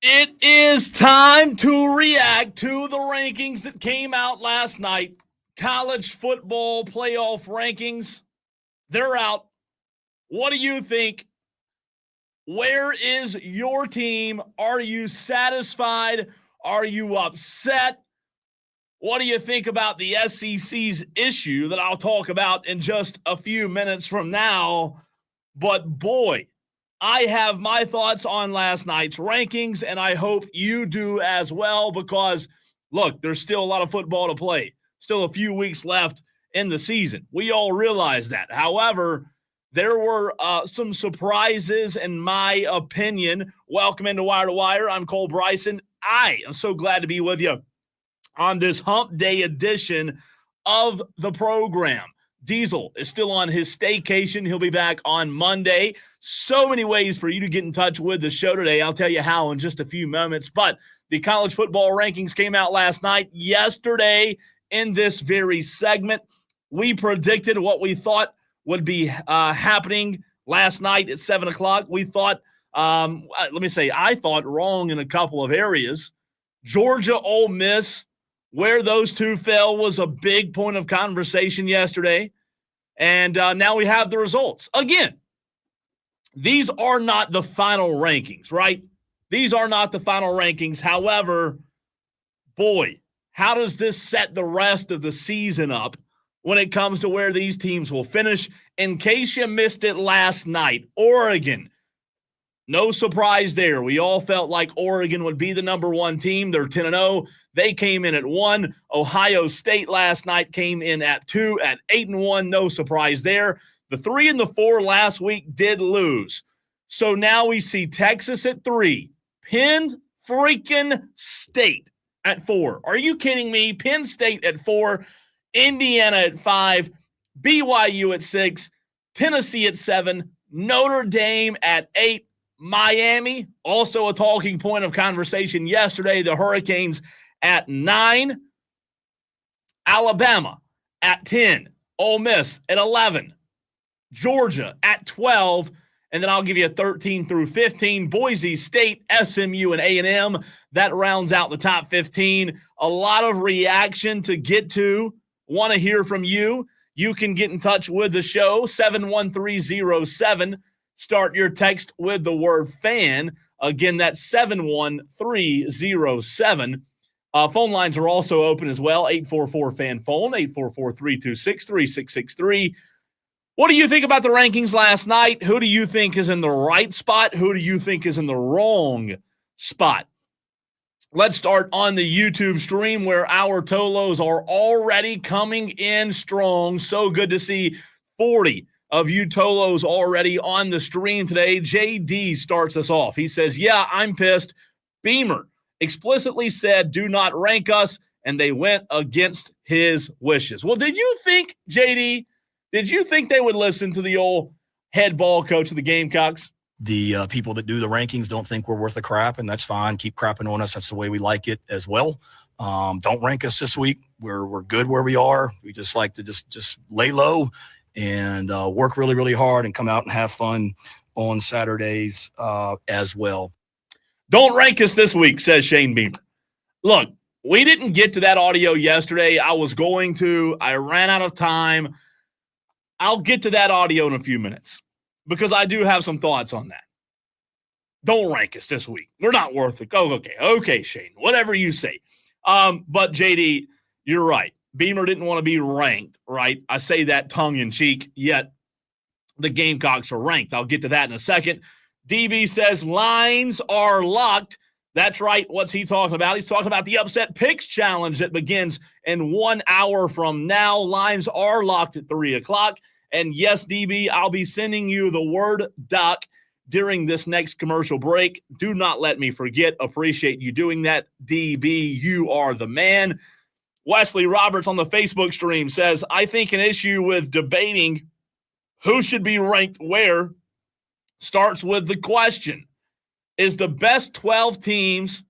It is time to react to the rankings that came out last night. College football playoff rankings. They're out. What do you think? Where is your team? Are you satisfied? Are you upset? What do you think about the SEC's issue that I'll talk about in just a few minutes from now? But boy, I have my thoughts on last night's rankings, and I hope you do as well because, look, there's still a lot of football to play. Still a few weeks left in the season. We all realize that. However, there were some surprises, in my opinion. Welcome into Wire to Wire. I'm Cole Bryson. I am so glad to be with you on this hump day edition of the program. Diesel is still on his staycation. He'll be back on Monday. So many ways for you to get in touch with the show today. I'll tell you how in just a few moments. But the college football rankings came out last night. Yesterday, in this very segment, we predicted what we thought would be happening last night at 7 o'clock. We thought, I thought wrong in a couple of areas. Georgia, Ole Miss, where those two fell was a big point of conversation yesterday. And now we have the results. Again, these are not the final rankings, right? These are not the final rankings. However, boy, how does this set the rest of the season up when it comes to where these teams will finish? In case you missed it last night, Oregon, no surprise there. We all felt like Oregon would be the number one team. They're 10-0. They came in at 1. Ohio State last night came in at 2, at 8-1. No surprise there. The 3 and the 4 last week did lose. So now we see Texas at 3. Penn freaking State at 4. Are you kidding me? Penn State at 4. Indiana at 5. BYU at 6. Tennessee at 7. Notre Dame at 8. Miami, also a talking point of conversation yesterday. The Hurricanes at 9. Alabama at 10. Ole Miss at 11. Georgia at 12. And then I'll give you a 13 through 15. Boise State, SMU, and A&M. That rounds out the top 15. A lot of reaction to get to. Want to hear from you. You can get in touch with the show, 71307. Start your text with the word fan. Again, that's 71307. Phone lines are also open as well, 844-FAN-PHONE, 844-326-3663. What do you think about the rankings last night? Who do you think is in the right spot? Who do you think is in the wrong spot? Let's start on the YouTube stream where our Tolos are already coming in strong. So good to see 40 of you Tolos already on the stream today. JD starts us off. He says, yeah, I'm pissed. Beamer explicitly said, do not rank us, and they went against his wishes. Well, did you think, JD, did you think they would listen to the old head ball coach of the Gamecocks? The people that do the rankings don't think we're worth a crap, and that's fine. Keep crapping on us. That's the way we like it as well. Don't rank us this week. We're good where we are. We just like to just lay low and work really, really hard and come out and have fun on Saturdays as well. Don't rank us this week, says Shane Beamer. Look, we didn't get to that audio yesterday. I was going to. I ran out of time. I'll get to that audio in a few minutes because I do have some thoughts on that. Don't rank us this week. We're not worth it. Oh, okay, Shane. Whatever you say. But, JD, you're right. Beamer didn't want to be ranked, right? I say that tongue-in-cheek, yet the Gamecocks are ranked. I'll get to that in a second. DB says lines are locked. That's right. What's he talking about? He's talking about the Upset Picks Challenge that begins in 1 hour from now. Lines are locked at 3 o'clock. And yes, DB, I'll be sending you the word duck during this next commercial break. Do not let me forget. Appreciate you doing that, DB. You are the man. Wesley Roberts on the Facebook stream says, I think an issue with debating who should be ranked where starts with the question, is the best 12 teams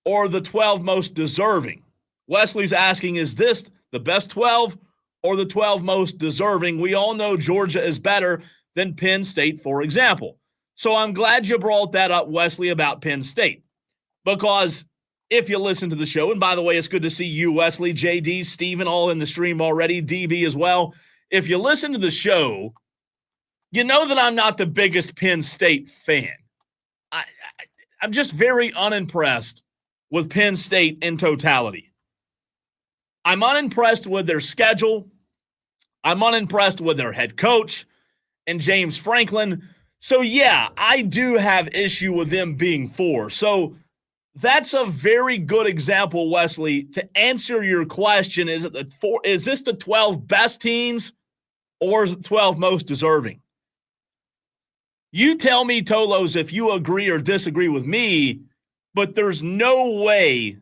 or the 12 most deserving? Wesley's asking, is this the best 12 or the 12 most deserving? We all know Georgia is better than Penn State, for example. So I'm glad you brought that up, Wesley, about Penn State. Because if you listen to the show, and by the way, it's good to see you, Wesley, JD, Steven, all in the stream already, DB as well. If you listen to the show, you know that I'm not the biggest Penn State fan. I'm just very unimpressed with Penn State in totality. I'm unimpressed with their schedule. I'm unimpressed with their head coach and James Franklin. So, yeah, I do have issue with them being 4. So that's a very good example, Wesley, to answer your question. Is this the 12 best teams or is it 12 most deserving? You tell me, Tolos, if you agree or disagree with me, but there's no way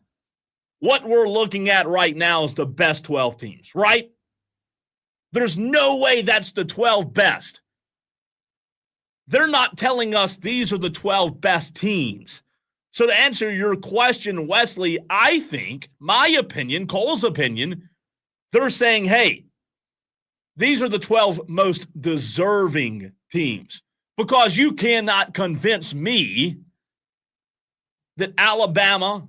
what we're looking at right now is the best 12 teams, right? There's no way that's the 12 best. They're not telling us these are the 12 best teams. So to answer your question, Wesley, I think, my opinion, Cole's opinion, they're saying, hey, these are the 12 most deserving teams. Because you cannot convince me that Alabama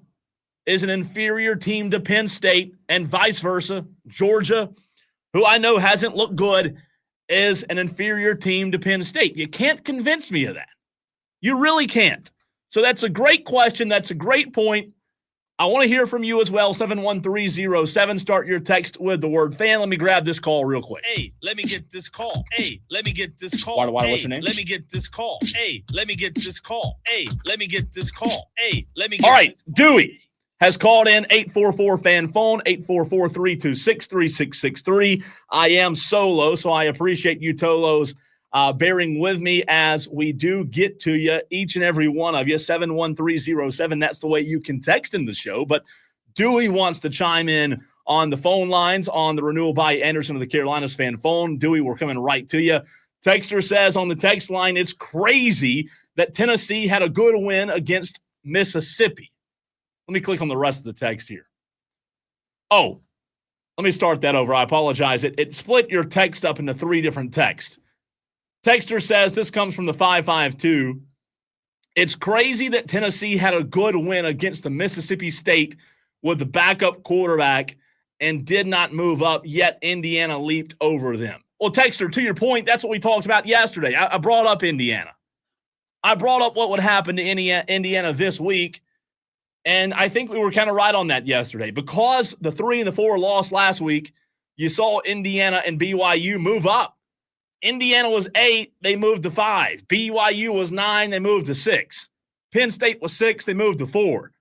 is an inferior team to Penn State and vice versa. Georgia, who I know hasn't looked good, is an inferior team to Penn State. You can't convince me of that. You really can't. So that's a great question. That's a great point. I want to hear from you as well. 71307. Start your text with the word fan. Let me grab this call real quick. Hey, let me get this call. Hey, let me get this call. What's your name? Let me get this call. Hey, let me get this call. Hey, let me get this call. Hey, let me get this call. All right, Dewey has called in 844-FAN phone, 844-326-3663. I am solo, so I appreciate you, Tolos, bearing with me as we do get to you, each and every one of you, 71307. That's the way you can text in the show. But Dewey wants to chime in on the phone lines on the Renewal by Anderson of the Carolinas fan phone. Dewey, we're coming right to you. Texter says on the text line, it's crazy that Tennessee had a good win against Mississippi. Let me click on the rest of the text here. Oh, let me start that over. I apologize. It split your text up into 3 different texts. Texter says, this comes from the 552. It's crazy that Tennessee had a good win against the Mississippi State with the backup quarterback and did not move up, yet Indiana leaped over them. Well, Texter, to your point, that's what we talked about yesterday. I brought up Indiana. I brought up what would happen to Indiana this week, and I think we were kind of right on that yesterday. Because the 3 and the 4 lost last week, you saw Indiana and BYU move up. Indiana was 8, they moved to 5. BYU was 9, they moved to 6. Penn State was 6, they moved to 4.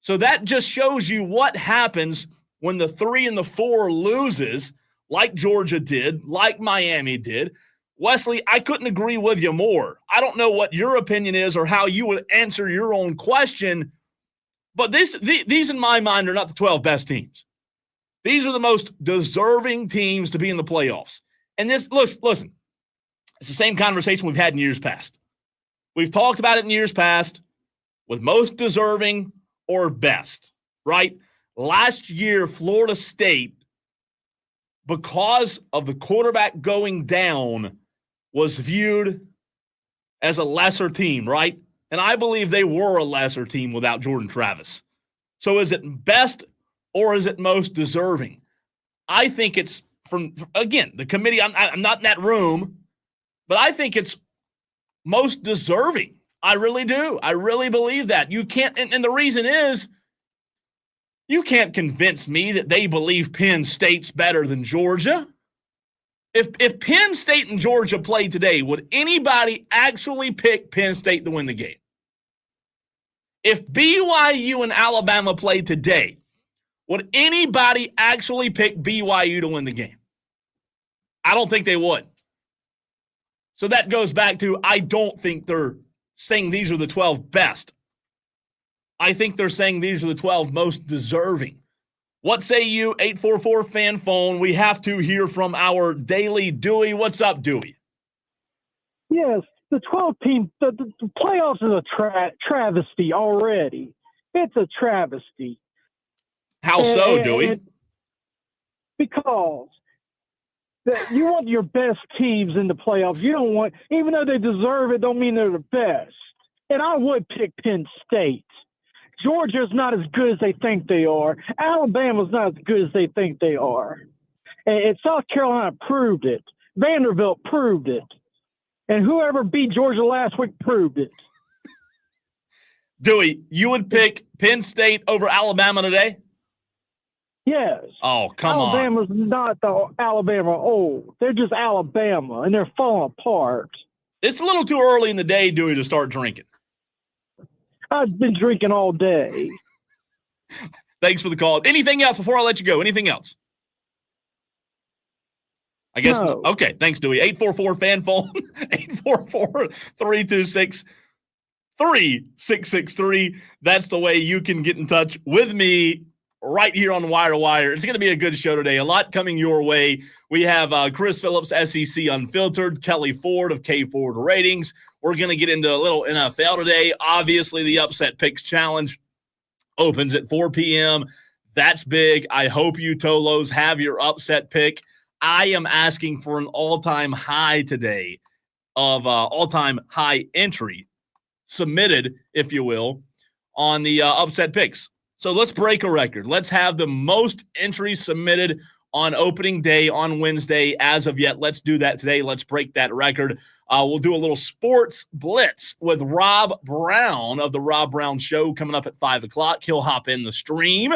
So that just shows you what happens when the 3 and the 4 loses, like Georgia did, like Miami did. Wesley, I couldn't agree with you more. I don't know what your opinion is or how you would answer your own question, but these in my mind are not the 12 best teams. These are the most deserving teams to be in the playoffs. And this, listen, it's the same conversation we've had in years past. We've talked about it in years past with most deserving or best, right? Last year, Florida State, because of the quarterback going down, was viewed as a lesser team, right? And I believe they were a lesser team without Jordan Travis. So is it best or is it most deserving? I think it's from, again, the committee, I'm not in that room, but I think it's most deserving. I really do. I really believe that. You can't, and the reason is, you can't convince me that they believe Penn State's better than Georgia. If Penn State and Georgia played today, would anybody actually pick Penn State to win the game? If BYU and Alabama played today, would anybody actually pick BYU to win the game? I don't think they would. So that goes back to, I don't think they're saying these are the 12 best. I think they're saying these are the 12 most deserving. What say you, 844-FAN phone? We have to hear from our daily Dewey. What's up, Dewey? Yes, the 12 team, the playoffs is a travesty already. It's a travesty. How so, Dewey? Because You want your best teams in the playoffs. You don't want, even though they deserve it, don't mean they're the best. And I would pick Penn State. Georgia's not as good as they think they are. Alabama's not as good as they think they are. And South Carolina proved it. Vanderbilt proved it. And whoever beat Georgia last week proved it. Dewey, you would pick Penn State over Alabama today? Yes. Oh, come on. Alabama's not the Alabama old. They're just Alabama, and they're falling apart. It's a little too early in the day, Dewey, to start drinking. I've been drinking all day. Thanks for the call. Anything else before I let you go? Anything else? I guess No. not. Okay, thanks, Dewey. 844-FAN-PHONE, 844-326-3663. That's the way you can get in touch with me right here on Wire to Wire. It's going to be a good show today. A lot coming your way. We have Chris Phillips, SEC Unfiltered, Kelley Ford of K Ford Ratings. We're going to get into a little NFL today. Obviously, the Upset Picks Challenge opens at 4 p.m. That's big. I hope you Tolos have your upset pick. I am asking for an all-time high today of all-time high entry submitted, if you will, on the upset picks. So let's break a record. Let's have the most entries submitted on opening day on Wednesday as of yet. Let's do that today. Let's break that record. We'll do a little sports blitz with Rob Brown of the Rob Brown Show coming up at 5 o'clock. He'll hop in the stream.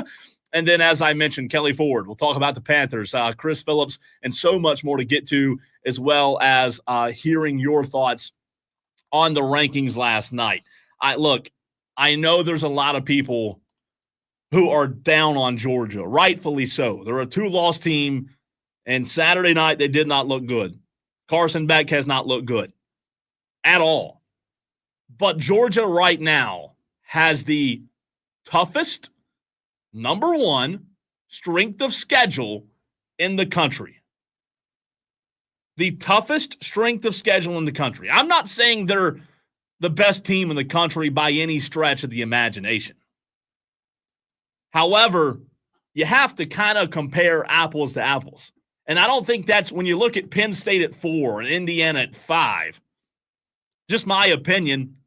And then, as I mentioned, Kelley Ford. We'll talk about the Panthers, Chris Phillips, and so much more to get to, as well as hearing your thoughts on the rankings last night. I know there's a lot of people who are down on Georgia, rightfully so. They're a 2-loss team, and Saturday night they did not look good. Carson Beck has not looked good at all. But Georgia right now has the toughest, number one, strength of schedule in the country. The toughest strength of schedule in the country. I'm not saying they're the best team in the country by any stretch of the imagination. However, you have to kind of compare apples to apples. And I don't think that's when you look at Penn State at 4 and Indiana at 5. Just my opinion.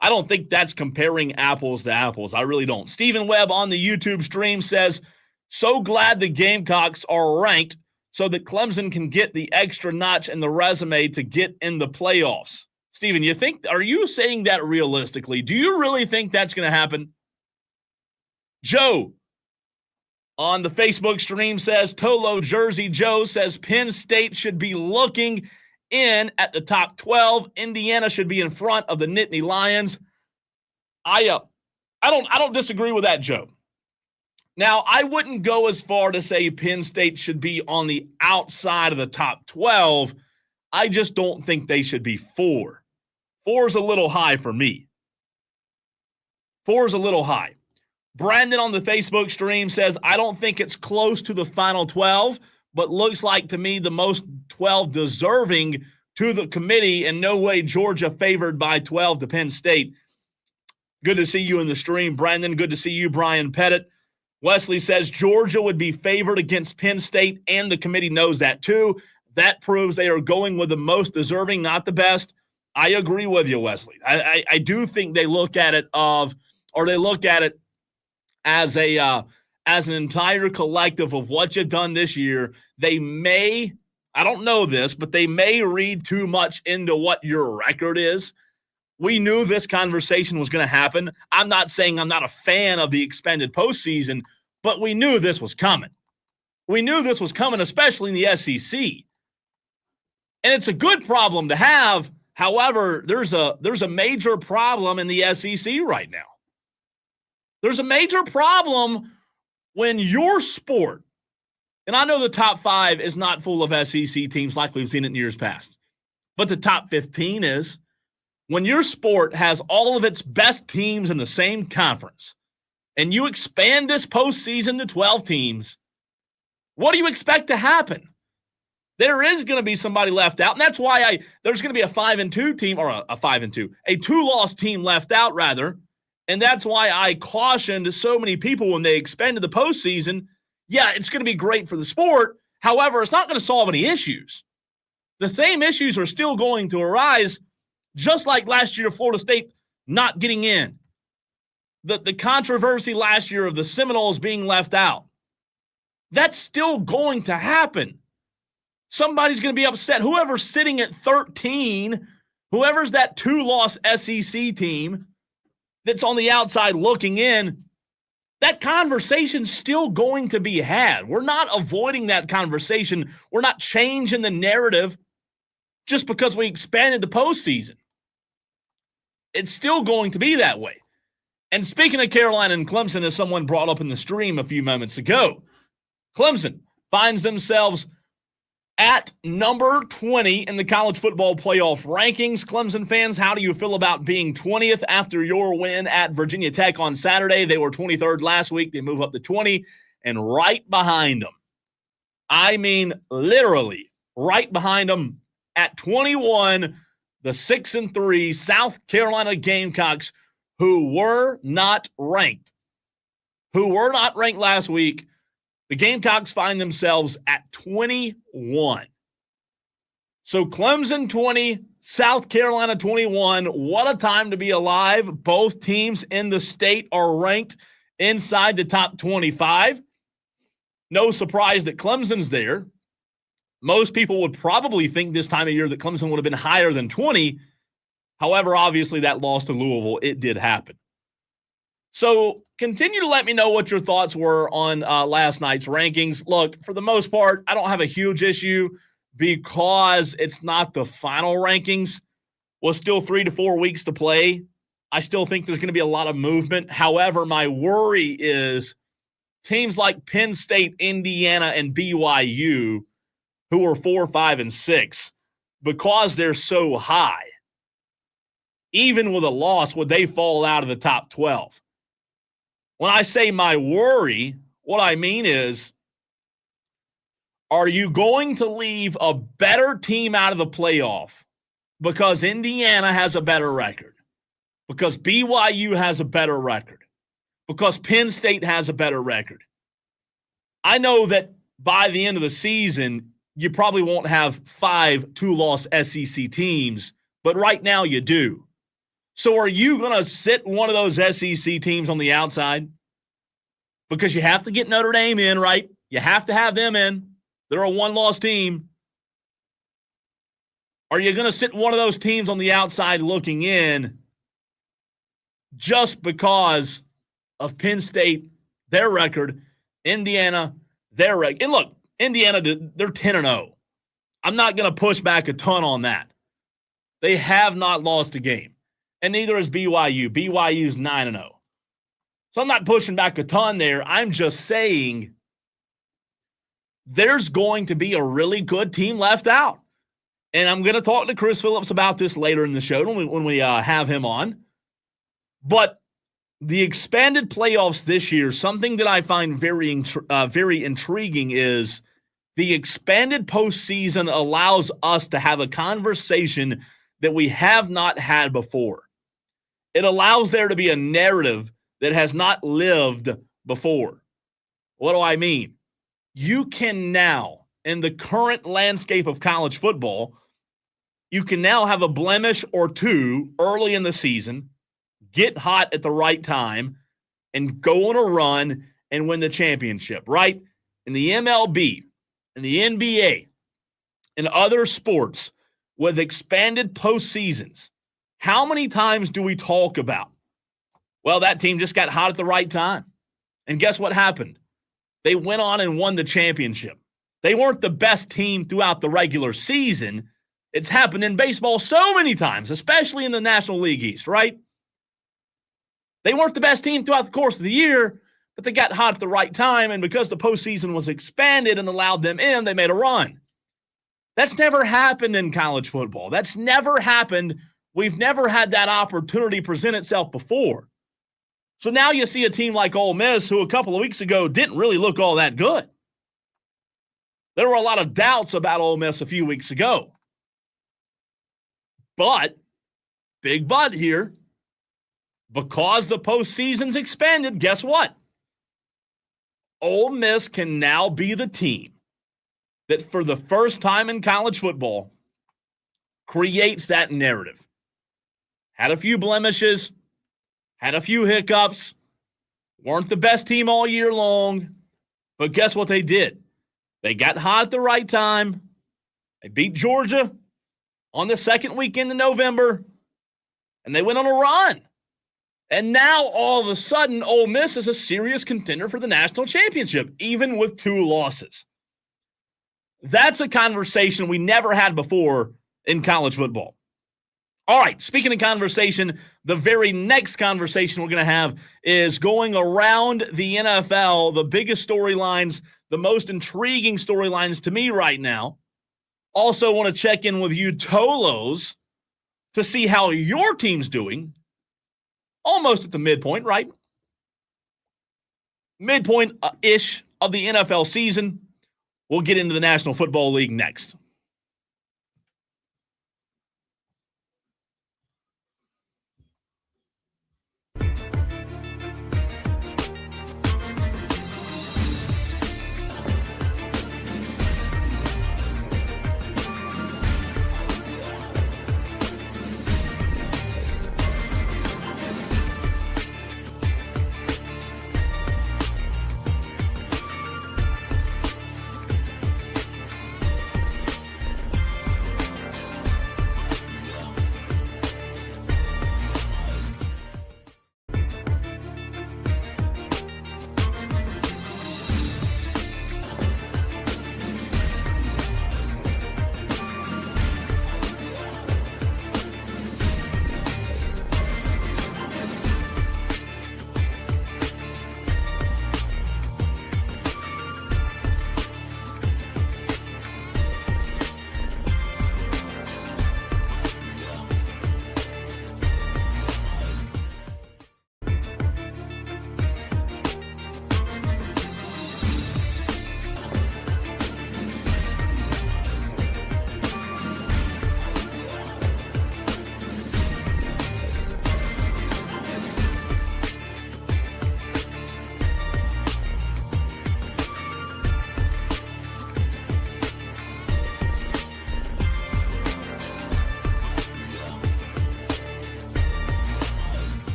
I don't think that's comparing apples to apples. I really don't. Stephen Webb on the YouTube stream says, so glad the Gamecocks are ranked so that Clemson can get the extra notch in the resume to get in the playoffs. Stephen, are you saying that realistically? Do you really think that's going to happen? Joe on the Facebook stream says, Tolo Jersey Joe says Penn State should be looking in at the top 12. Indiana should be in front of the Nittany Lions. I don't disagree with that, Joe. Now, I wouldn't go as far to say Penn State should be on the outside of the top 12. I just don't think they should be 4. 4 is a little high for me. 4 is a little high. Brandon on the Facebook stream says, I don't think it's close to the final 12, but looks like to me the most 12 deserving to the committee, and no way Georgia favored by 12 to Penn State. Good to see you in the stream, Brandon. Good to see you, Brian Pettit. Wesley says Georgia would be favored against Penn State, and the committee knows that too. That proves they are going with the most deserving, not the best. I agree with you, Wesley. I do think they look at it as an entire collective of what you've done this year. They may, I don't know this, but they may read too much into what your record is. We knew this conversation was going to happen. I'm not saying I'm not a fan of the expanded postseason, but we knew this was coming. We knew this was coming, especially in the SEC. And it's a good problem to have. However, there's a major problem in the SEC right now. There's a major problem when your sport, and I know the top 5 is not full of SEC teams like we've seen it in years past, but the top 15 is. When your sport has all of its best teams in the same conference and you expand this postseason to 12 teams, what do you expect to happen? There is going to be somebody left out, and that's why there's going to be a 5-2 team, or a 5-2, a 2-loss team left out, rather. And that's why I cautioned so many people when they expanded the postseason, yeah, it's going to be great for the sport. However, it's not going to solve any issues. The same issues are still going to arise, just like last year, Florida State not getting in. The controversy last year of the Seminoles being left out. That's still going to happen. Somebody's going to be upset. Whoever's sitting at 13, whoever's that 2-loss SEC team that's on the outside looking in, that conversation's still going to be had. We're not avoiding that conversation. We're not changing the narrative just because we expanded the postseason. It's still going to be that way. And speaking of Carolina and Clemson, as someone brought up in the stream a few moments ago, Clemson finds themselves at number 20 in the college football playoff rankings. Clemson fans, how do you feel about being 20th after your win at Virginia Tech on Saturday? They were 23rd last week. They move up to 20, and right behind them, I mean literally right behind them at 21, the 6-3 South Carolina Gamecocks, who were not ranked last week. The Gamecocks find themselves at 21. So Clemson 20, South Carolina 21. What a time to be alive. Both teams in the state are ranked inside the top 25. No surprise that Clemson's there. Most people would probably think this time of year that Clemson would have been higher than 20. However, obviously that loss to Louisville, it did happen. So continue to let me know what your thoughts were on last night's rankings. Look, for the most part, I don't have a huge issue because it's not the final rankings. With still 3 to 4 weeks to play, I still think there's going to be a lot of movement. However, my worry is teams like Penn State, Indiana, and BYU, who are 4, 5, and 6, because they're so high, even with a loss, would they fall out of the top 12? When I say my worry, what I mean is, are you going to leave a better team out of the playoff because Indiana has a better record, because BYU has a better record, because Penn State has a better record? I know that by the end of the season, you probably won't have 5 2-loss SEC teams, but right now you do. So are you going to sit one of those SEC teams on the outside? Because you have to get Notre Dame in, right? You have to have them in. They're a 1-loss team. Are you going to sit one of those teams on the outside looking in just because of Penn State, their record, Indiana, their record? And look, Indiana, they're 10-0. I'm not going to push back a ton on that. They have not lost a game. And neither is BYU. BYU's 9-0. So I'm not pushing back a ton there. I'm just saying there's going to be a really good team left out. And I'm going to talk to Chris Phillips about this later in the show when we have him on. But the expanded playoffs this year, something that I find very intriguing is the expanded postseason allows us to have a conversation that we have not had before. It allows there to be a narrative that has not lived before. What do I mean? You can now, in the current landscape of college football, you can now have a blemish or two early in the season, get hot at the right time, and go on a run and win the championship, right? In the MLB, in the NBA, in other sports with expanded postseasons, how many times do we talk about, well, that team just got hot at the right time? And guess what happened? They went on and won the championship. They weren't the best team throughout the regular season. It's happened in baseball so many times, especially in the National League East, right? They weren't the best team throughout the course of the year, but they got hot at the right time, and because the postseason was expanded and allowed them in, they made a run. That's never happened in college football. That's never happened. We've never had that opportunity present itself before. So now you see a team like Ole Miss, who a couple of weeks ago didn't really look all that good. There were a lot of doubts about Ole Miss a few weeks ago. But, big but here, because the postseason's expanded, guess what? Ole Miss can now be the team that for the first time in college football creates that narrative. Had a few blemishes, had a few hiccups, weren't the best team all year long, but guess what they did? They got hot at the right time. They beat Georgia on the second weekend in November, and they went on a run. And now, all of a sudden, Ole Miss is a serious contender for the national championship, even with 2 losses. That's a conversation we never had before in college football. All right, speaking of conversation, the very next conversation we're going to have is going around the NFL, the biggest storylines, the most intriguing storylines to me right now. Also want to check in with you Tolos to see how your team's doing. Almost at the midpoint, right? Midpoint-ish of the NFL season. We'll get into the National Football League next.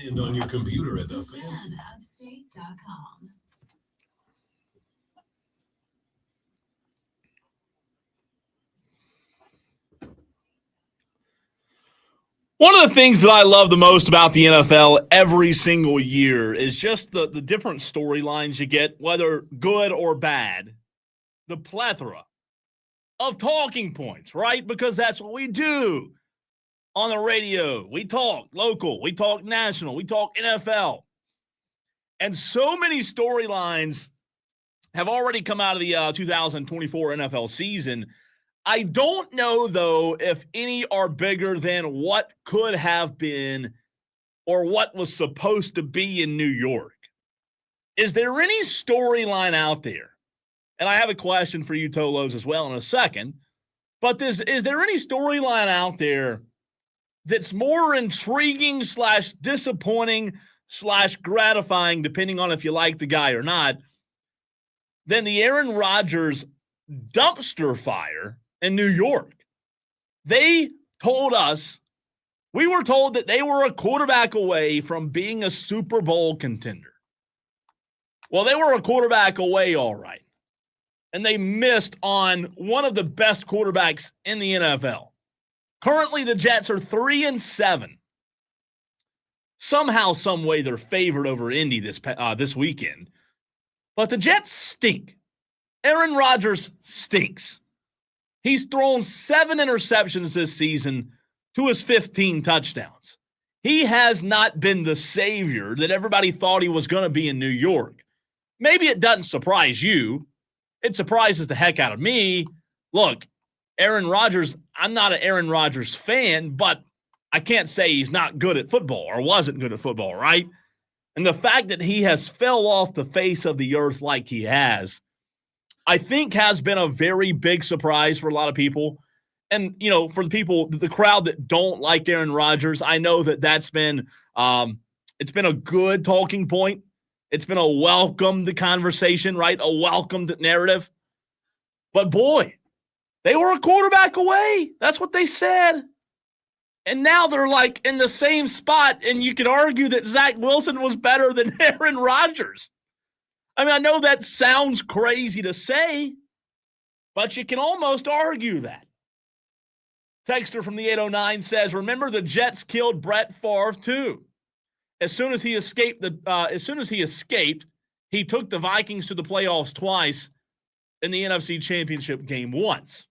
Pinned on your computer at the fan. Upstate.com. One of the things that I love the most about the NFL every single year is just the different storylines you get, whether good or bad. The plethora of talking points, right? Because that's what we do on the radio. We talk local, we talk national, we talk NFL. And so many storylines have already come out of the 2024 NFL season. I don't know, though, if any are bigger than what could have been or what was supposed to be in New York. Is there any storyline out there? And I have a question for you, Tolos, as well in a second. But is there any storyline out there that's more intriguing / disappointing / gratifying, depending on if you like the guy or not, than the Aaron Rodgers dumpster fire in New York? They told us, we were told that they were a quarterback away from being a Super Bowl contender. Well, they were a quarterback away, all right. And they missed on one of the best quarterbacks in the NFL. Currently, the Jets are 3-7. Somehow, some way, they're favored over Indy this weekend. But the Jets stink. Aaron Rodgers stinks. He's thrown 7 interceptions this season to his 15 touchdowns. He has not been the savior that everybody thought he was going to be in New York. Maybe it doesn't surprise you. It surprises the heck out of me. Look, Aaron Rodgers, I'm not an Aaron Rodgers fan, but I can't say he's not good at football or wasn't good at football, right? And the fact that he has fell off the face of the earth like he has, I think has been a very big surprise for a lot of people. And, you know, for the people, the crowd that don't like Aaron Rodgers, I know that that's been, it's been a good talking point. It's been a welcomed conversation, right? A welcomed narrative. But boy, they were a quarterback away. That's what they said. And now they're like in the same spot, and you could argue that Zach Wilson was better than Aaron Rodgers. I mean, I know that sounds crazy to say, but you can almost argue that. Texter from the 809 says, remember the Jets killed Brett Favre too. As soon as he escaped, he took the Vikings to the playoffs twice in the NFC Championship game once.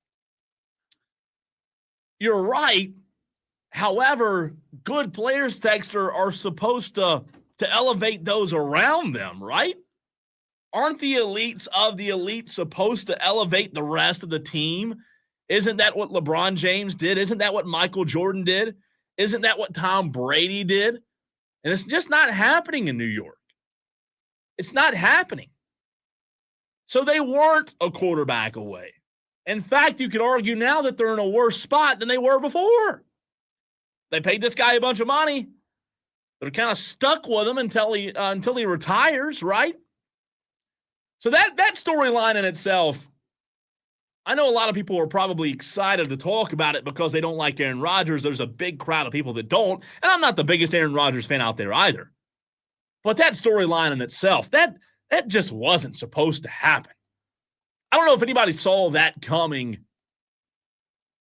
You're right. However, good players, Texter, are supposed to elevate those around them, right? Aren't the elites of the elite supposed to elevate the rest of the team? Isn't that what LeBron James did? Isn't that what Michael Jordan did? Isn't that what Tom Brady did? And it's just not happening in New York. It's not happening. So they weren't a quarterback away. In fact, you could argue now that they're in a worse spot than they were before. They paid this guy a bunch of money. They're kind of stuck with him until he retires, right? So that storyline in itself, I know a lot of people are probably excited to talk about it because they don't like Aaron Rodgers. There's a big crowd of people that don't, and I'm not the biggest Aaron Rodgers fan out there either. But that storyline in itself, that just wasn't supposed to happen. I don't know if anybody saw that coming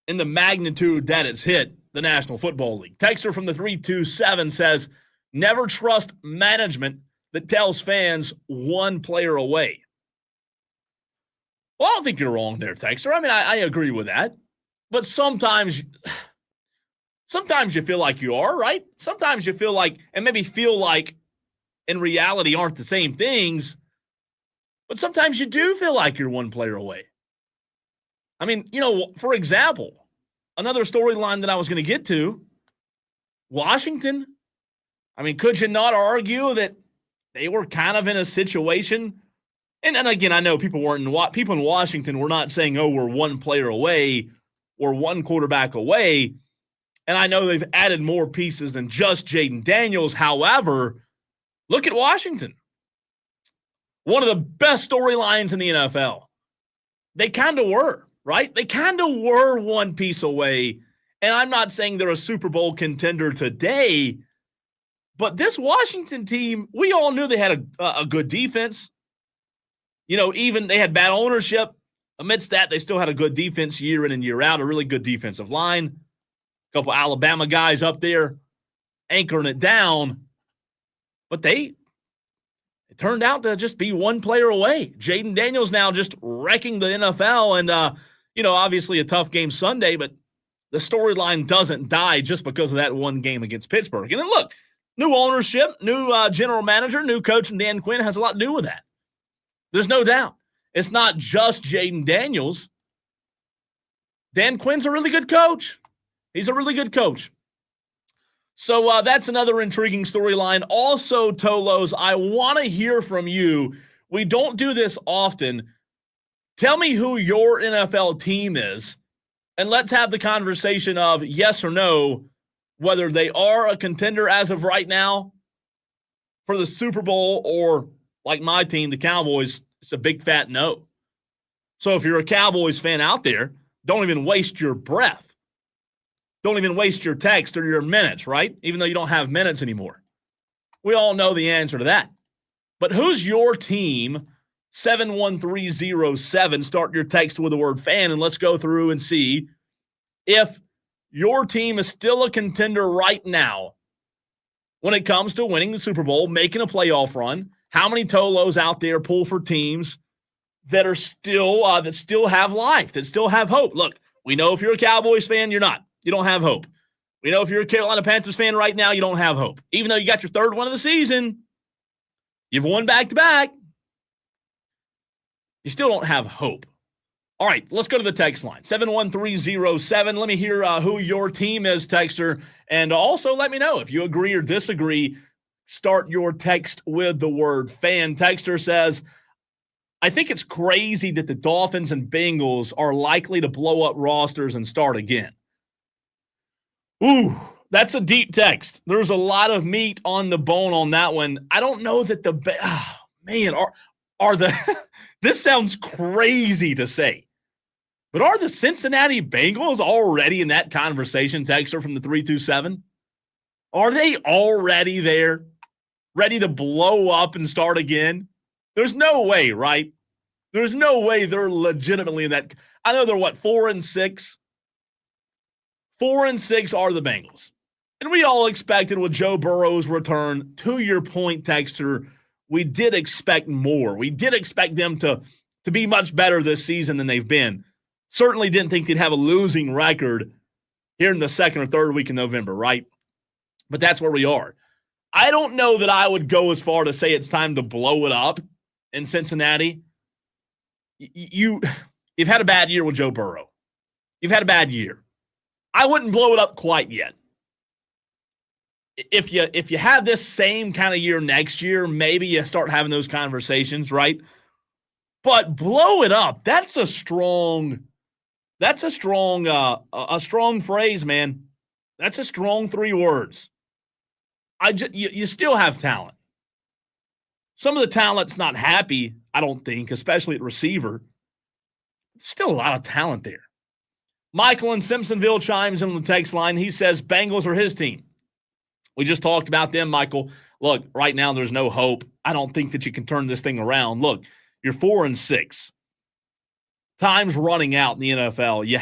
in the magnitude that it's hit the National Football League. Texter from the 327 says, never trust management that tells fans one player away. Well, I don't think you're wrong there, Texter. I mean, I agree with that. But sometimes you feel like you are, right? Sometimes you feel like, and maybe feel like in reality aren't the same things, but sometimes you do feel like you're one player away. I mean, you know, for example, another storyline that I was going to get to, Washington. I mean, could you not argue that they were kind of in a situation? And again, I know people in Washington were not saying, oh, we're one player away or one quarterback away. And I know they've added more pieces than just Jaden Daniels. However, look at Washington. One of the best storylines in the NFL. They kind of were, right? They kind of were one piece away. And I'm not saying they're a Super Bowl contender today, But this Washington team, we all knew they had a good defense. Even they had bad ownership. Amidst that, they still had a good defense year in and year out, a really good defensive line. A couple Alabama guys up there anchoring it down. But it turned out to just be one player away. Jaden Daniels now just wrecking the NFL. And, obviously a tough game Sunday, but the storyline doesn't die just because of that one game against Pittsburgh. And then look, new ownership, new general manager, new coach, and Dan Quinn has a lot to do with that. There's no doubt. It's not just Jaden Daniels. Dan Quinn's a really good coach. He's a really good coach. So that's another intriguing storyline. Also, Tolos, I want to hear from you. We don't do this often. Tell me who your NFL team is, and let's have the conversation of yes or no, whether they are a contender as of right now for the Super Bowl, or like my team, the Cowboys, it's a big fat no. So if you're a Cowboys fan out there, don't even waste your breath. Don't even waste your text or your minutes, right? Even though you don't have minutes anymore. We all know the answer to that. But who's your team? 71307. Start your text with the word fan, and let's go through and see if your team is still a contender right now when it comes to winning the Super Bowl, making a playoff run. How many Tolos out there pull for teams that are still that still have life, that still have hope? Look, we know if you're a Cowboys fan, you're not. You don't have hope. We know if you're a Carolina Panthers fan right now, you don't have hope. Even though you got your third one of the season, you've won back-to-back, you still don't have hope. All right, let's go to the text line, 71307. Let me hear who your team is, texter. And also let me know if you agree or disagree. Start your text with the word fan. Texter says, I think it's crazy that the Dolphins and Bengals are likely to blow up rosters and start again. Ooh, that's a deep text. There's a lot of meat on the bone on that one. I don't know that are the this sounds crazy to say, but are the Cincinnati Bengals already in that conversation, texter from the 327? Are they already there, ready to blow up and start again? There's no way, right? There's no way they're legitimately in that. I know they're 4-6. 4-6 are the Bengals. And we all expected with Joe Burrow's return, to your point, texter, we did expect more. We did expect them to be much better this season than they've been. Certainly didn't think they'd have a losing record here in the second or third week in November, right? But that's where we are. I don't know that I would go as far to say it's time to blow it up in Cincinnati. You've had a bad year with Joe Burrow. You've had a bad year. I wouldn't blow it up quite yet. If you have this same kind of year next year, maybe you start having those conversations, right? But blow it up. That's a strong phrase, man. That's a strong 3 words. You still have talent. Some of the talent's not happy, I don't think, especially at receiver. There's still a lot of talent there. Michael in Simpsonville chimes in on the text line. He says Bengals are his team. We just talked about them, Michael. Look, right now there's no hope. I don't think that you can turn this thing around. Look, you're 4-6. Time's running out in the NFL. You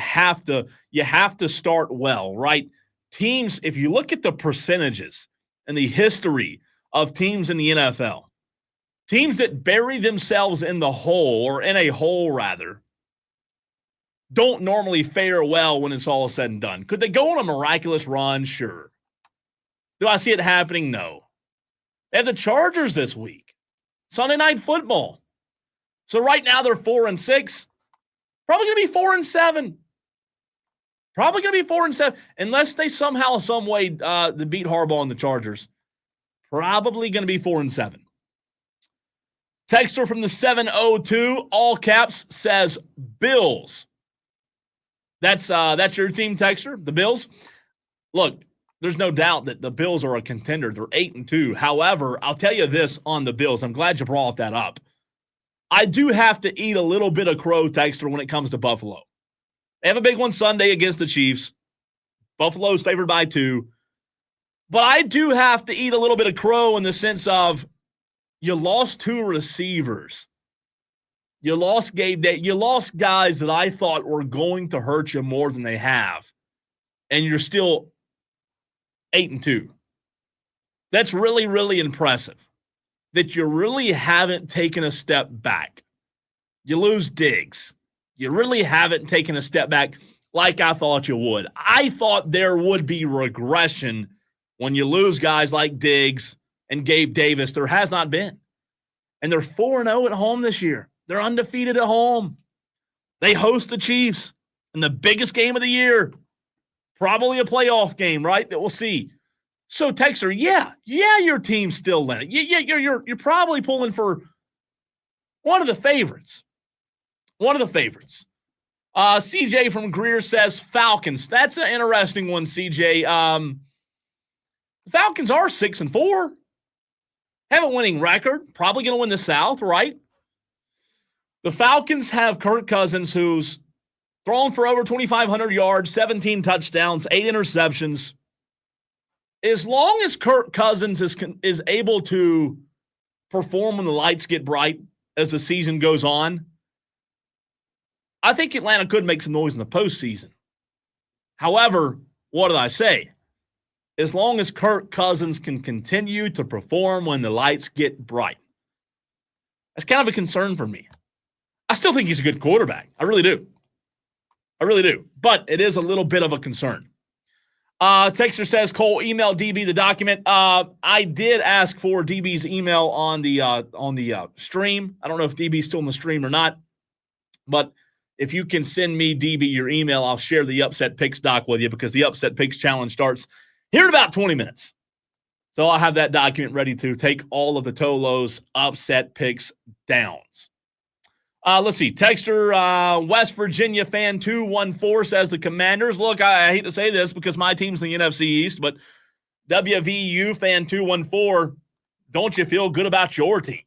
have to start well, right? Teams, if you look at the percentages and the history of teams in the NFL, teams that bury themselves in the hole, or in a hole rather, don't normally fare well when it's all said and done. Could they go on a miraculous run? Sure. Do I see it happening? No. They have the Chargers this week. Sunday Night Football. So right now they're 4-6. Probably going to be 4-7. Probably going to be 4-7. Unless they somehow, some way, beat Harbaugh and the Chargers. Probably going to be 4-7. Texter from the 702, all caps, says Bills. That's your team, texter, the Bills. Look, there's no doubt that the Bills are a contender. They're 8-2. However, I'll tell you this on the Bills. I'm glad you brought that up. I do have to eat a little bit of crow, texter, when it comes to Buffalo. They have a big one Sunday against the Chiefs. Buffalo's favored by 2. But I do have to eat a little bit of crow in the sense of you lost 2 receivers. You lost you lost guys that I thought were going to hurt you more than they have. And you're still 8-2. That's really, really impressive. That you really haven't taken a step back. You lose Diggs. You really haven't taken a step back like I thought you would. I thought there would be regression when you lose guys like Diggs and Gabe Davis. There has not been. And they're 4-0 at home this year. They're undefeated at home. They host the Chiefs in the biggest game of the year. Probably a playoff game, right? That we'll see. So, Texter, yeah, your team's still in it. You're probably pulling for one of the favorites. One of the favorites. CJ from Greer says Falcons. That's an interesting one, CJ. The Falcons are 6-4. Have a winning record. Probably going to win the South, right? The Falcons have Kirk Cousins, who's thrown for over 2,500 yards, 17 touchdowns, 8 interceptions. As long as Kirk Cousins is able to perform when the lights get bright as the season goes on, I think Atlanta could make some noise in the postseason. However, what did I say? As long as Kirk Cousins can continue to perform when the lights get bright. That's kind of a concern for me. I still think he's a good quarterback. I really do. But it is a little bit of a concern. Texter says, Cole, email DB the document. I did ask for DB's email on the stream. I don't know if DB's still in the stream or not. But if you can send me, DB, your email, I'll share the Upset Picks doc with you because the Upset Picks Challenge starts here in about 20 minutes. So I'll have that document ready to take all of the Tolo's Upset Picks downs. Let's see. Texter, West Virginia fan 214 says the Commanders. Look, I hate to say this because my team's in the NFC East, but WVU fan 214, don't you feel good about your team?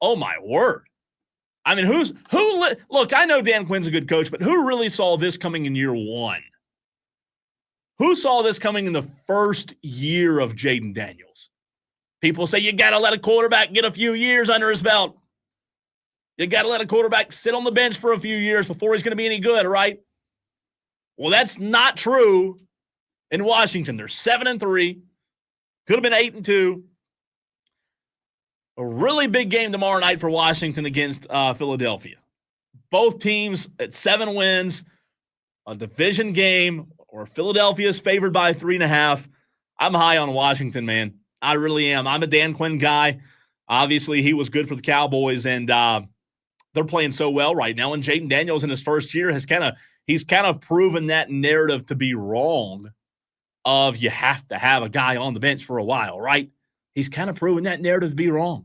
Oh, my word. I mean, look, I know Dan Quinn's a good coach, but who really saw this coming in year one? Who saw this coming in the first year of Jaden Daniels? People say you got to let a quarterback get a few years under his belt. You got to let a quarterback sit on the bench for a few years before he's going to be any good, right? Well, that's not true in Washington. They're 7-3. Could have been 8-2. A really big game tomorrow night for Washington against Philadelphia. Both teams at 7 wins, a division game, or Philadelphia's favored by 3.5. I'm high on Washington, man. I really am. I'm a Dan Quinn guy. Obviously, he was good for the Cowboys, and they're playing so well right now. And Jaden Daniels in his first year he's kind of proven that narrative to be wrong of you have to have a guy on the bench for a while, right? He's kind of proven that narrative to be wrong.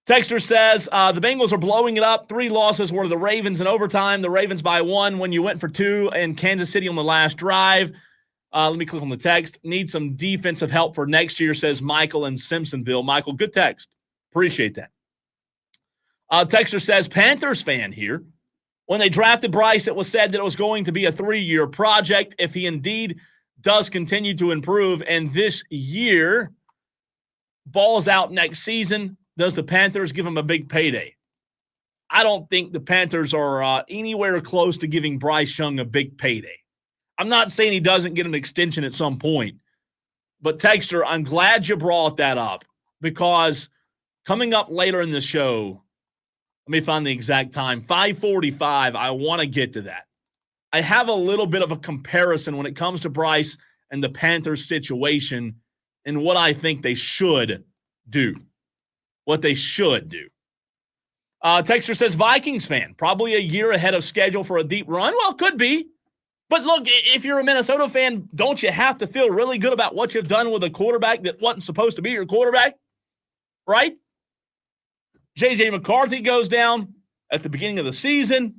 Texter says, the Bengals are blowing it up. 3 losses were to the Ravens in overtime. The Ravens by 1 when you went for 2 in Kansas City on the last drive. Let me click on the text. Need some defensive help for next year, says Michael in Simpsonville. Michael, good text. Appreciate that. Texter says, Panthers fan here. When they drafted Bryce, it was said that it was going to be a 3-year project. If he indeed does continue to improve and this year balls out next season, does the Panthers give him a big payday? I don't think the Panthers are anywhere close to giving Bryce Young a big payday. I'm not saying he doesn't get an extension at some point, but Texter, I'm glad you brought that up because coming up later in the show, let me find the exact time, 5:45, I want to get to that. I have a little bit of a comparison when it comes to Bryce and the Panthers situation and what I think they should do. What they should do. Texter says, Vikings fan, probably a year ahead of schedule for a deep run. Well, could be. But look, if you're a Minnesota fan, don't you have to feel really good about what you've done with a quarterback that wasn't supposed to be your quarterback? Right? J.J. McCarthy goes down at the beginning of the season.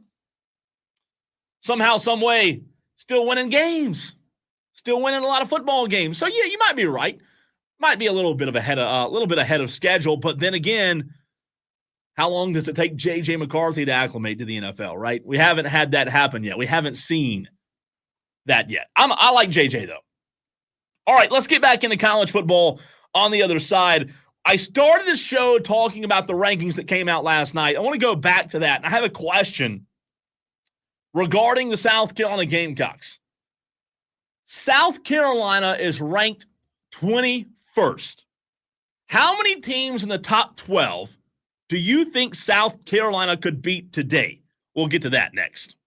Somehow, some way, still winning games. Still winning a lot of football games. So, yeah, you might be right. Might be a little bit ahead of schedule, but then again, how long does it take J.J. McCarthy to acclimate to the NFL, right? We haven't had that happen yet. We haven't seen that yet. I like J.J., though. All right, let's get back into college football on the other side. I started this show talking about the rankings that came out last night. I want to go back to that. And I have a question regarding the South Carolina Gamecocks. South Carolina is ranked 21st. How many teams in the top 12 do you think South Carolina could beat today? We'll get to that next.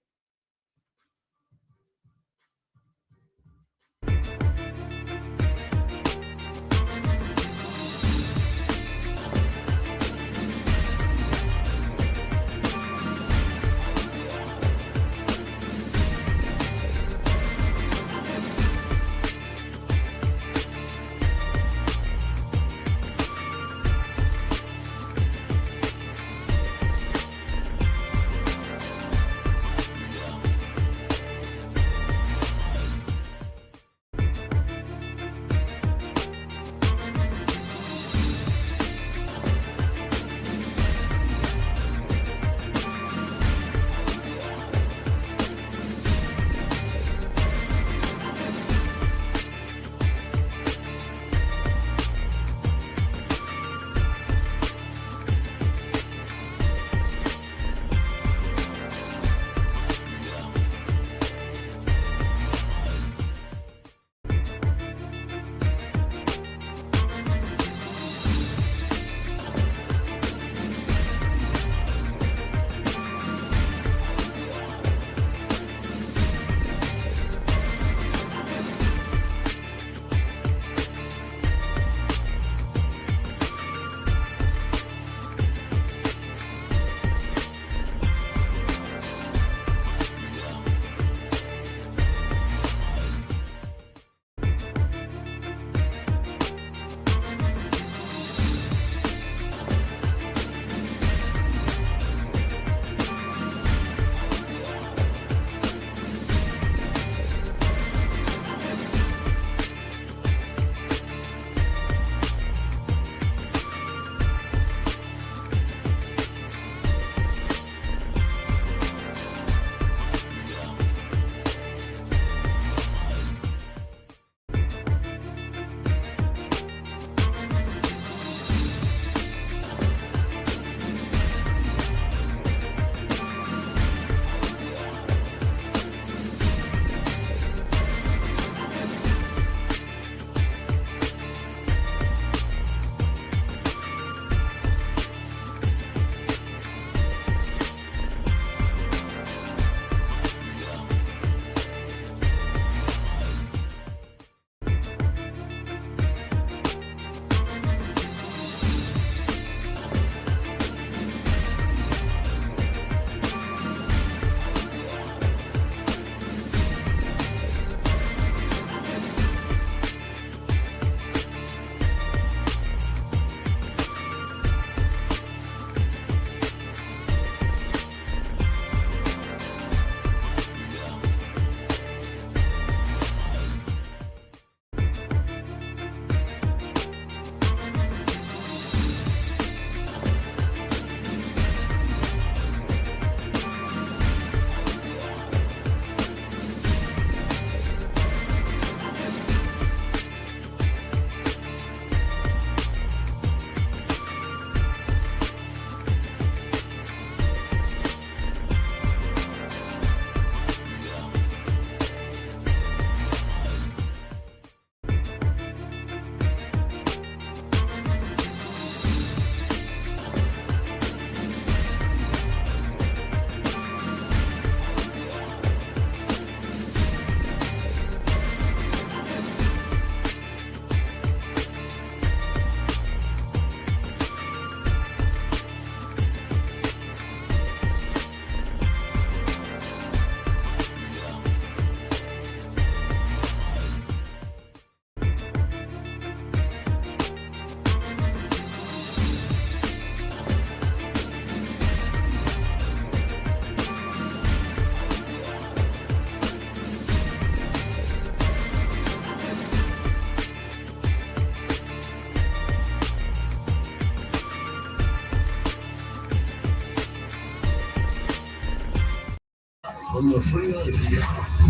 From the Frio,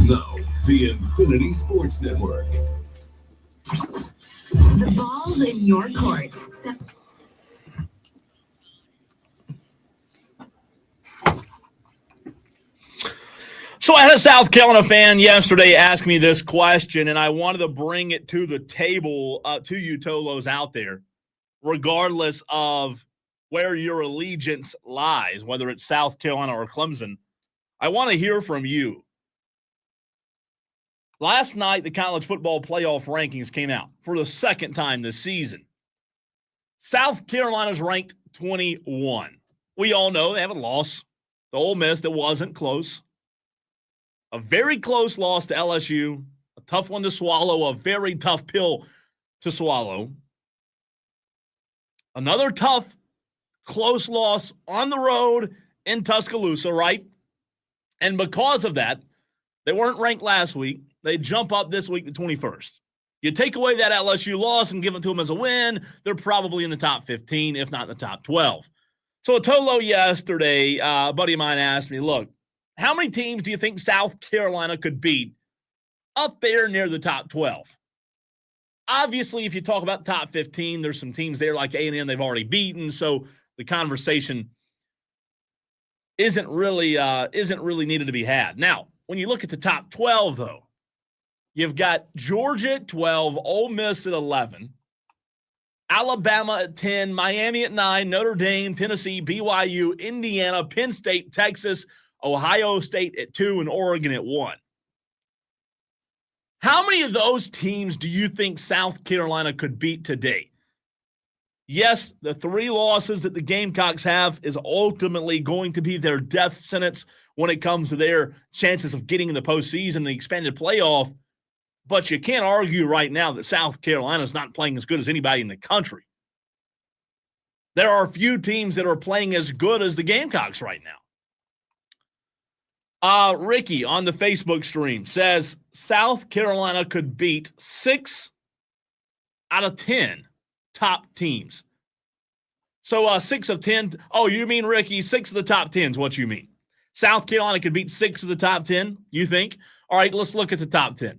now the Infinity Sports Network. The ball's in your court. So I had a South Carolina fan yesterday ask me this question, and I wanted to bring it to the table to you Tolos out there, regardless of where your allegiance lies, whether it's South Carolina or Clemson. I want to hear from you. Last night, the college football playoff rankings came out for the second time this season. South Carolina's ranked 21. We all know they have a loss to Ole Miss that wasn't close. A very close loss to LSU, a tough one to swallow, a very tough pill to swallow. Another tough, close loss on the road in Tuscaloosa, right? And because of that, they weren't ranked last week. They jump up this week to 21st. You take away that LSU loss and give it to them as a win, they're probably in the top 15, if not in the top 12. So a Tolo yesterday, a buddy of mine asked me, look, how many teams do you think South Carolina could beat up there near the top 12? Obviously, if you talk about the top 15, there's some teams there like A&M they've already beaten, so the conversation isn't really needed to be had. Now, when you look at the top 12, though, you've got Georgia at 12, Ole Miss at 11, Alabama at 10, Miami at 9, Notre Dame, Tennessee, BYU, Indiana, Penn State, Texas, Ohio State at 2, and Oregon at 1. How many of those teams do you think South Carolina could beat today? Yes, the 3 losses that the Gamecocks have is ultimately going to be their death sentence when it comes to their chances of getting in the postseason, the expanded playoff. But you can't argue right now that South Carolina is not playing as good as anybody in the country. There are a few teams that are playing as good as the Gamecocks right now. Ricky on the Facebook stream says South Carolina could beat 6 out of 10 top teams. So 6 of 10. Oh, you mean, Ricky, 6 of the top 10 is what you mean. South Carolina could beat 6 of the top 10, you think? All right, let's look at the top 10.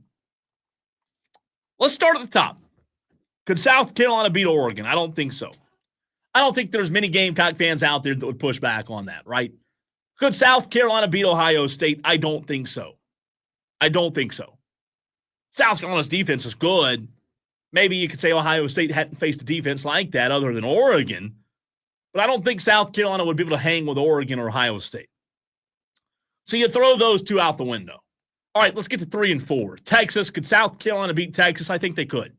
Let's start at the top. Could South Carolina beat Oregon? I don't think so. I don't think there's many Gamecock fans out there that would push back on that, right? Could South Carolina beat Ohio State? I don't think so. I don't think so. South Carolina's defense is good. Maybe you could say Ohio State hadn't faced a defense like that other than Oregon. But I don't think South Carolina would be able to hang with Oregon or Ohio State. So you throw those 2 out the window. All right, let's get to 3 and 4. Texas, could South Carolina beat Texas? I think they could.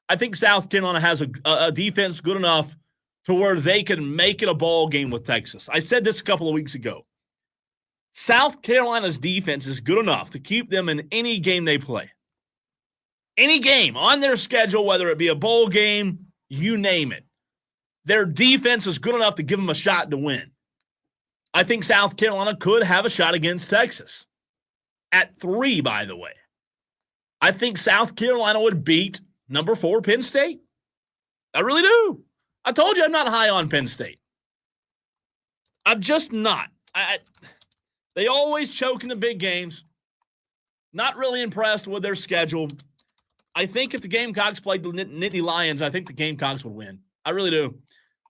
I think South Carolina has a defense good enough to where they can make it a ball game with Texas. I said this a couple of weeks ago. South Carolina's defense is good enough to keep them in any game they play. Any game on their schedule, whether it be a bowl game, you name it. Their defense is good enough to give them a shot to win. I think South Carolina could have a shot against Texas. At 3, by the way. I think South Carolina would beat number 4 Penn State. I really do. I told you I'm not high on Penn State. I'm just not. They always choke in the big games. Not really impressed with their schedule. I think if the Gamecocks played the Nittany Lions, I think the Gamecocks would win. I really do.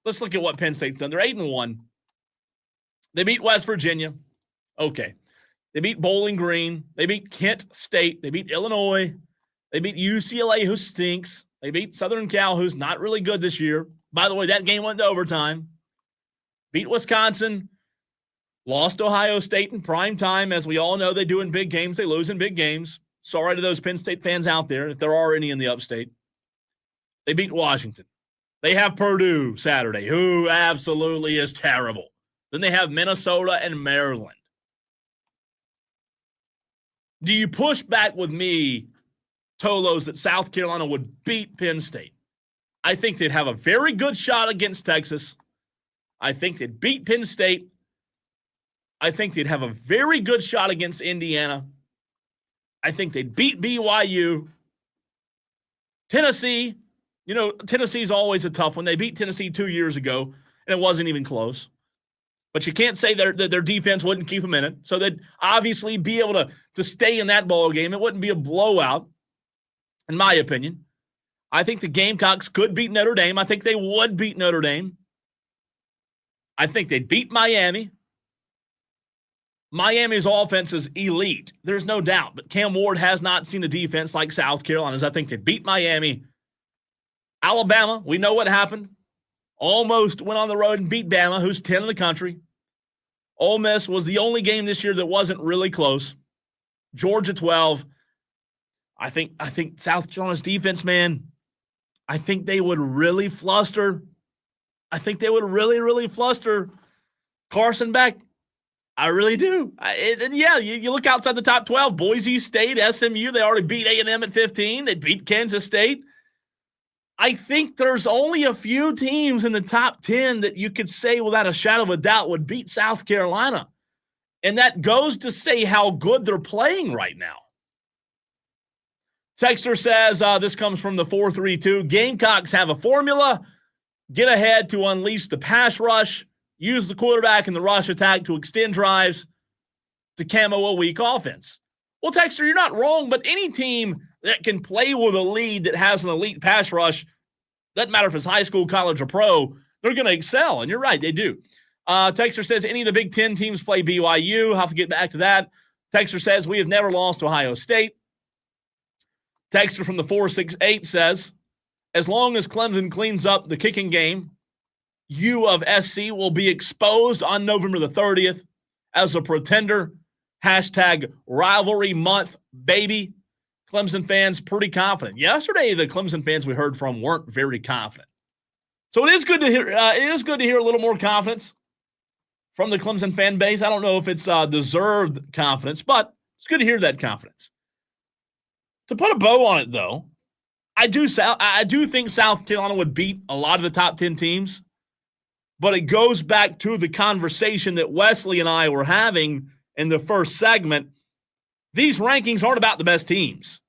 Let's look at what Penn State's done. They're 8-1. They beat West Virginia. Okay. They beat Bowling Green. They beat Kent State. They beat Illinois. They beat UCLA, who stinks. They beat Southern Cal, who's not really good this year. By the way, that game went to overtime. Beat Wisconsin. Lost Ohio State in prime time. As we all know, they do in big games. They lose in big games. Sorry to those Penn State fans out there, if there are any in the Upstate. They beat Washington. They have Purdue Saturday, who absolutely is terrible. Then they have Minnesota and Maryland. Do you push back with me, Tolos, that South Carolina would beat Penn State? I think they'd have a very good shot against Texas. I think they'd beat Penn State. I think they'd have a very good shot against Indiana. I think they'd beat BYU. Tennessee, Tennessee's always a tough one. They beat Tennessee 2 years ago, and it wasn't even close. But you can't say that their defense wouldn't keep them in it. So they'd obviously be able to stay in that ball game. It wouldn't be a blowout, in my opinion. I think the Gamecocks could beat Notre Dame. I think they would beat Notre Dame. I think they'd beat Miami. Miami's offense is elite. There's no doubt. But Cam Ward has not seen a defense like South Carolina's. I think they beat Miami. Alabama, we know what happened. Almost went on the road and beat Bama, who's 10 in the country. Ole Miss was the only game this year that wasn't really close. Georgia 12. I think South Carolina's defense, man, I think they would really fluster. I think they would really, really fluster Carson Beck. I really do. You look outside the top 12, Boise State, SMU, they already beat A&M at 15. They beat Kansas State. I think there's only a few teams in the top 10 that you could say without a shadow of a doubt would beat South Carolina. And that goes to say how good they're playing right now. Texter says, this comes from the 432. Gamecocks have a formula. Get ahead to unleash the pass rush. Use the quarterback in the rush attack to extend drives to camo a weak offense. Well, Texter, you're not wrong, but any team that can play with a lead that has an elite pass rush, doesn't matter if it's high school, college, or pro, they're going to excel. And you're right, they do. Texter says, any of the Big Ten teams play BYU. I'll have to get back to that. Texter says, we have never lost to Ohio State. Texter from the 468 says, as long as Clemson cleans up the kicking game, U of SC will be exposed on November the 30th as a pretender. Hashtag rivalry month, baby. Clemson fans pretty confident. Yesterday, the Clemson fans we heard from weren't very confident. So it is good to hear. It is good to hear a little more confidence from the Clemson fan base. I don't know if it's deserved confidence, but it's good to hear that confidence. To put a bow on it, though, I do think South Carolina would beat a lot of the top 10 teams, but it goes back to the conversation that Wesley and I were having in the first segment. These rankings aren't about the best teams.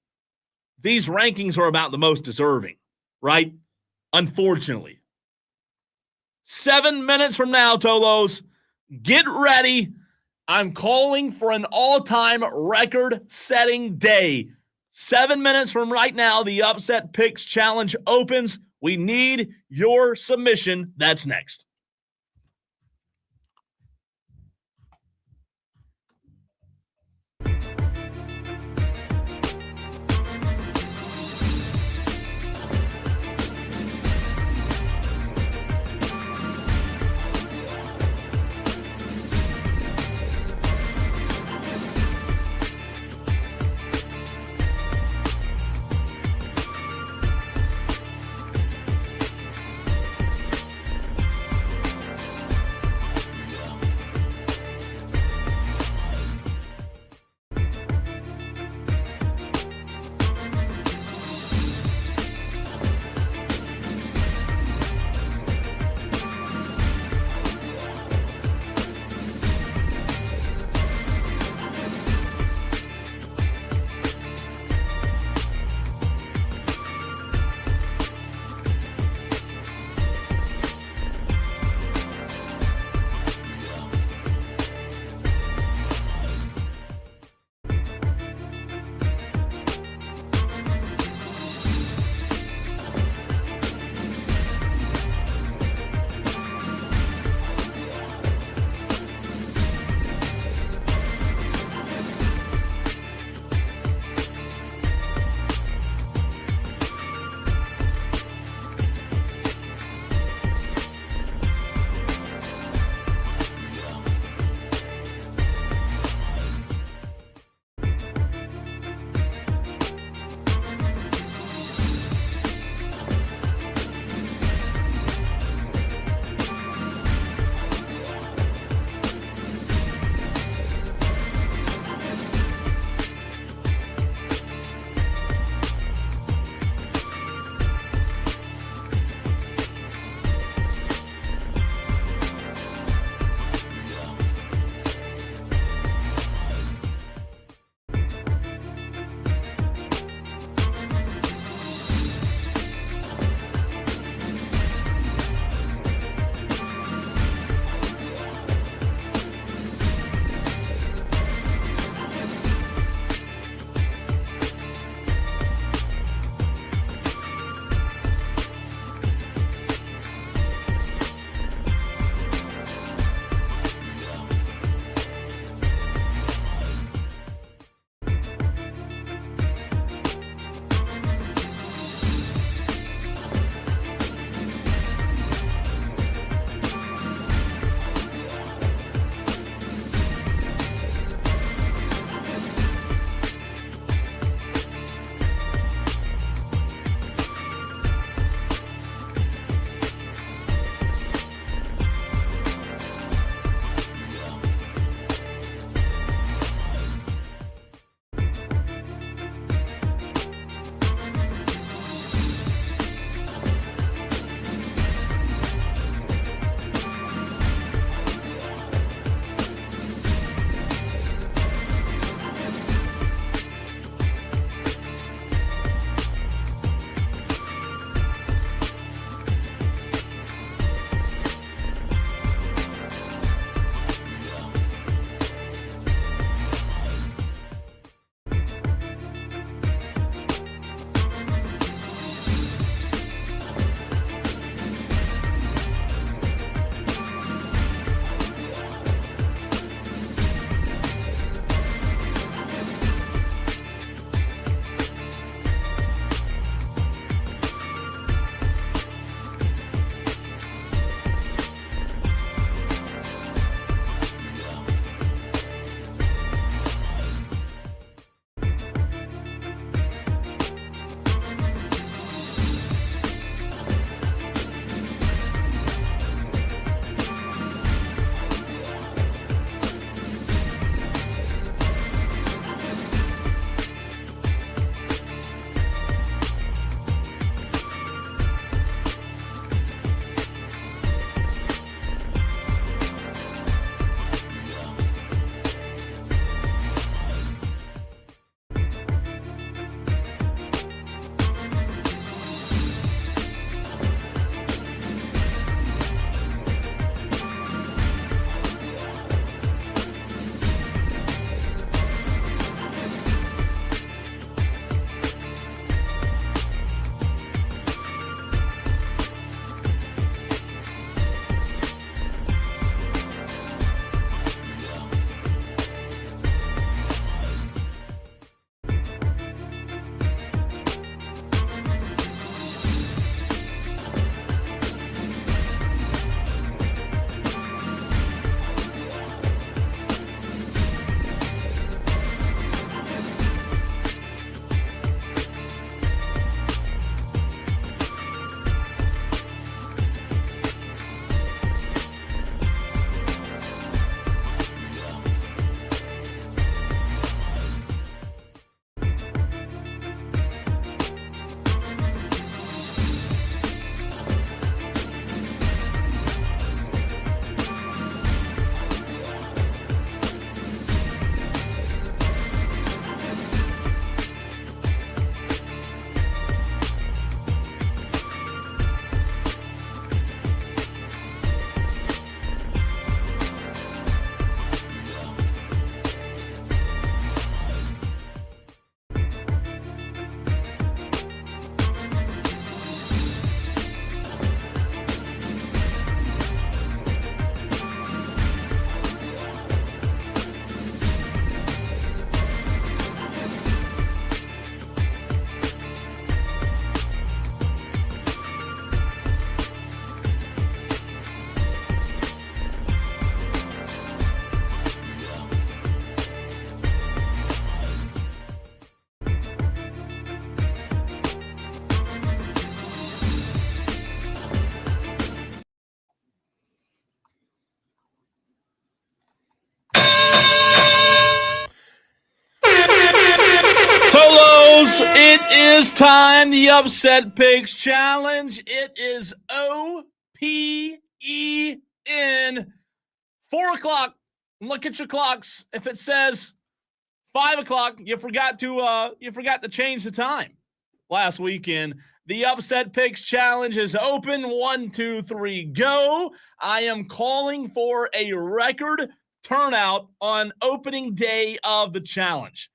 These rankings are about the most deserving, right? Unfortunately. 7 minutes from now, Tolos, get ready. I'm calling for an all-time record-setting day. 7 minutes from right now, the Upset Picks Challenge opens. We need your submission. That's next. is time, the Upset Picks Challenge. It is OPEN. 4 o'clock. Look at your clocks. If it says 5 o'clock, you forgot to change the time last weekend. The Upset Picks Challenge is open. 1, 2, 3, go. I am calling for a record turnout on opening day of the challenge.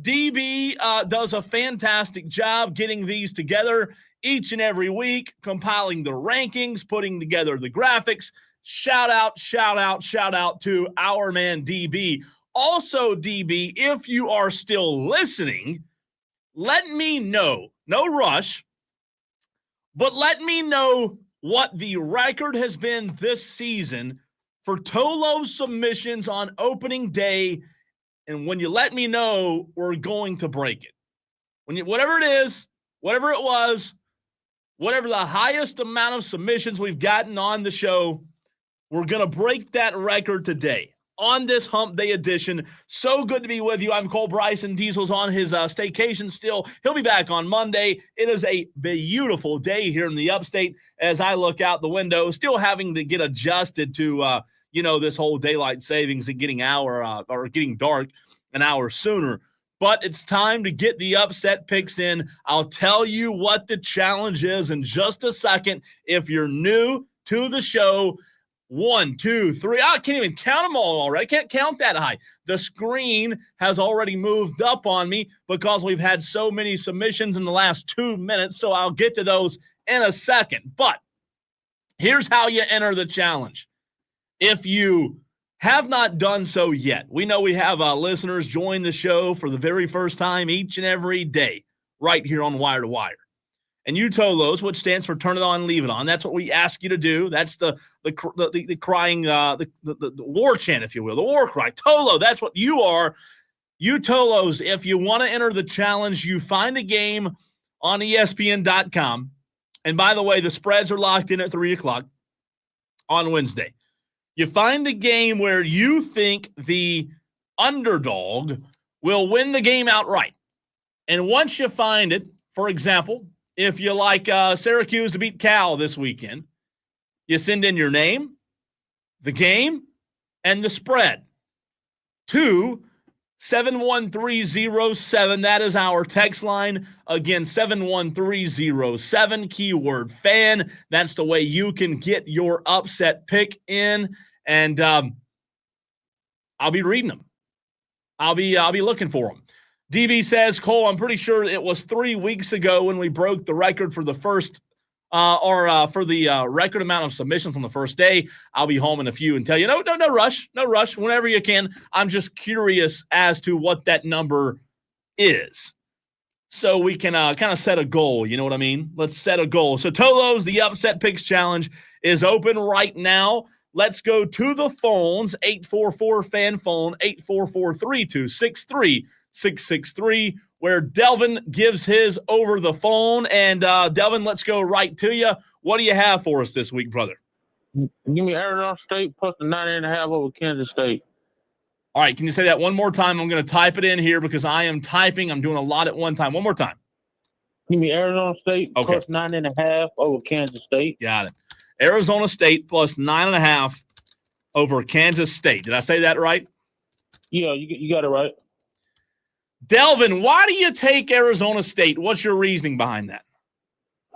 DB does a fantastic job getting these together each and every week, compiling the rankings, putting together the graphics. Shout out to our man DB. Also, DB, if you are still listening, let me know, no rush, but let me know what the record has been this season for Tolo submissions on opening day. And when you let me know, we're going to break it. Whatever it is, whatever it was, whatever the highest amount of submissions we've gotten on the show, we're going to break that record today on this Hump Day edition. So good to be with you. I'm Cole Bryson. Diesel's on his staycation still. He'll be back on Monday. It is a beautiful day here in the Upstate as I look out the window, still having to get adjusted to this whole daylight savings and getting dark an hour sooner. But it's time to get the upset picks in. I'll tell you what the challenge is in just a second. If you're new to the show, 1, 2, 3. I can't even count them all already. I can't count that high. The screen has already moved up on me because we've had so many submissions in the last 2 minutes. So I'll get to those in a second. But here's how you enter the challenge. If you have not done so yet, we know we have listeners join the show for the very first time each and every day right here on Wire to Wire. And you Tolos, which stands for Turn It On, Leave It On. That's what we ask you to do. That's the crying, the war chant, if you will, the war cry. Tolo, that's what you are. You Tolos, if you want to enter the challenge, you find a game on ESPN.com. And by the way, the spreads are locked in at 3 o'clock on Wednesday. You find a game where you think the underdog will win the game outright. And once you find it, for example, if you like Syracuse to beat Cal this weekend, you send in your name, the game, and the spread to 71307. That is our text line. Again, 71307, keyword fan. That's the way you can get your upset pick in. And I'll be reading them. I'll be looking for them. DB says, Cole, I'm pretty sure it was 3 weeks ago when we broke the record for the first for the record amount of submissions on the first day. I'll be home in a few and tell you, no rush, whenever you can. I'm just curious as to what that number is. So we can kind of set a goal, you know what I mean? Let's set a goal. So Tolo's The Upset Picks Challenge is open right now. Let's go to the phones, 844-FAN-PHONE, 844-326-3663, where Delvin gives his over the phone. And Delvin, let's go right to you. What do you have for us this week, brother? Give me Arizona State plus the 9.5 over Kansas State. All right, can you say that one more time? I'm going to type it in here because I am typing. I'm doing a lot at one time. One more time. Give me Arizona State plus 9.5 over Kansas State. Got it. Arizona State plus 9.5 over Kansas State. Did I say that right? Yeah, you got it right. Delvin, why do you take Arizona State? What's your reasoning behind that?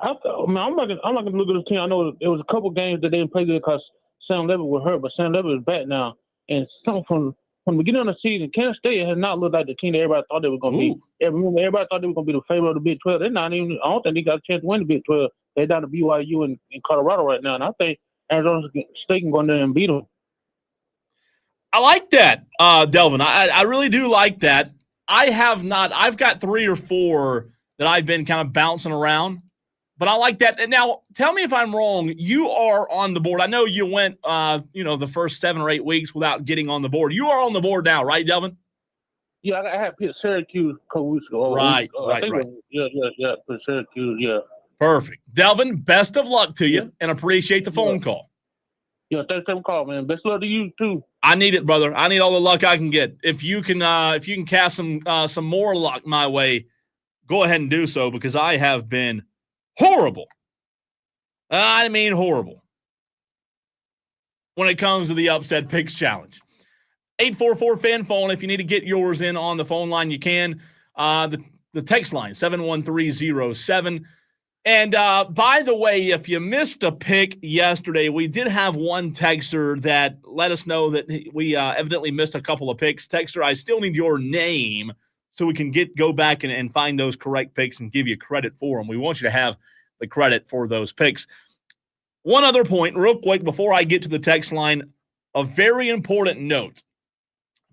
I'm not gonna look at this team. I know it was a couple games that they didn't play good because Sam Levitt was hurt, but Sam Levitt is back now. And something from the beginning of the season, Kansas State has not looked like the team that everybody thought they were going to be. Everybody thought they were going to be the favorite of the Big 12. They're not even. I don't think they got a chance to win the Big 12. They're down to BYU in Colorado right now, and I think Arizona State can go in there and beat them. I like that, Delvin. I really do like that. I've got 3 or 4 that I've been kind of bouncing around, but I like that. And now tell me if I'm wrong. You are on the board. I know you went, the first 7 or 8 weeks without getting on the board. You are on the board now, right, Delvin? Yeah, I had picked Syracuse a couple weeks ago. Right. Yeah, put Syracuse, yeah. Perfect. Delvin, best of luck to you and appreciate the phone call. Yeah, thanks for the call, man. Best of luck to you, too. I need it, brother. I need all the luck I can get. If you can cast some more luck my way, go ahead and do so because I have been horrible. I mean horrible when it comes to the Upset Picks Challenge. 844-FAN phone. If you need to get yours in on the phone line, you can. The text line, 71307. And by the way, if you missed a pick yesterday, we did have one texter that let us know that we evidently missed a couple of picks. Texter, I still need your name so we can go back and find those correct picks and give you credit for them. We want you to have the credit for those picks. One other point, real quick, before I get to the text line, a very important note.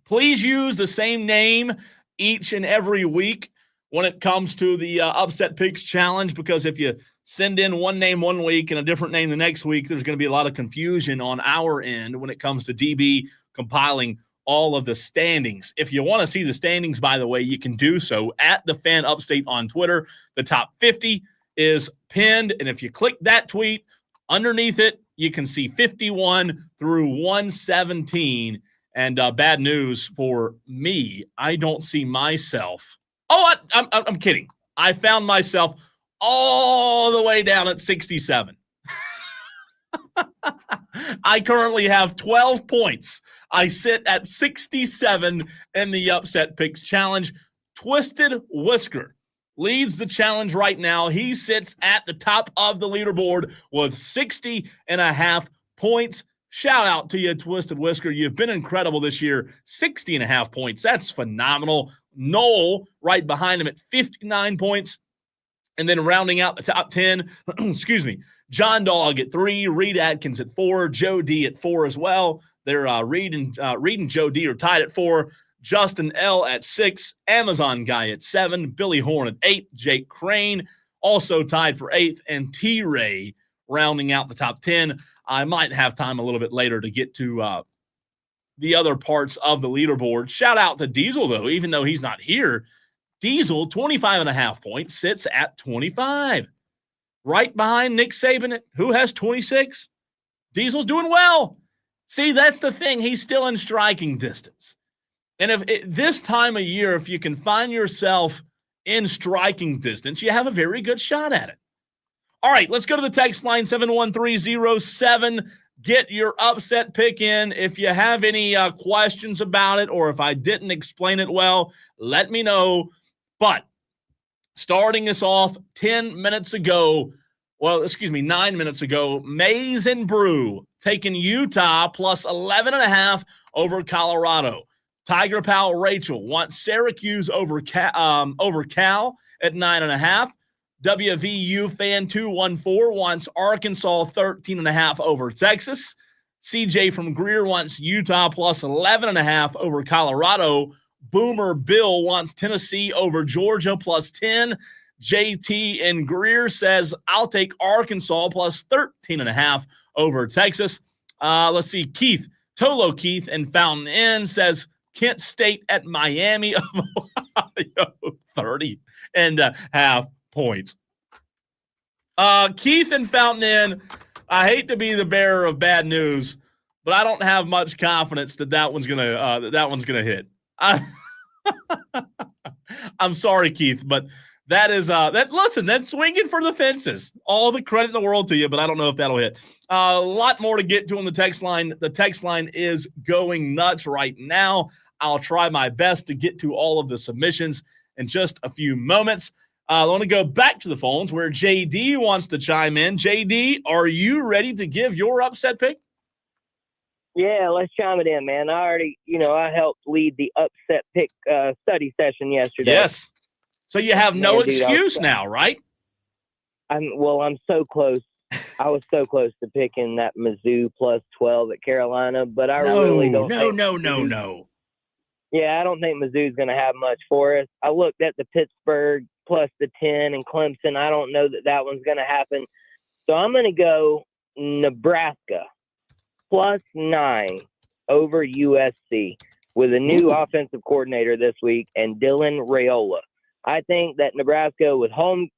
Please use the same name each and every week when it comes to the Upset Picks Challenge, because if you send in one name one week and a different name the next week, there's going to be a lot of confusion on our end when it comes to DB compiling all of the standings. If you want to see the standings, by the way, you can do so at the Fan Upstate on Twitter. The top 50 is pinned, and if you click that tweet, underneath it, you can see 51 through 117. And bad news for me, I don't see myself. Oh, I'm kidding. I found myself all the way down at 67. I currently have 12 points. I sit at 67 in the Upset Picks Challenge. Twisted Whisker leads the challenge right now. He sits at the top of the leaderboard with 60.5 points. Shout out to you, Twisted Whisker. You've been incredible this year. 60.5 points. That's phenomenal. Noel right behind him at 59 points. And then rounding out the top 10, excuse me, John Dog at 3, Reed Atkins at 4, Joe D at 4 as well. They're Reed and Joe D are tied at 4. Justin L at 6, Amazon Guy at 7, Billy Horn at 8, Jake Crane also tied for 8th, and T-Ray rounding out the top 10. I might have time a little bit later to get to the other parts of the leaderboard. Shout out to Diesel, though, even though he's not here. Diesel, 25.5 points, sits at 25. Right behind Nick Saban, who has 26. Diesel's doing well. See, that's the thing. He's still in striking distance. And if this time of year, if you can find yourself in striking distance, you have a very good shot at it. All right, let's go to the text line, 71307. Get your upset pick in. If you have any questions about it, or if I didn't explain it well, let me know. But starting us off 9 minutes ago, Maize and Brew taking Utah plus 11.5 over Colorado. Tiger Pal Rachel wants Syracuse over Cal at 9.5. WVU Fan 214 wants Arkansas 13.5 over Texas. CJ from Greer wants Utah plus 11.5 over Colorado. Boomer Bill wants Tennessee over Georgia plus 10. JT in Greer says, I'll take Arkansas plus 13.5 over Texas. Let's see. Tolo Keith in Fountain Inn says, Kent State at Miami of Ohio, 30.5 points. Keith in Fountain Inn, I hate to be the bearer of bad news, but I don't have much confidence that one's gonna hit. I'm sorry, Keith, but that is that's swinging for the fences. All the credit in the world to you, but I don't know if that'll hit. A lot more to get to on the text line. The text line is going nuts right now. I'll try my best to get to all of the submissions in just a few moments. I want to go back to the phones where JD wants to chime in. JD, are you ready to give your upset pick? Yeah, let's chime it in, man. I helped lead the upset pick study session yesterday. Yes. So you have no excuse now, right? I'm so close. I was so close to picking that Mizzou plus 12 at Carolina, but I really don't. No. Yeah, I don't think Mizzou's going to have much for us. I looked at the Pittsburgh plus the 10 and Clemson. I don't know that one's going to happen. So I'm going to go Nebraska plus 9 over USC with a new offensive coordinator this week and Dylan Raiola. I think that Nebraska with home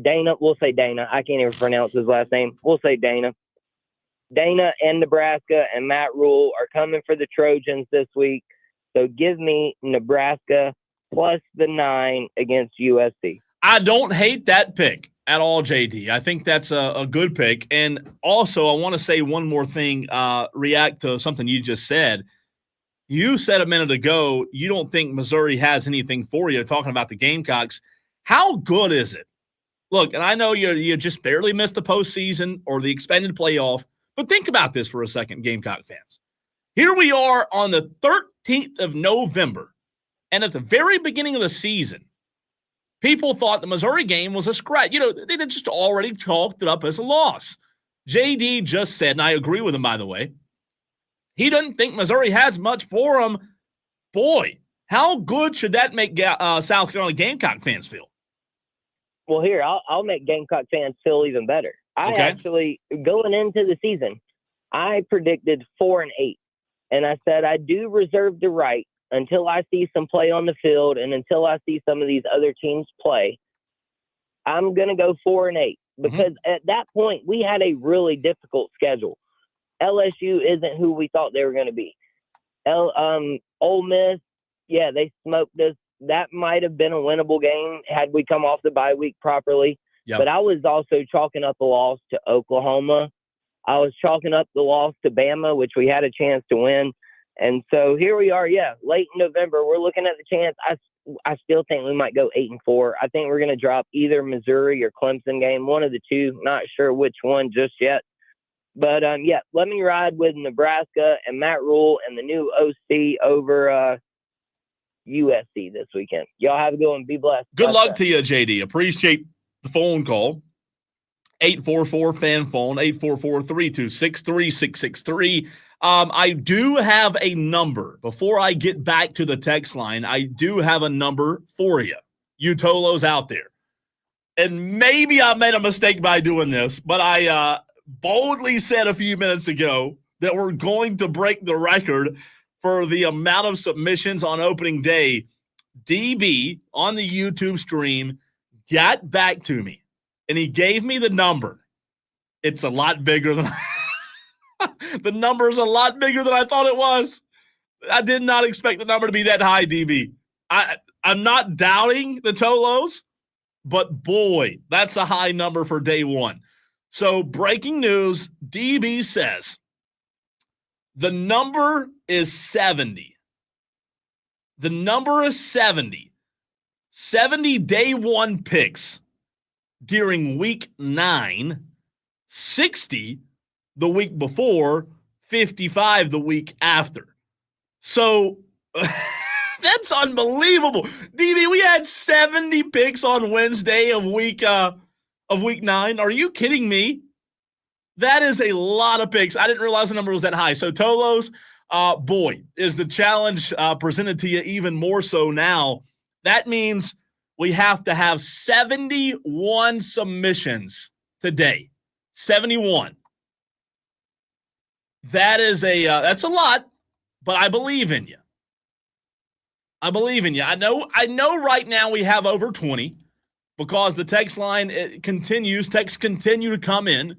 Dana, we'll say Dana. I can't even pronounce his last name. We'll say Dana. Dana and Nebraska and Matt Rule are coming for the Trojans this week. So give me Nebraska plus the 9 against USC. I don't hate that pick at all, JD. I think that's a good pick. And also, I want to say one more thing, react to something you just said. You said a minute ago you don't think Missouri has anything for you, talking about the Gamecocks. How good is it? Look, and I know you just barely missed the postseason or the expanded playoff, but think about this for a second, Gamecock fans. Here we are on the 13th of November, and at the very beginning of the season, people thought the Missouri game was a scratch. They had just already chalked it up as a loss. JD just said, and I agree with him, by the way, he doesn't think Missouri has much for him. Boy, how good should that make South Carolina Gamecock fans feel? Well, here, I'll make Gamecock fans feel even better. I actually, going into the season, I predicted 4-8. And I said, I do reserve the right until I see some play on the field and until I see some of these other teams play. I'm going to go 4-8 because at that point we had a really difficult schedule. LSU isn't who we thought they were going to be. Ole Miss, yeah, they smoked us. That might have been a winnable game had we come off the bye week properly. Yep. But I was also chalking up a loss to Oklahoma. I was chalking up the loss to Bama, which we had a chance to win. And so here we are, late in November. We're looking at the chance. I still think we might go 8-4. I think we're going to drop either Missouri or Clemson game, one of the two. Not sure which one just yet. But, let me ride with Nebraska and Matt Rule and the new OC over USC this weekend. Y'all have a good one. Be blessed. Good luck to you, JD. Appreciate the phone call. 844-FAN phone, 844-326-3663. I do have a number. Before I get back to the text line, I do have a number for you. You Tolos out there. And maybe I made a mistake by doing this, but I boldly said a few minutes ago that we're going to break the record for the amount of submissions on opening day. DB on the YouTube stream got back to me, and he gave me the number. It's a lot bigger than the number is a lot bigger than I thought it was. I did not expect the number to be that high, DB. I'm not doubting the Tolos, but boy, that's a high number for day one. So breaking news, DB says the number is 70. The number is 70. 70 day one picks during week 9, 60 the week before, 55 the week after. So that's unbelievable. DB, we had 70 picks on Wednesday of week 9. Are you kidding me? That is a lot of picks. I didn't realize the number was that high. So Tolos, boy, is the challenge presented to you even more so now. That means we have to have 71 submissions today. 71. That's a lot, but I believe in you. I believe in you. I know right now we have over 20 because the text line texts continue to come in.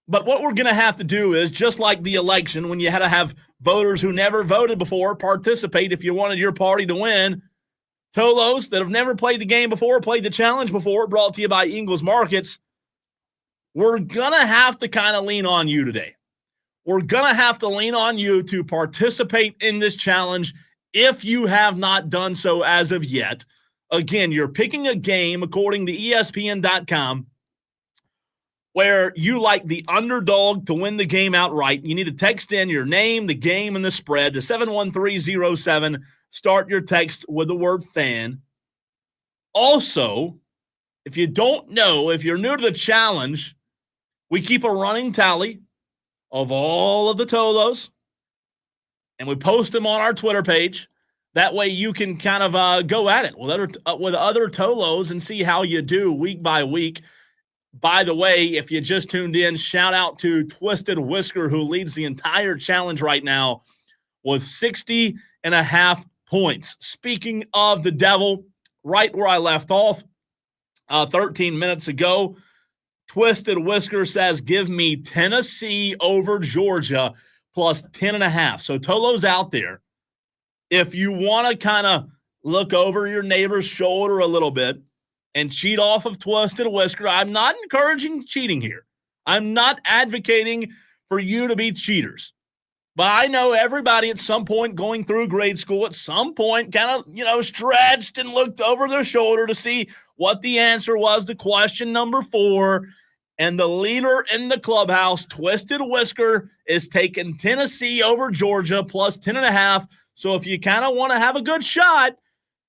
But what we're going to have to do is, just like the election, when you had to have voters who never voted before participate if you wanted your party to win, Tolos that have never played the game before, played the challenge before, brought to you by Ingles Markets, we're going to have to kind of lean on you today. We're going to have to lean on you to participate in this challenge if you have not done so as of yet. Again, you're picking a game, according to ESPN.com, where you like the underdog to win the game outright. You need to text in your name, the game, and the spread to 71307. Start your text with the word FAN. Also, if you don't know, if you're new to the challenge, we keep a running tally of all of the Tolos, and we post them on our Twitter page. That way you can kind of go at it with other Tolos and see how you do week by week. By the way, if you just tuned in, shout out to Twisted Whisker, who leads the entire challenge right now with 60.5 points. Speaking of the devil, right where I left off 13 minutes ago, Twisted Whisker says, give me Tennessee over Georgia plus 10.5. So Tolo's out there. If you want to kind of look over your neighbor's shoulder a little bit and cheat off of Twisted Whisker. I'm not encouraging cheating here. I'm not advocating for you to be cheaters. But I know everybody at some point going through grade school at some point kind of, stretched and looked over their shoulder to see what the answer was to question number 4. And the leader in the clubhouse, Twisted Whisker, is taking Tennessee over Georgia plus 10.5. So if you kind of want to have a good shot,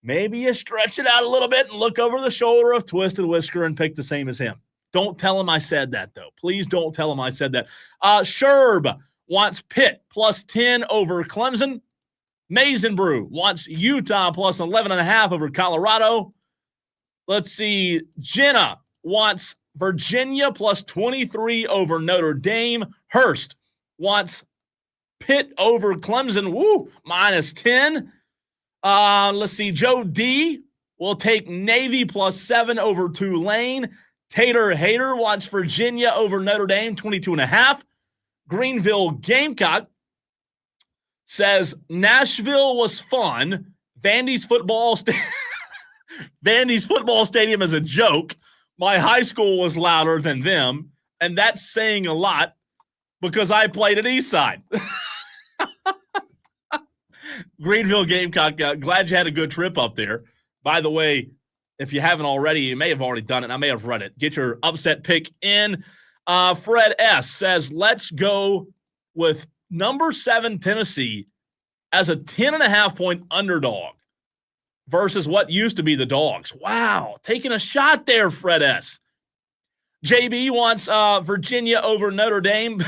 maybe you stretch it out a little bit and look over the shoulder of Twisted Whisker and pick the same as him. Don't tell him I said that, though. Please don't tell him I said that. Sherb wants Pitt plus 10 over Clemson. Maizen Brew wants Utah plus 11.5 over Colorado. Let's see. Jenna wants Virginia plus 23 over Notre Dame. Hurst wants Pitt over Clemson. Minus 10. Let's see. Joe D will take Navy plus 7 over Tulane. Tater Hater wants Virginia over Notre Dame, 22.5. Greenville Gamecock says Nashville was fun. Vandy's football stadium is a joke. My high school was louder than them, and that's saying a lot because I played at Eastside. Greenville Gamecock, glad you had a good trip up there. By the way, if you haven't already, you may have already done it. I may have read it. Get your upset pick in. Fred S. says, let's go with number 7 Tennessee as a 10.5-point underdog versus what used to be the Dogs. Wow, taking a shot there, Fred S. JB wants Virginia over Notre Dame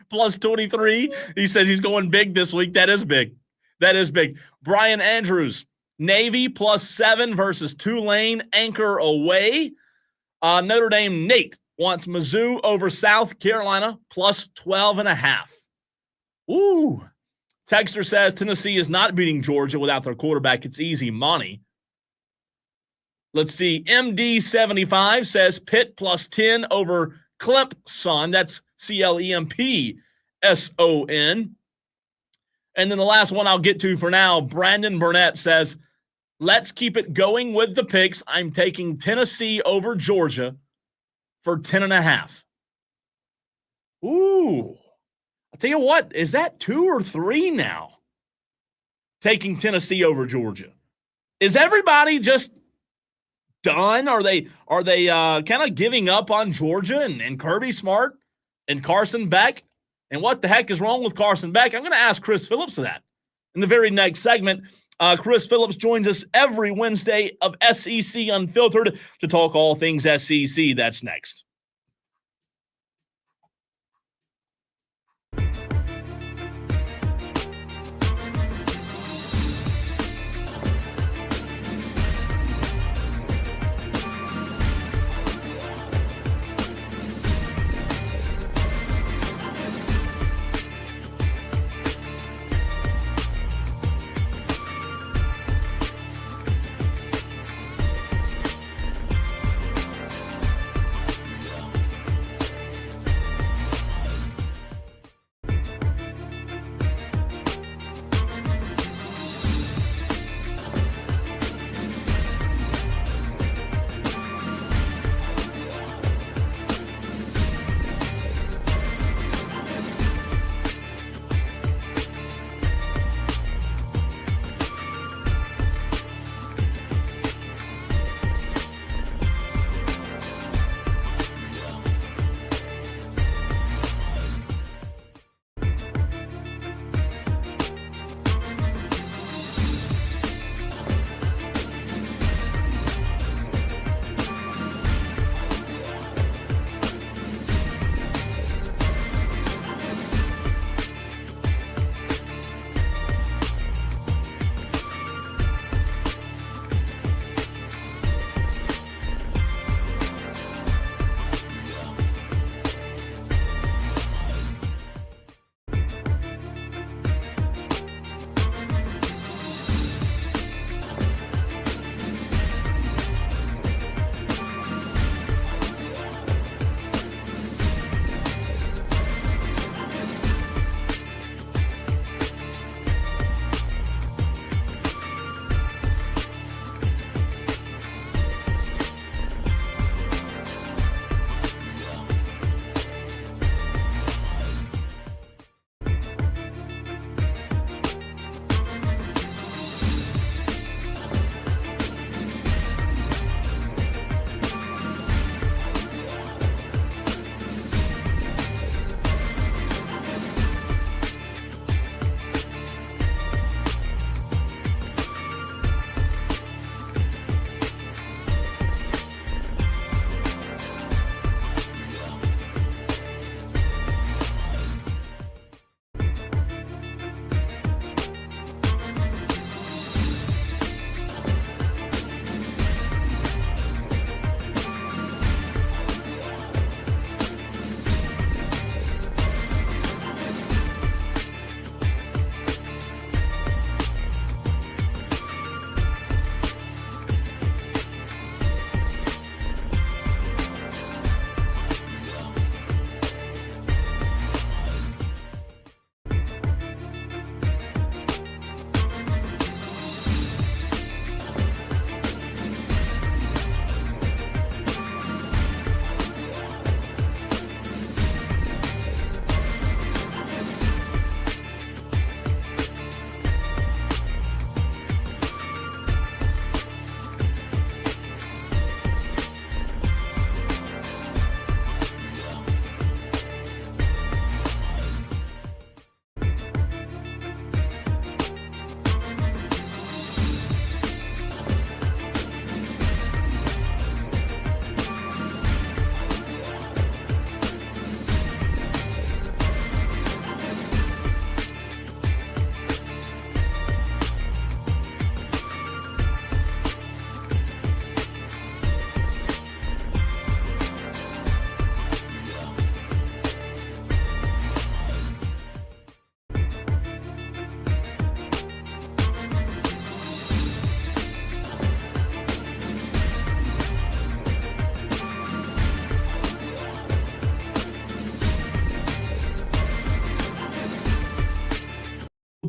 plus 23. He says he's going big this week. That is big. That is big. Brian Andrews, Navy plus 7 versus Tulane, anchor away. Notre Dame Nate wants Mizzou over South Carolina plus 12.5. Ooh. Texter says Tennessee is not beating Georgia without their quarterback. It's easy money. Let's see. MD75 says Pitt plus 10 over Clemson. That's Clempson. And then the last one I'll get to for now, Brandon Burnett says, let's keep it going with the picks. I'm taking Tennessee over Georgia for 10.5. Ooh. I'll tell you what, is that 2 or 3 now? Taking Tennessee over Georgia. Is everybody just done? Are they kind of giving up on Georgia and Kirby Smart and Carson Beck? And what the heck is wrong with Carson Beck? I'm going to ask Chris Phillips that in the very next segment. Chris Phillips joins us every Wednesday of SEC Unfiltered to talk all things SEC. That's next.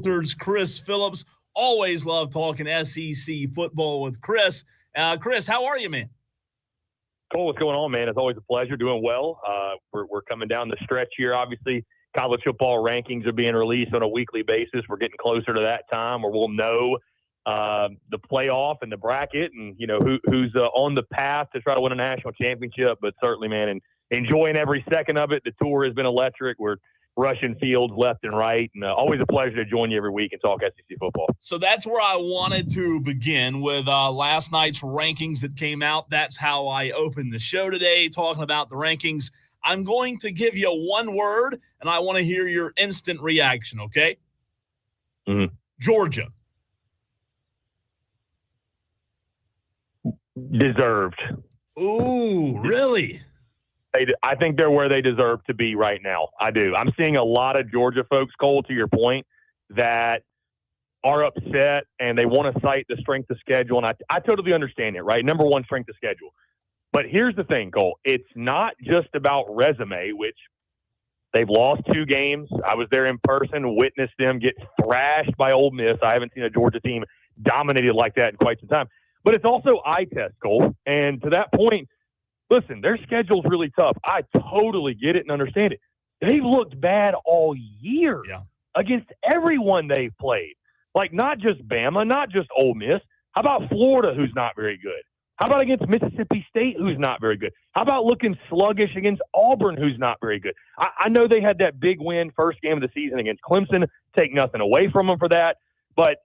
Unfiltered's Chris Phillips. Always love talking SEC football with Chris. Chris, how are you, man? Cole, what's going on, man? It's always a pleasure. Doing well. We're coming down the stretch here. Obviously, college football rankings are being released on a weekly basis. We're getting closer to that time where we'll know the playoff and the bracket and, who's on the path to try to win a national championship. But certainly, man, and enjoying every second of it. The tour has been electric. We're rushing fields left and right. And always a pleasure to join you every week and talk SEC football. So that's where I wanted to begin with last night's rankings that came out. That's how I opened the show today, talking about the rankings. I'm going to give you one word, and I want to hear your instant reaction, okay? Mm-hmm. Georgia. Deserved. Ooh, really? I think they're where they deserve to be right now. I do. I'm seeing a lot of Georgia folks, Cole, to your point, that are upset and they want to cite the strength of schedule. And I totally understand it, right? Number one, strength of schedule. But here's the thing, Cole. It's not just about resume, which they've lost 2 games. I was there in person, witnessed them get thrashed by Ole Miss. I haven't seen a Georgia team dominated like that in quite some time. But it's also eye test, Cole. And to that point, listen, their schedule's really tough. I totally get it and understand it. They've looked bad all year against everyone they've played. Like, not just Bama, not just Ole Miss. How about Florida, who's not very good? How about against Mississippi State, who's not very good? How about looking sluggish against Auburn, who's not very good? I know they had that big win first game of the season against Clemson. Take nothing away from them for that. But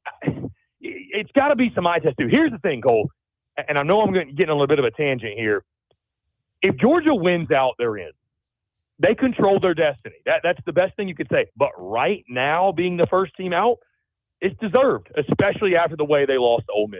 it's got to be some eye test, too. Here's the thing, Cole, and I know I'm getting a little bit of a tangent here. If Georgia wins out, they're in. They control their destiny. That's the best thing you could say. But right now, being the first team out, it's deserved, especially after the way they lost to Ole Miss.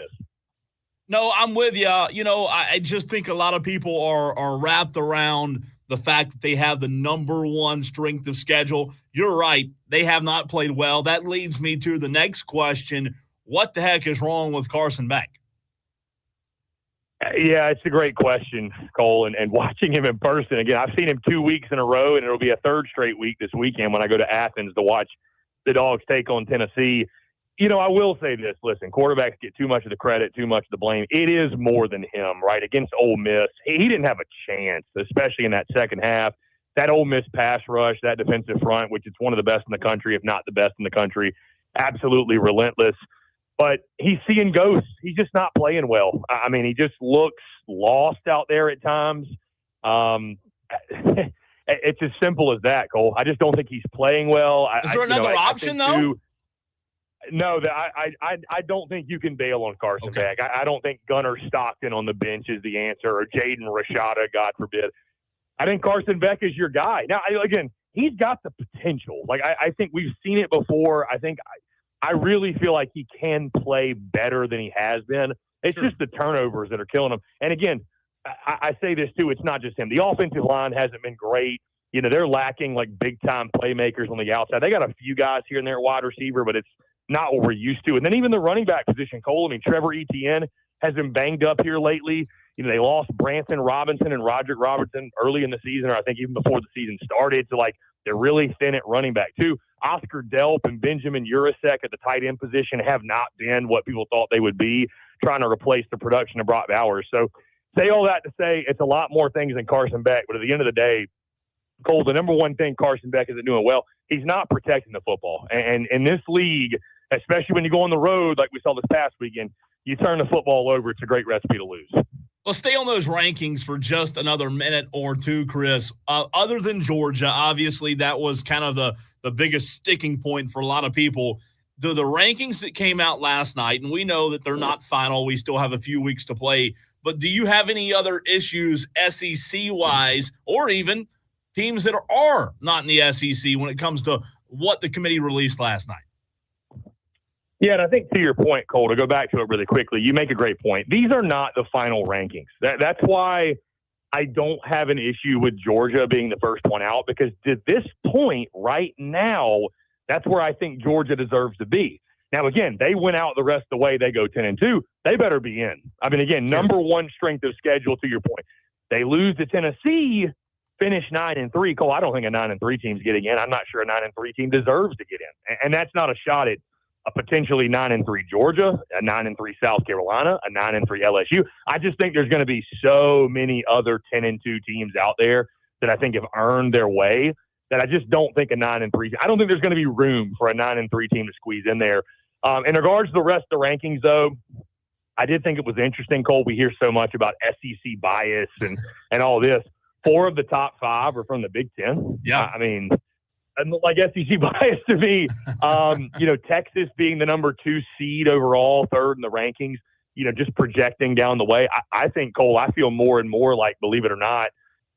No, I'm with you. I just think a lot of people are wrapped around the fact that they have the number one strength of schedule. You're right. They have not played well. That leads me to the next question. What the heck is wrong with Carson Beck? Yeah, it's a great question, Cole, and watching him in person. Again, I've seen him 2 weeks in a row, and it'll be a third straight week this weekend when I go to Athens to watch the Dogs take on Tennessee. I will say this. Listen, quarterbacks get too much of the credit, too much of the blame. It is more than him, right? Against Ole Miss, he didn't have a chance, especially in that second half. That Ole Miss pass rush, that defensive front, which is one of the best in the country, if not the best in the country, absolutely relentless. But he's seeing ghosts. He's just not playing well. I mean, he just looks lost out there at times. It's as simple as that, Cole. I just don't think he's playing well. Is there another option, though? No, I don't think you can bail on Carson Beck. I don't think Gunnar Stockton on the bench is the answer, or Jaden Rashada, God forbid. I think Carson Beck is your guy. Now, again, he's got the potential. Like, I think we've seen it before. I really feel like he can play better than he has been. It's just the turnovers that are killing him. And again, I say this too, it's not just him. The offensive line hasn't been great. They're lacking like big-time playmakers on the outside. They got a few guys here and there at wide receiver, but it's not what we're used to. And then even the running back position, Cole, Trevor Etienne has been banged up here lately. They lost Branson Robinson and Roderick Robertson early in the season, or I think even before the season started. So, they're really thin at running back, too. Oscar Delp and Benjamin Urasek at the tight end position have not been what people thought they would be, trying to replace the production of Brock Bowers. So, say all that to say it's a lot more things than Carson Beck. But at the end of the day, Cole, the number one thing Carson Beck isn't doing well, he's not protecting the football. And in this league, especially when you go on the road like we saw this past weekend, you turn the football over, it's a great recipe to lose. Well, stay on those rankings for just another minute or two, Chris. Other than Georgia, obviously that was kind of the biggest sticking point for a lot of people. The rankings that came out last night, and we know that they're not final. We still have a few weeks to play. But do you have any other issues SEC-wise, or even teams that are not in the SEC when it comes to what the committee released last night? Yeah, and I think to your point, Cole, to go back to it really quickly, you make a great point. These are not the final rankings. That's why I don't have an issue with Georgia being the first one out, because to this point right now, that's where I think Georgia deserves to be. Now, again, they went out the rest of the way. They go 10-2. They better be in. I mean, again, number one strength of schedule, to your point. They lose to Tennessee, finish 9-3, Cole, I don't think a 9-3 team's getting in. I'm not sure a 9-3 team deserves to get in. And that's not a shot at a potentially 9-3 Georgia, a 9-3 South Carolina, a 9-3 LSU. I just think there's going to be so many other 10-2 teams out there that I think have earned their way that I just don't think a 9-3. I don't think there's going to be room for a 9-3 team to squeeze in there. In regards to the rest of the rankings, though, I did think it was interesting, Cole. We hear so much about SEC bias and all this. 4 of the top 5 are from the Big Ten. Yeah. I mean, like SEC bias to me, Texas being the number 2 seed overall, 3rd in the rankings, just projecting down the way. I think, Cole, I feel more and more like, believe it or not,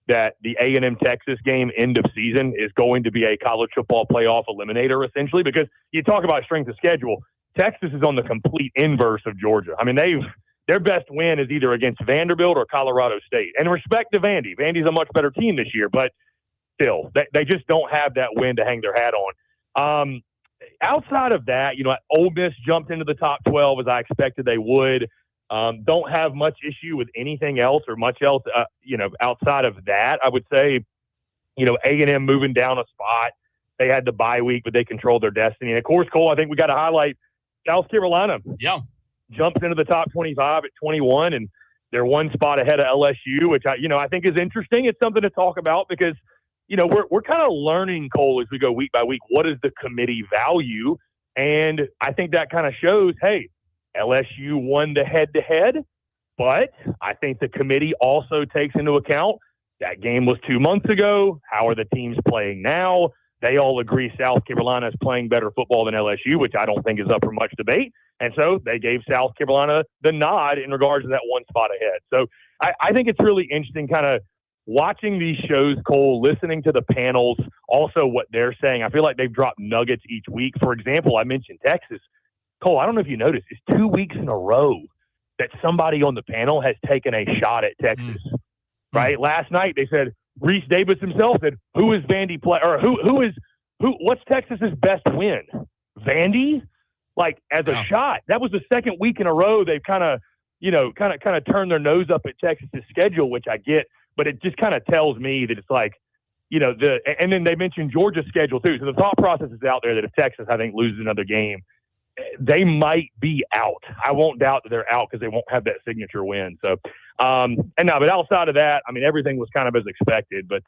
that the A&M Texas game end of season is going to be a college football playoff eliminator, essentially, because you talk about strength of schedule. Texas is on the complete inverse of Georgia. I mean, their best win is either against Vanderbilt or Colorado State. And respect to Vandy. Vandy's a much better team this year, but still, they just don't have that win to hang their hat on. Outside of that, Ole Miss jumped into the top 12 as I expected they would. Don't have much issue with anything else or much else, outside of that. I would say, A&M moving down a spot. They had the bye week, but they controlled their destiny. And, of course, Cole, I think we got to highlight South Carolina. Yeah. Jumps into the top 25 at 21, and they're 1 spot ahead of LSU, which I think is interesting. It's something to talk about because, we're kind of learning, Cole, as we go week by week, what is the committee value? And I think that kind of shows, hey, LSU won the head-to-head, but I think the committee also takes into account that game was 2 months ago. How are the teams playing now? They all agree South Carolina is playing better football than LSU, which I don't think is up for much debate. And so they gave South Carolina the nod in regards to that 1 spot ahead. So I think it's really interesting kind of watching these shows, Cole, listening to the panels, also what they're saying. I feel like they've dropped nuggets each week. For example, I mentioned Texas. Cole, I don't know if you noticed, it's 2 weeks in a row that somebody on the panel has taken a shot at Texas, right? Last night they said, Reese Davis himself said, who is Vandy play, or what's Texas's best win? Vandy? Like, as a shot. That was the 2nd week in a row they've kind of turned their nose up at Texas's schedule, which I get, but it just kind of tells me that it's like, and then they mentioned Georgia's schedule too. So the thought process is out there that if Texas, I think, loses another game, they might be out. I won't doubt that they're out because they won't have that signature win. So, but outside of that, I mean, everything was kind of as expected. But,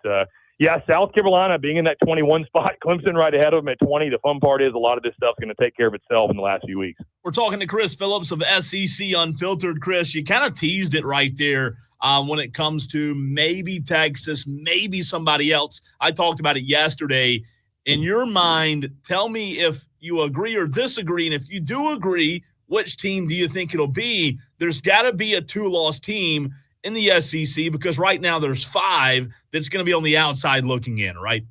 South Carolina being in that 21 spot, Clemson right ahead of them at 20. The fun part is a lot of this stuff's going to take care of itself in the last few weeks. We're talking to Chris Phillips of SEC Unfiltered. Chris, you kind of teased it right there when it comes to maybe Texas, maybe somebody else. I talked about it yesterday. In your mind, tell me if you agree or disagree, and if you do agree, which team do you think it'll be? There's got to be a 2-loss team in the SEC because right now there's 5 that's going to be on the outside looking in, right?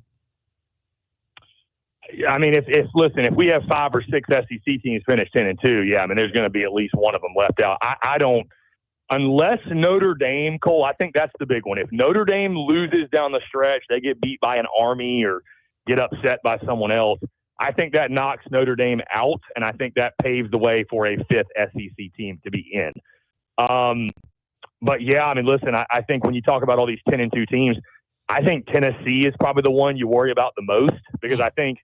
I mean, if we have 5 or 6 SEC teams finish 10-2, I mean, there's going to be at least one of them left out. I don't, unless Notre Dame, Cole, I think that's the big one. If Notre Dame loses down the stretch, they get beat by an Army or get upset by someone else, I think that knocks Notre Dame out, and I think that paves the way for a 5th SEC team to be in. But, I mean, listen, I think when you talk about all these 10-2 teams, I think Tennessee is probably the one you worry about the most because I think,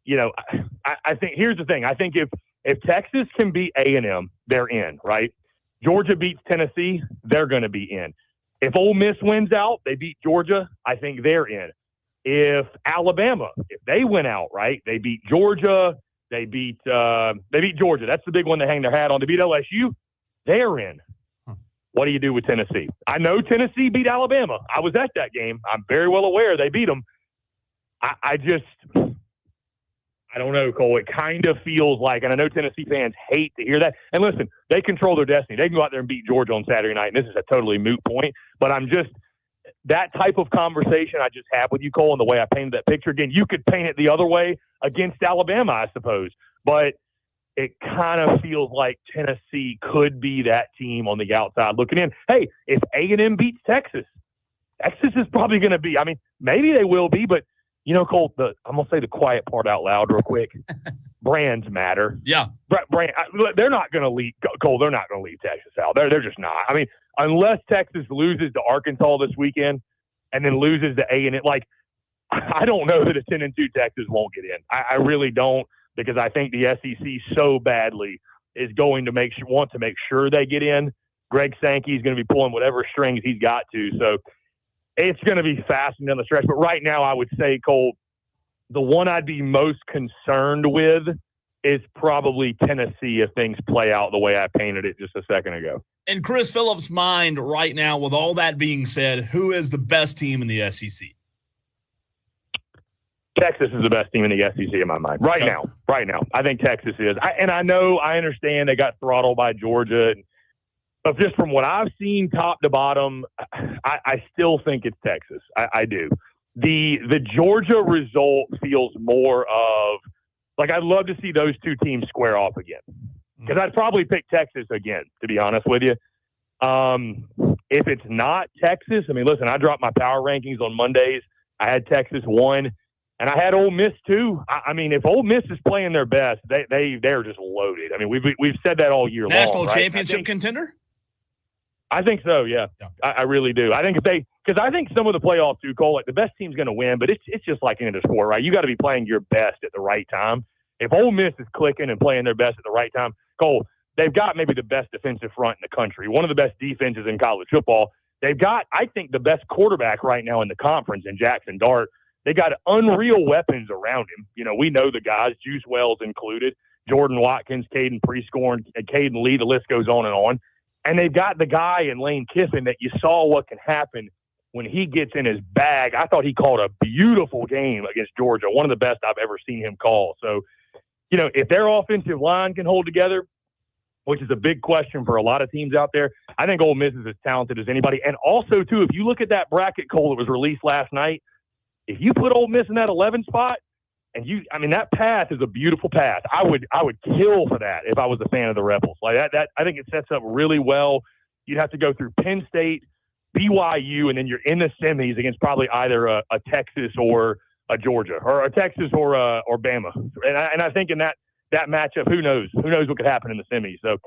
I think here's the thing. I think if Texas can beat A&M, they're in, right? Georgia beats Tennessee, they're going to be in. If Ole Miss wins out, they beat Georgia, I think they're in. If Alabama, if they win out, right, they beat Georgia, they beat Georgia. That's the big one to hang their hat on. To beat LSU, they're in. What do you do with Tennessee? I know Tennessee beat Alabama. I was at that game. I'm very well aware they beat them. I don't know, Cole. It kind of feels like, and I know Tennessee fans hate to hear that. And listen, they control their destiny. They can go out there and beat Georgia on Saturday night, and this is a totally moot point. But that type of conversation I just had with you, Cole, and the way I painted that picture. Again, you could paint it the other way against Alabama, I suppose. But it kind of feels like Tennessee could be that team on the outside looking in. Hey, if A&M beats Texas is probably going to be, I mean, maybe they will be, but, Cole, I'm going to say the quiet part out loud real quick. Brands matter. Yeah. They're not going to leave, Cole, they're not going to leave Texas out. They're just not. I mean, unless Texas loses to Arkansas this weekend, and then loses to A&M. Like, I don't know that a 10-2 Texas won't get in. I really don't, because I think the SEC so badly is going to want to make sure they get in. Greg Sankey is going to be pulling whatever strings he's got to. So it's going to be fascinating down the stretch. But right now, I would say, Cole, the one I'd be most concerned with is probably Tennessee if things play out the way I painted it just a second ago. In Chris Phillips' mind right now, with all that being said, who is the best team in the SEC? Texas is the best team in the SEC in my mind right now. I think Texas is. I understand they got throttled by Georgia, but just from what I've seen top to bottom, I still think it's Texas. I do. The Georgia result feels more of, like, I'd love to see those two teams square off again, because I'd probably pick Texas again, to be honest with you. If it's not Texas, I mean, listen, I dropped my power rankings on Mondays. I had Texas 1. And I had Ole Miss too. I mean, if Ole Miss is playing their best, they're just loaded. I mean, we've said that all year long. National championship contender? I think so. Yeah. I really do. I think because I think some of the playoffs too, Cole, like the best team's going to win, but it's just like any other sport, right? You got to be playing your best at the right time. If Ole Miss is clicking and playing their best at the right time, Cole, they've got maybe the best defensive front in the country, one of the best defenses in college football. They've got, I think, the best quarterback right now in the conference in Jackson Dart. They got unreal weapons around him. You know, we know the guys, Juice Wells included, Jordan Watkins, Caden Prescorn, and Caden Lee, the list goes on. And they've got the guy in Lane Kiffin that you saw what can happen when he gets in his bag. I thought he called a beautiful game against Georgia, one of the best I've ever seen him call. So, you know, if their offensive line can hold together, which is a big question for a lot of teams out there, I think Ole Miss is as talented as anybody. And also, too, if you look at that bracket, Cole, that was released last night, if you put Ole Miss in that 11 spot, that path is a beautiful path. I would kill for that if I was a fan of the Rebels. Like that, I think it sets up really well. You'd have to go through Penn State, BYU, and then you're in the semis against probably either a Texas or a Georgia, or a Texas or Bama. And I think in that matchup, who knows what could happen in the semis. So,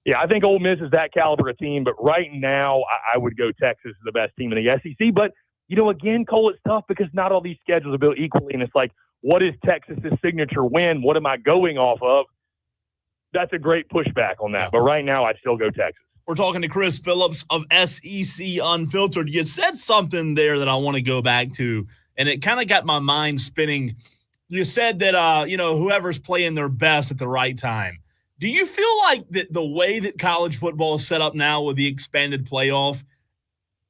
yeah, I think Ole Miss is that caliber of team. But right now, I would go Texas is the best team in the SEC. But you know, again, Cole, it's tough because not all these schedules are built equally. And it's like, what is Texas's signature win? What am I going off of? That's a great pushback on that. But right now, I'd still go Texas. We're talking to Chris Phillips of SEC Unfiltered. You said something there that I want to go back to, and it kind of got my mind spinning. You said that, whoever's playing their best at the right time. Do you feel like that the way that college football is set up now with the expanded playoff,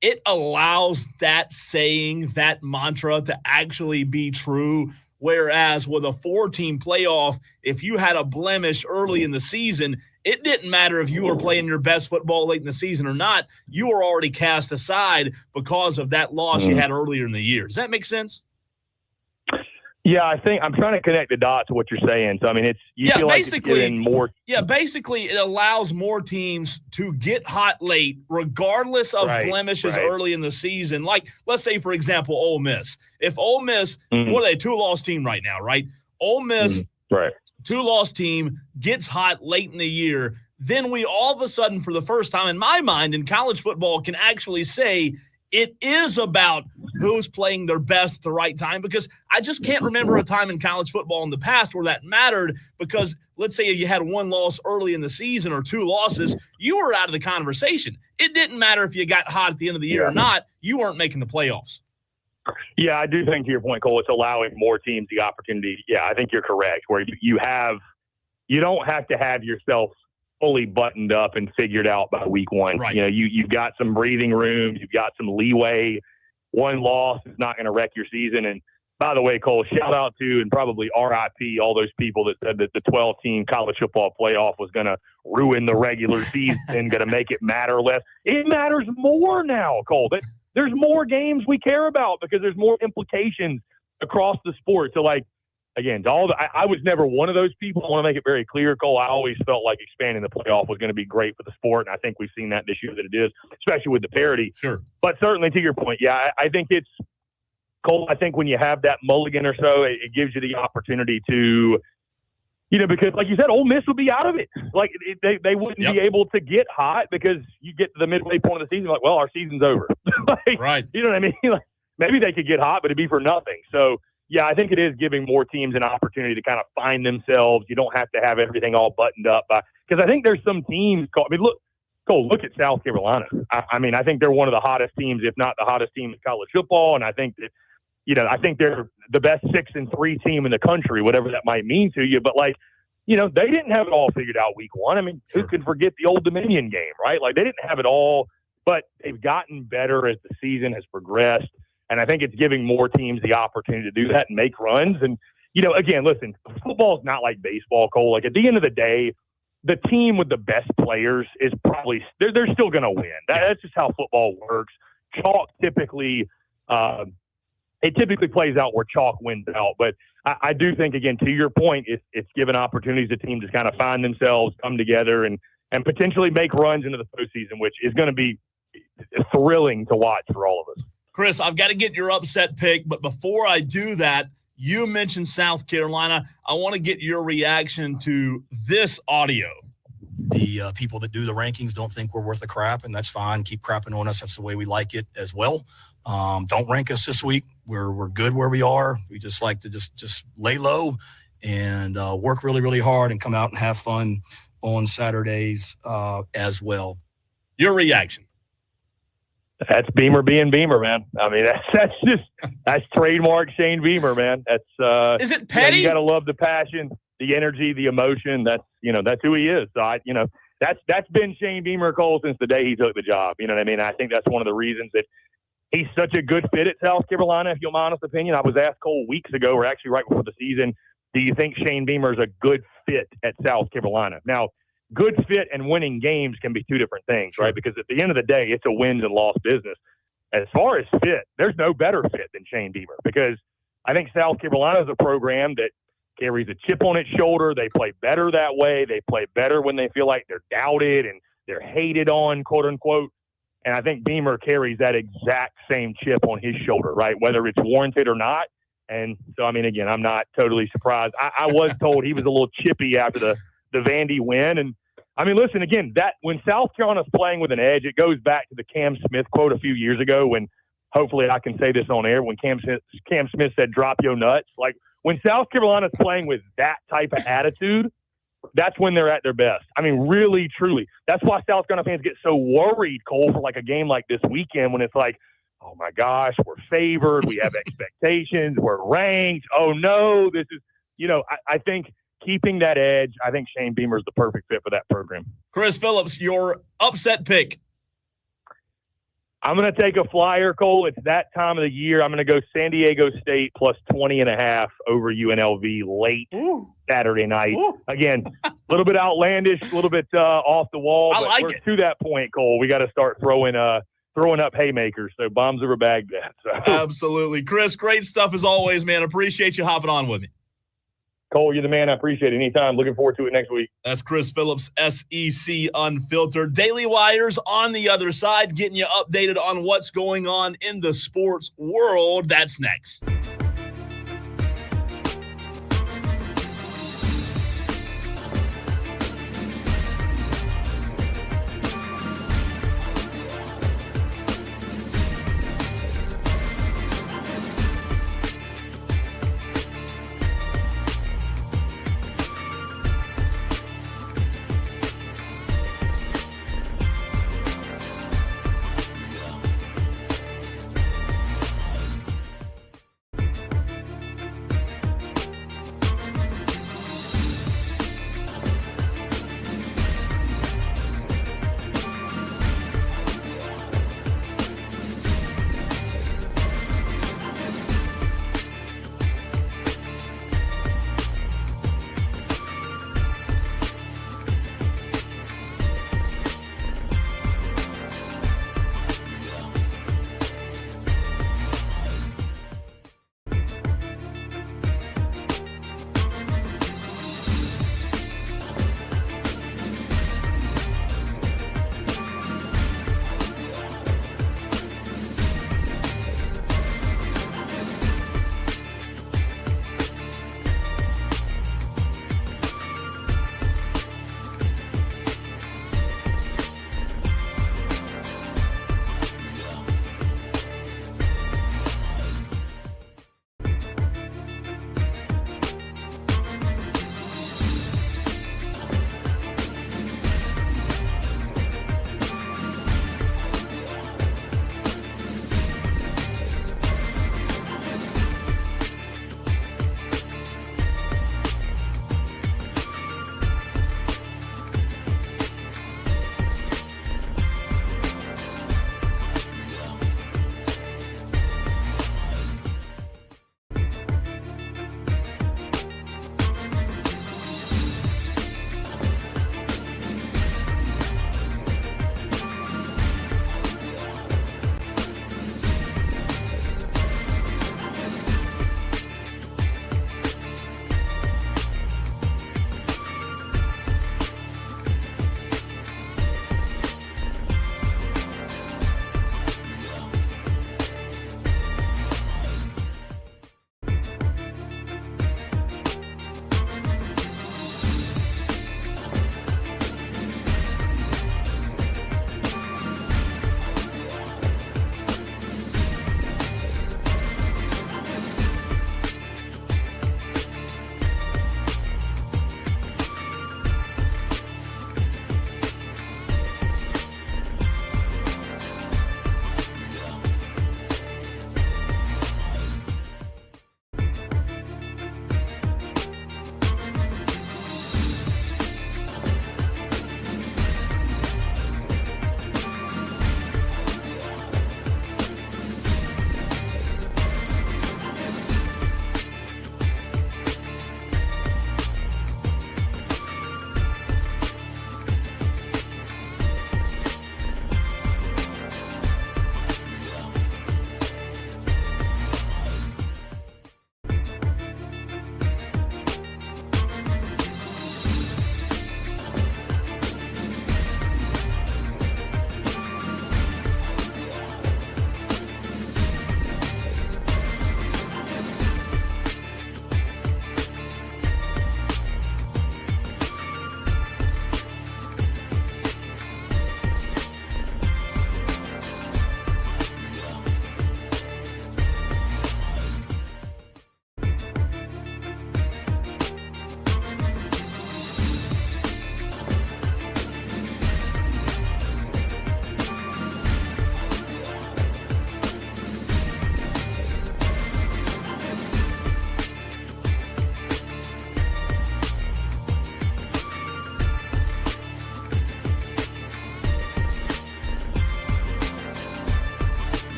it allows that saying, that mantra to actually be true? Whereas with a 4-team playoff, if you had a blemish early in the season, it didn't matter if you were playing your best football late in the season or not. You were already cast aside because of that loss you had earlier in the year. Does that make sense? Yeah, I think I'm trying to connect the dots to what you're saying. So, I mean, feel like it's getting more. Yeah, basically, it allows more teams to get hot late, regardless of blemishes early in the season. Like, let's say, for example, Ole Miss. If Ole Miss, what are they, 2-loss team right now, right? Ole Miss, 2-loss team, gets hot late in the year, then we all of a sudden, for the first time in my mind in college football, can actually say it is about who's playing their best at the right time, because I just can't remember a time in college football in the past where that mattered, because let's say you had 1 loss early in the season or 2 losses, you were out of the conversation. It didn't matter if you got hot at the end of the year or not. You weren't making the playoffs. Yeah, I do think, to your point, Cole, it's allowing more teams the opportunity. Yeah, I think you're correct, where you don't have to have yourself fully buttoned up and figured out by week 1. Right. You know, you've got some breathing room, you've got some leeway. 1 loss is not going to wreck your season. And by the way, Cole, shout out to, and probably RIP, all those people that said that the 12-team college football playoff was going to ruin the regular season, going to make it matter less. It matters more now, Cole. There's more games we care about because there's more implications across the sport. So, like, again, I was never one of those people. I want to make it very clear, Cole. I always felt like expanding the playoff was going to be great for the sport, and I think we've seen that this year that it is, especially with the parity. Sure. But certainly, to your point, yeah, I think it's – Cole, I think when you have that mulligan or so, it gives you the opportunity to – because like you said, Ole Miss would be out of it. Like they wouldn't be able to get hot because you get to the midway point of the season, like, well, our season's over. Like, right. You know what I mean? Like, maybe they could get hot, but it'd be for nothing. So, yeah, I think it is giving more teams an opportunity to kind of find themselves. You don't have to have everything all buttoned up. Because I think there's some teams – I mean, look at South Carolina. I mean, I think they're one of the hottest teams, if not the hottest team in college football. And I think that, I think they're the best 6-3 team in the country, whatever that might mean to you. But, they didn't have it all figured out week one. I mean, Who could forget the Old Dominion game, right? Like, they didn't have it all, but they've gotten better as the season has progressed. And I think it's giving more teams the opportunity to do that and make runs. And, again, listen, football is not like baseball, Cole. Like, at the end of the day, the team with the best players is probably they're still going to win. That's just how football works. Chalk typically it typically plays out where chalk wins out. But I do think, again, to your point, it's given opportunities to teams to kind of find themselves, come together, and potentially make runs into the postseason, which is going to be thrilling to watch for all of us. Chris, I've got to get your upset pick, but before I do that, you mentioned South Carolina. I want to get your reaction to this audio. The people that do the rankings don't think we're worth a crap, and that's fine. Keep crapping on us. That's the way we like it as well. Don't rank us this week. We're good where we are. We just like to just lay low and work really, really hard and come out and have fun on Saturdays as well. Your reaction? That's Beamer being Beamer, man. I mean, that's trademark Shane Beamer, man. That's is it petty? You got to love the passion, the energy, the emotion. That's who he is. So that's been Shane Beamer, Cole, since the day he took the job. You know what I mean? I think that's one of the reasons that he's such a good fit at South Carolina. If you want my honest opinion, I was asked Cole weeks ago, or actually right before the season, do you think Shane Beamer is a good fit at South Carolina? Now, good fit and winning games can be two different things, right? Because at the end of the day, it's a wins and loss business. As far as fit, there's no better fit than Shane Beamer, because I think South Carolina is a program that carries a chip on its shoulder. They play better that way. They play better when they feel like they're doubted and they're hated on, quote unquote. And I think Beamer carries that exact same chip on his shoulder, right? Whether it's warranted or not. And so, I mean, again, I'm not totally surprised. I was told he was a little chippy after the Vandy win. And I mean, listen, again, that when South Carolina's playing with an edge, it goes back to the Cam Smith quote a few years ago when, hopefully I can say this on air, when Cam Smith said, drop your nuts. Like, when South Carolina's playing with that type of attitude, that's when they're at their best. I mean, really, truly. That's why South Carolina fans get so worried, Cole, for like a game like this weekend when it's like, oh my gosh, we're favored, we have expectations, we're ranked. Oh no, this is, I think keeping that edge, I think Shane Beamer is the perfect fit for that program. Chris Phillips, your upset pick. I'm going to take a flyer, Cole. It's that time of the year. I'm going to go San Diego State plus 20.5 over UNLV late Saturday night. Ooh. Again, a little bit outlandish, a little bit off the wall. I but like we're it. To that point, Cole, we got to start throwing up haymakers. So bombs over Baghdad. So. Absolutely. Chris, great stuff as always, man. Appreciate you hopping on with me. Cole, you're the man. I appreciate it. Anytime. Looking forward to it next week. That's Chris Phillips, SEC Unfiltered. Daily Wires on the other side, getting you updated on what's going on in the sports world. That's next.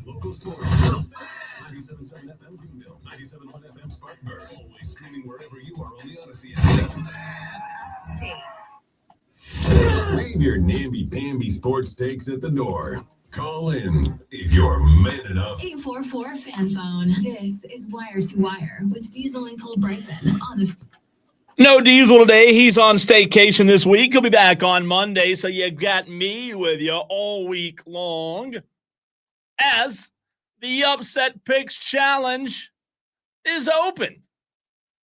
local sports. 97.7 FM Greenville, 97.1 FM Spartanburg. Always streaming wherever you are on the Odyssey app. Upstate. Leave your namby-pamby sports takes at the door. Call in if you're man enough. 844 fan phone. This is Wire to Wire with Diesel and Cole Bryson on the. No Diesel today. He's on staycation this week. He'll be back on Monday, so you got me with you all week long as the Upset Picks Challenge is open.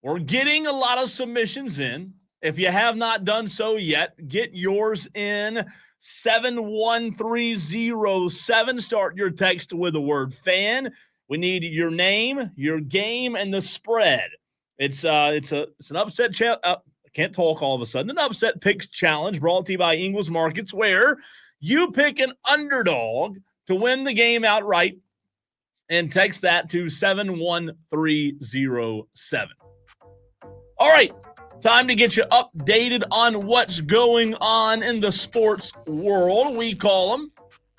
We're getting a lot of submissions in. If you have not done so yet, get yours in 71307. Start your text with the word fan. We need your name, your game, and the spread. It's an upset I can't talk all of a sudden. An Upset Picks Challenge brought to you by Ingles Markets, where you pick an underdog to win the game outright and text that to 71307. All right. Time to get you updated on what's going on in the sports world. We call them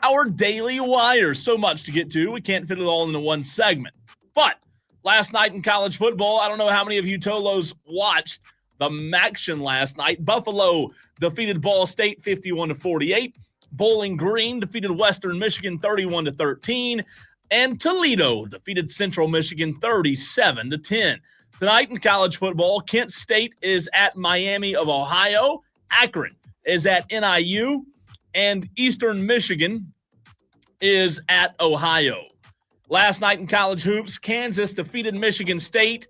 our daily wires. So much to get to. We can't fit it all into one segment. But last night in college football, I don't know how many of you Tolos watched the Maction last night. Buffalo defeated Ball State 51-48. Bowling Green defeated Western Michigan 31-13. And Toledo defeated Central Michigan 37-10. Tonight in college football, Kent State is at Miami of Ohio. Akron is at NIU. And Eastern Michigan is at Ohio. Last night in college hoops, Kansas defeated Michigan State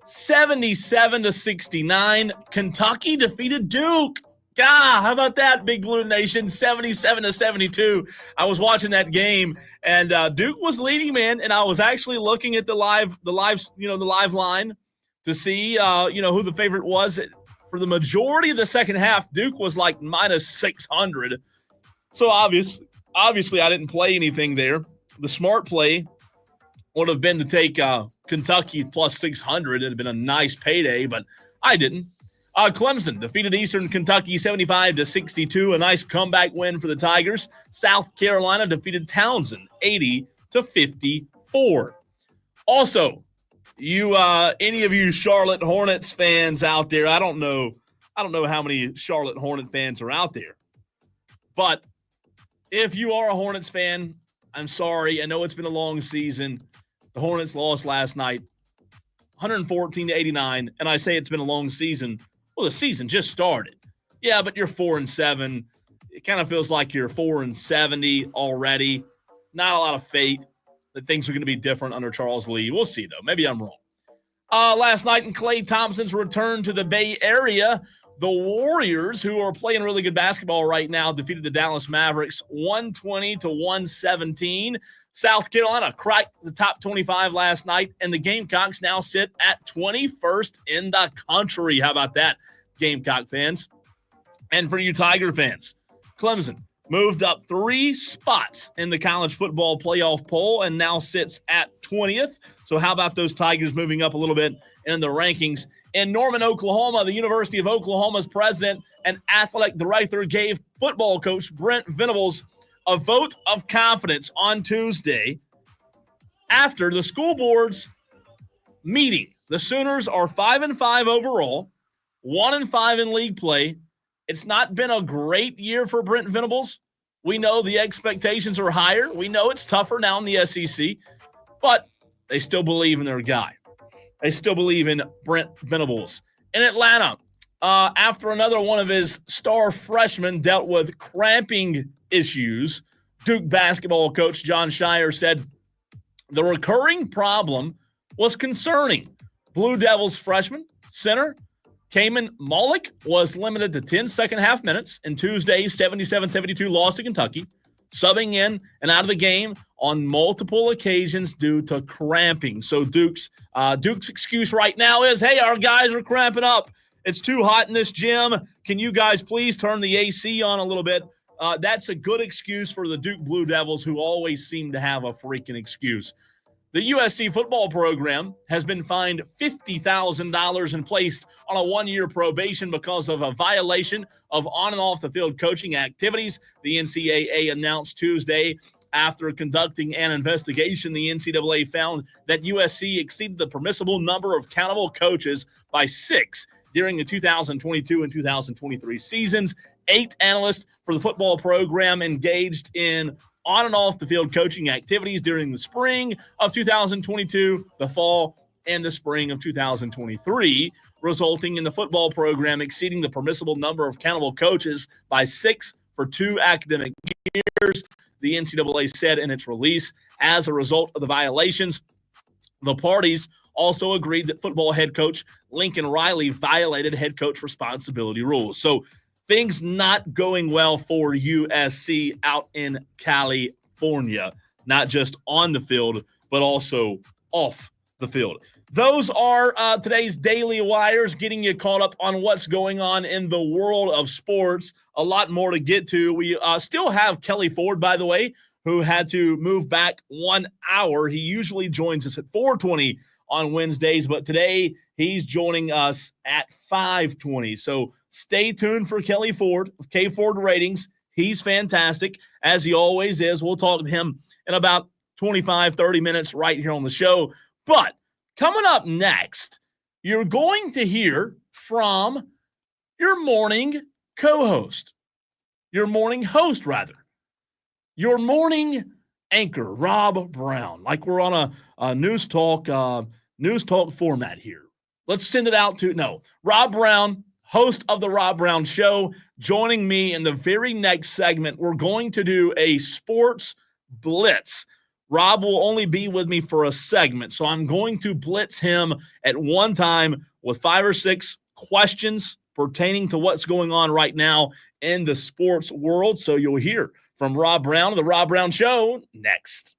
77-69. Kentucky defeated Duke. God, how about that, Big Blue Nation? 77-72. I was watching that game, and Duke was leading, man. And I was actually looking at the live line to see, who the favorite was. For the majority of the second half, Duke was like minus 600. So obviously, I didn't play anything there. The smart play would have been to take Kentucky plus 600. It would have been a nice payday, but I didn't. Clemson defeated Eastern Kentucky 75-62, a nice comeback win for the Tigers. South Carolina defeated Townsend 80-54. Also, any of you Charlotte Hornets fans out there, I don't know how many Charlotte Hornet fans are out there. But if you are a Hornets fan, I'm sorry. I know it's been a long season. The Hornets lost last night 114-89, and I say it's been a long season. Well, the season just started. Yeah, but you're 4-7. It kind of feels like you're 4-70 already. Not a lot of faith that things are going to be different under Charles Lee. We'll see, though. Maybe I'm wrong. Last night in Klay Thompson's return to the Bay Area, the Warriors, who are playing really good basketball right now, defeated the Dallas Mavericks 120-117. South Carolina cracked the top 25 last night, and the Gamecocks now sit at 21st in the country. How about that, Gamecock fans? And for you Tiger fans, Clemson moved up 3 spots in the college football playoff poll and now sits at 20th. So how about those Tigers moving up a little bit in the rankings? In Norman, Oklahoma, the University of Oklahoma's president and athletic director gave football coach Brent Venables a vote of confidence on Tuesday after the school board's meeting. The Sooners are 5-5 overall, 1-5 in league play. It's not been a great year for Brent Venables. We know the expectations are higher. We know it's tougher now in the SEC, but they still believe in their guy. They still believe in Brent Venables. In Atlanta, after another one of his star freshmen dealt with cramping issues, Duke basketball coach John Shire said the recurring problem was concerning. Blue Devils freshman center Kaman Malik was limited to 10 second-half minutes in Tuesday's 77-72 loss to Kentucky, subbing in and out of the game on multiple occasions due to cramping. So Duke's excuse right now is, hey, our guys are cramping up. It's too hot in this gym. Can you guys please turn the AC on a little bit? That's a good excuse for the Duke Blue Devils, who always seem to have a freaking excuse. The USC football program has been fined $50,000 and placed on a 1-year probation because of a violation of on and off the field coaching activities. The NCAA announced Tuesday After conducting an investigation, the NCAA found that USC exceeded the permissible number of countable coaches by 6 during the 2022 and 2023 seasons. 8 analysts for the football program engaged in on and off the field coaching activities during the spring of 2022, the fall, and the spring of 2023, resulting in the football program exceeding the permissible number of countable coaches by 6 for 2 academic years, the NCAA said in its release. As a result of the violations, the parties also agreed that football head coach Lincoln Riley violated head coach responsibility rules. So things not going well for USC out in California, not just on the field, but also off the field. Those are today's Daily Wires, getting you caught up on what's going on in the world of sports. A lot more to get to. We still have Kelley Ford, by the way, who had to move back 1 hour. He usually joins us at 4:20 on Wednesdays, but today he's joining us at 5:20. So stay tuned for Kelley Ford of K Ford Ratings. He's fantastic, as he always is. We'll talk to him in about 25, 30 minutes right here on the show. But coming up next, you're going to hear from your morning co-host, your morning host, rather, your morning anchor, Rob Brown. Like we're on a news talk format here. Let's send it out to Rob Brown, host of the Rob Brown Show, joining me in the very next segment. We're going to do a sports blitz. Rob will only be with me for a segment, so I'm going to blitz him at one time with 5 or 6 questions pertaining to what's going on right now in the sports world. So you'll hear from Rob Brown of the Rob Brown Show next.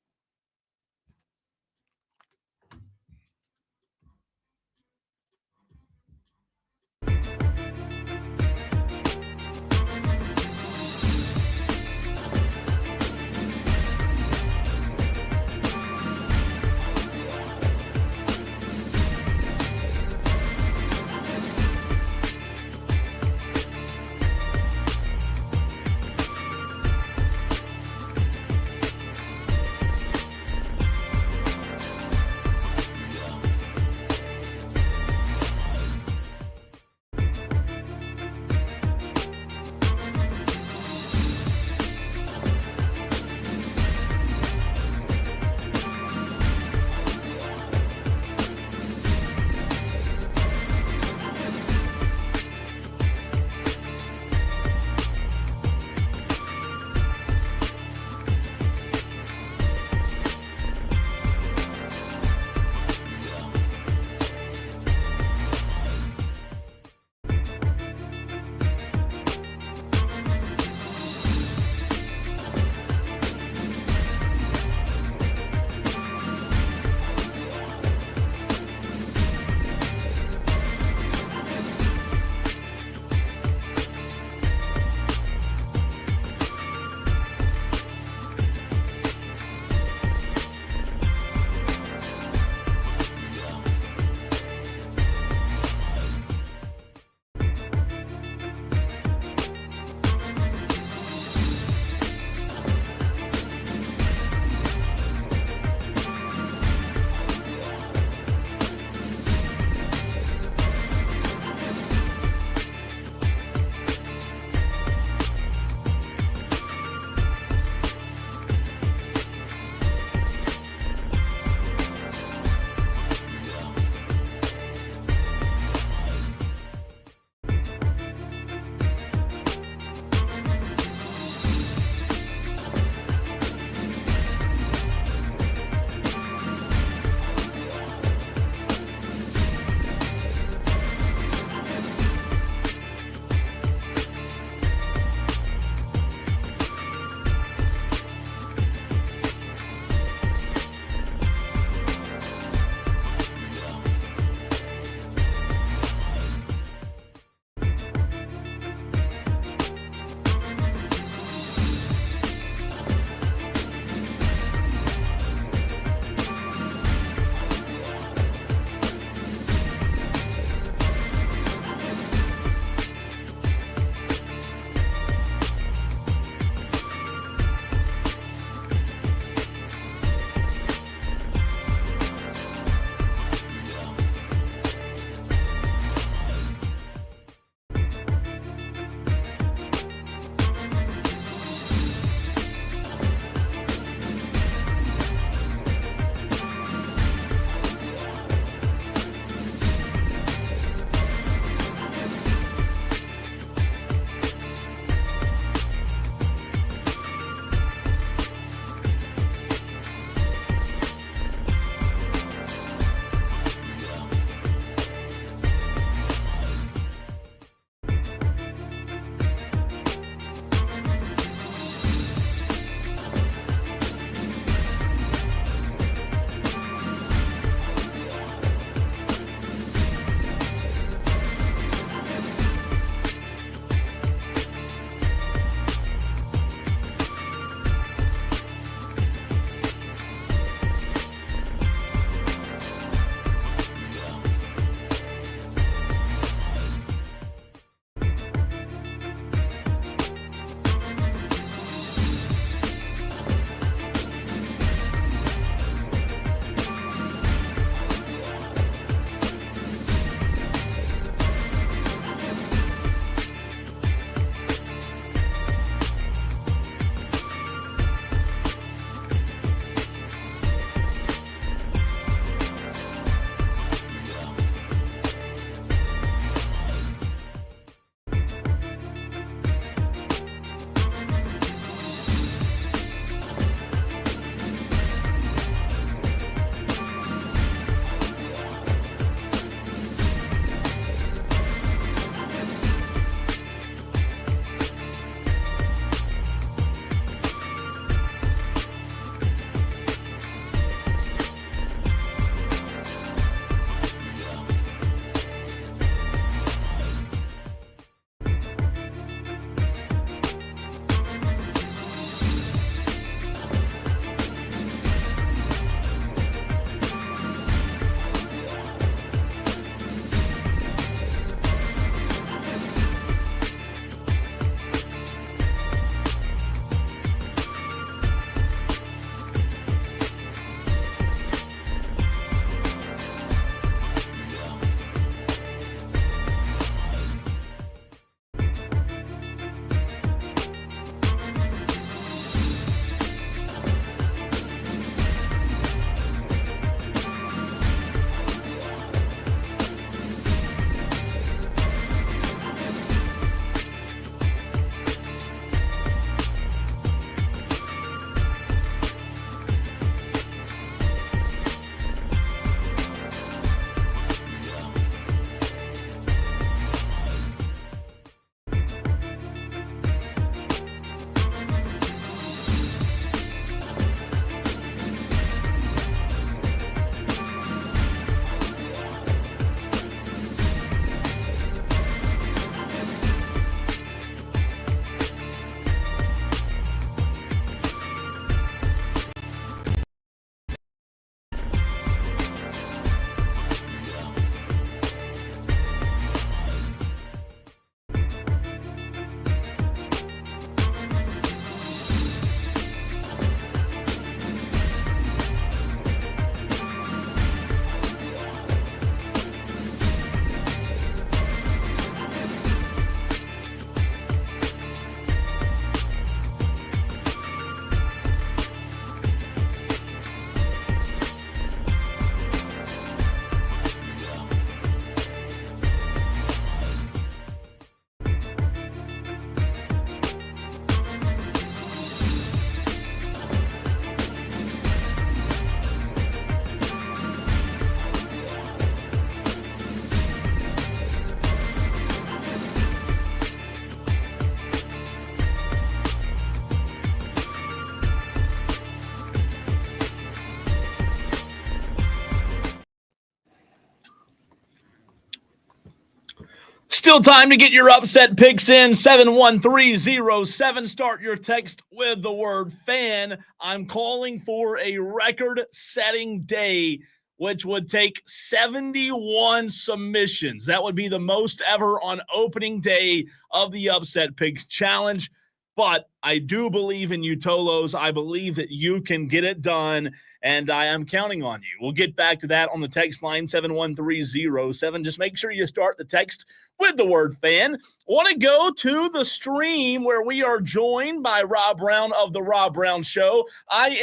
Still time to get your upset picks in. 71307. Start your text with the word fan. I'm calling for a record-setting day, which would take 71 submissions. That would be the most ever on opening day of the Upset Picks Challenge. But I do believe in you, Tolos. I believe that you can get it done, and I am counting on you. We'll get back to that on the text line, 71307. Just make sure you start the text with the word fan. Want to go to the stream where we are joined by Rob Brown of The Rob Brown Show. I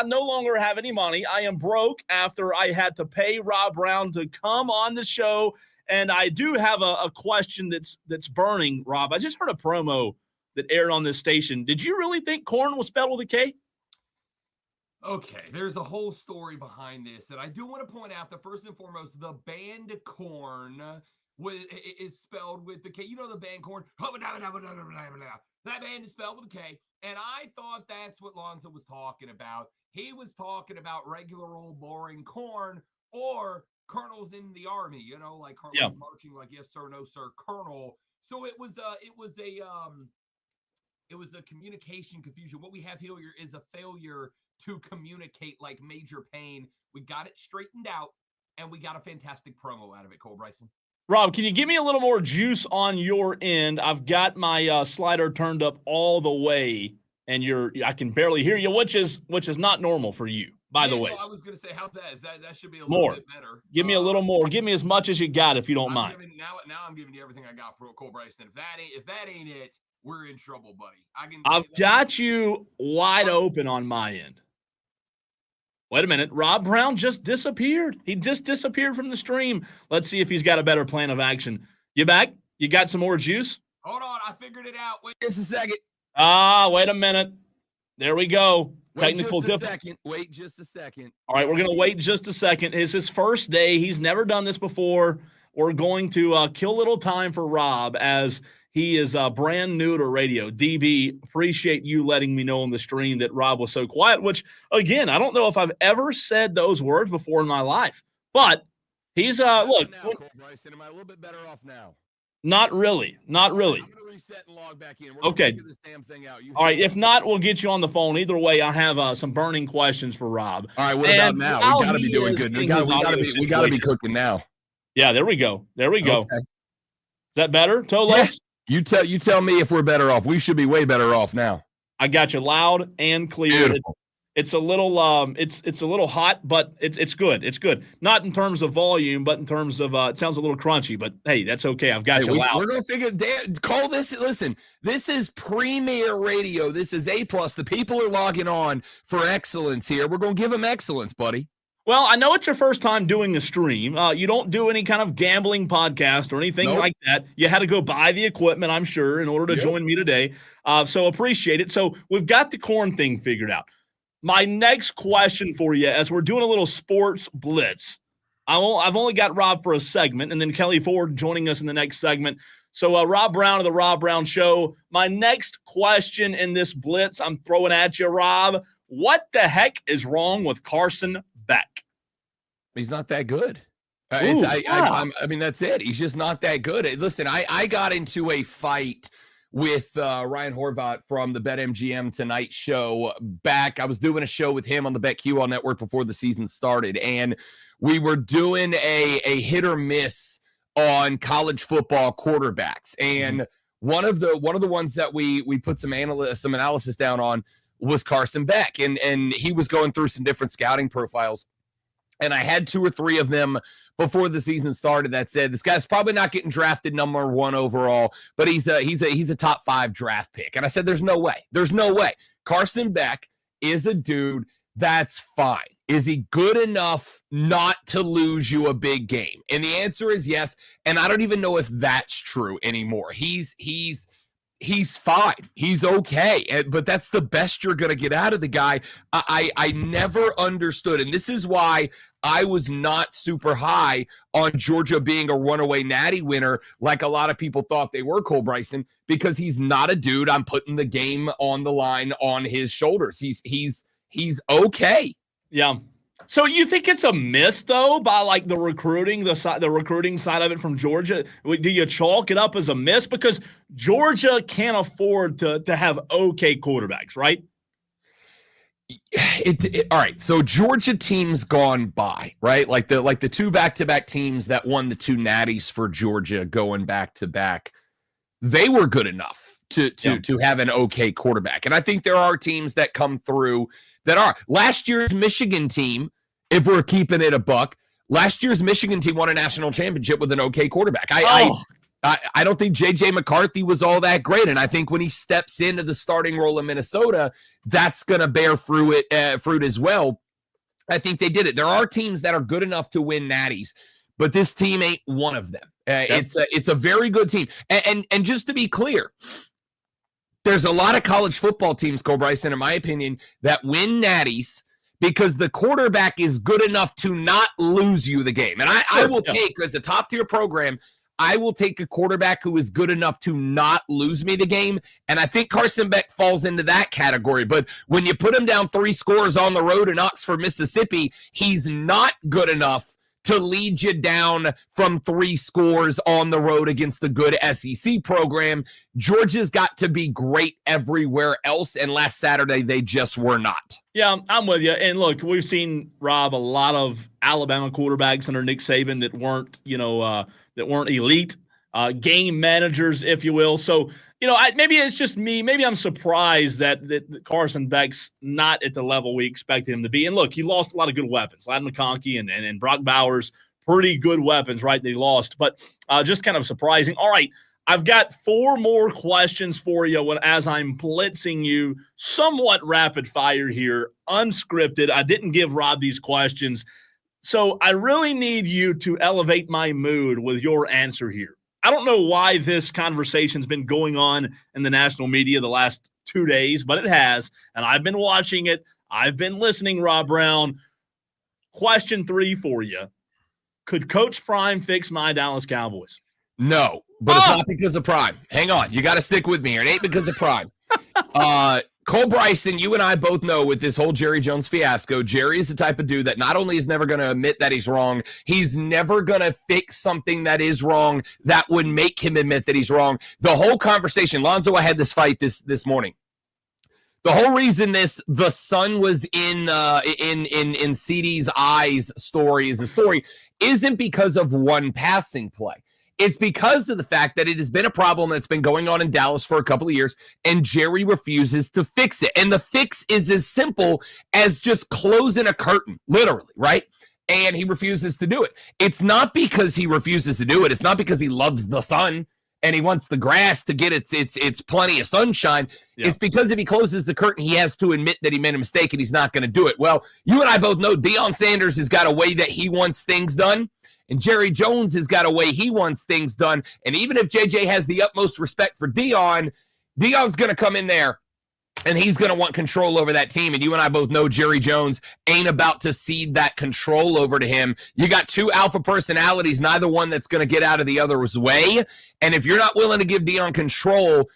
no longer have any money. I am broke after I had to pay Rob Brown to come on the show, and I do have a question that's burning, Rob. I just heard a promo that aired on this station. Did you really think corn was spelled with a K? Okay, there's a whole story behind this, and I do want to point out that first and foremost, the band Corn is spelled with the K. You know the band Corn? That band is spelled with a K, and I thought that's what Lonzo was talking about. He was talking about regular old boring corn or colonels in the army, you know, like colonels marching like yes sir, no sir, colonel. So it was a communication confusion. What we have here is a failure to communicate like Major Payne. We got it straightened out, and we got a fantastic promo out of it, Cole Bryson. Rob, can you give me a little more juice on your end? I've got my slider turned up all the way, and I can barely hear you, which is not normal for you, by the way. No, I was going to say, how's that? That should be a more. Little bit better. Give me a little more. Give me as much as you got, if you don't mind. Now I'm giving you everything I got for Cole Bryson. If that ain't it, we're in trouble, buddy. I've got you wide open on my end. Wait a minute. Rob Brown just disappeared. He just disappeared from the stream. Let's see if he's got a better plan of action. You back? You got some more juice? Hold on. I figured it out. Wait just a second. Wait a minute. There we go. Wait just a second. All right, we're going to wait just a second. It's his first day. He's never done this before. We're going to kill a little time for Rob as he is brand new to radio. DB, appreciate you letting me know on the stream that Rob was so quiet, which, again, I don't know if I've ever said those words before in my life. But he's, look. Now, Cole Bryson, am I a little bit better off now? Not really. Not really. I'm going to reset and log back in. We're okay. Figure this damn thing out. All right. If not, we'll get you on the phone. Either way, I have some burning questions for Rob. All right. What about now? We got to be doing good. We got to be cooking now. Yeah, there we go. There we go. Okay. Is that better, Tolos? Yeah. You tell me if we're better off. We should be way better off now. I got you loud and clear. It's a little it's a little hot, but it's good. It's good. Not in terms of volume, but in terms of it sounds a little crunchy. But hey, that's okay. I've got you loud. We're gonna figure. Call this. Listen, this is premier radio. This is A+. The people are logging on for excellence here. We're gonna give them excellence, buddy. Well, I know it's your first time doing a stream. You don't do any kind of gambling podcast or anything like that. You had to go buy the equipment, I'm sure, in order to join me today. So appreciate it. So we've got the corn thing figured out. My next question for you, as we're doing a little sports blitz, I've only got Rob for a segment, and then Kelley Ford joining us in the next segment. So Rob Brown of The Rob Brown Show. My next question in this blitz I'm throwing at you, Rob. What the heck is wrong with Carson Beck? He's not that good. I mean, that's it. He's just not that good. Listen, I got into a fight with Ryan Horvath from the BetMGM Tonight show back. I was doing a show with him on the BetQL network before the season started, and we were doing a hit or miss on college football quarterbacks. And one of the ones that we put some analysis down on was Carson Beck, and he was going through some different scouting profiles. And I had 2 or 3 of them before the season started that said this guy's probably not getting drafted number 1 overall, but he's a top 5 draft pick. And I said, there's no way. Carson Beck is a dude that's fine. Is he good enough not to lose you a big game? And the answer is yes. And I don't even know if that's true anymore. He's fine. He's okay. But that's the best you're going to get out of the guy. I never understood. And this is why I was not super high on Georgia being a runaway natty winner like a lot of people thought they were, Cole Bryson, because he's not a dude I'm putting the game on the line on his shoulders. He's okay. Yeah. So you think it's a miss though by like the recruiting side of it from Georgia? Do you chalk it up as a miss because Georgia can't afford to have okay quarterbacks, right? All right. So Georgia teams gone by, right? Like the two back-to-back teams that won the two natties for Georgia going back-to-back, they were good enough to have an okay quarterback. And I think there are teams that come through that are. Last year's Michigan team, if we're keeping it a buck, last year's Michigan team won a national championship with an okay quarterback. I don't think J.J. McCarthy was all that great. And I think when he steps into the starting role in Minnesota, that's going to bear fruit as well. I think they did it. There are teams that are good enough to win natties, but this team ain't one of them. It's a very good team. And just to be clear, there's a lot of college football teams, Cole Bryson, in my opinion, that win natties because the quarterback is good enough to not lose you the game. And I will take, as a top-tier program, I will take a quarterback who is good enough to not lose me the game. And I think Carson Beck falls into that category. But when you put him down 3 scores on the road in Oxford, Mississippi, he's not good enough to lead you down from 3 scores on the road against a good SEC program. Georgia's got to be great everywhere else, and last Saturday they just were not. Yeah, I'm with you. And look, we've seen, Rob, a lot of Alabama quarterbacks under Nick Saban that weren't elite game managers, if you will. So, maybe it's just me. Maybe I'm surprised that Carson Beck's not at the level we expected him to be. And look, he lost a lot of good weapons. Ladd McConkey and Brock Bowers, pretty good weapons, right? They lost, but just kind of surprising. All right, I've got 4 more questions for you as I'm blitzing you somewhat rapid fire here, unscripted. I didn't give Rob these questions. So I really need you to elevate my mood with your answer here. I don't know why this conversation's been going on in the national media the last 2 days, but it has, and I've been watching it. I've been listening, Rob Brown. Question 3 for you. Could Coach Prime fix my Dallas Cowboys? No, but it's not because of Prime. Hang on. You got to stick with me here. It ain't because of Prime. Cole Bryson, you and I both know with this whole Jerry Jones fiasco, Jerry is the type of dude that not only is never going to admit that he's wrong, he's never going to fix something that is wrong that would make him admit that he's wrong. The whole conversation, Lonzo, I had this fight this morning. The whole reason the sun was in CeeDee's eyes story is a story isn't because of one passing play. It's because of the fact that it has been a problem that's been going on in Dallas for a couple of years, and Jerry refuses to fix it. And the fix is as simple as just closing a curtain, literally, right? And he refuses to do it. It's not because he refuses to do it. It's not because he loves the sun and he wants the grass to get its plenty of sunshine. Yeah. It's because if he closes the curtain, he has to admit that he made a mistake and he's not going to do it. Well, you and I both know Deion Sanders has got a way that he wants things done. And Jerry Jones has got a way he wants things done. And even if JJ has the utmost respect for Deion's going to come in there and he's going to want control over that team. And you and I both know Jerry Jones ain't about to cede that control over to him. You got 2 alpha personalities, neither one that's going to get out of the other's way. And if you're not willing to give Deion control,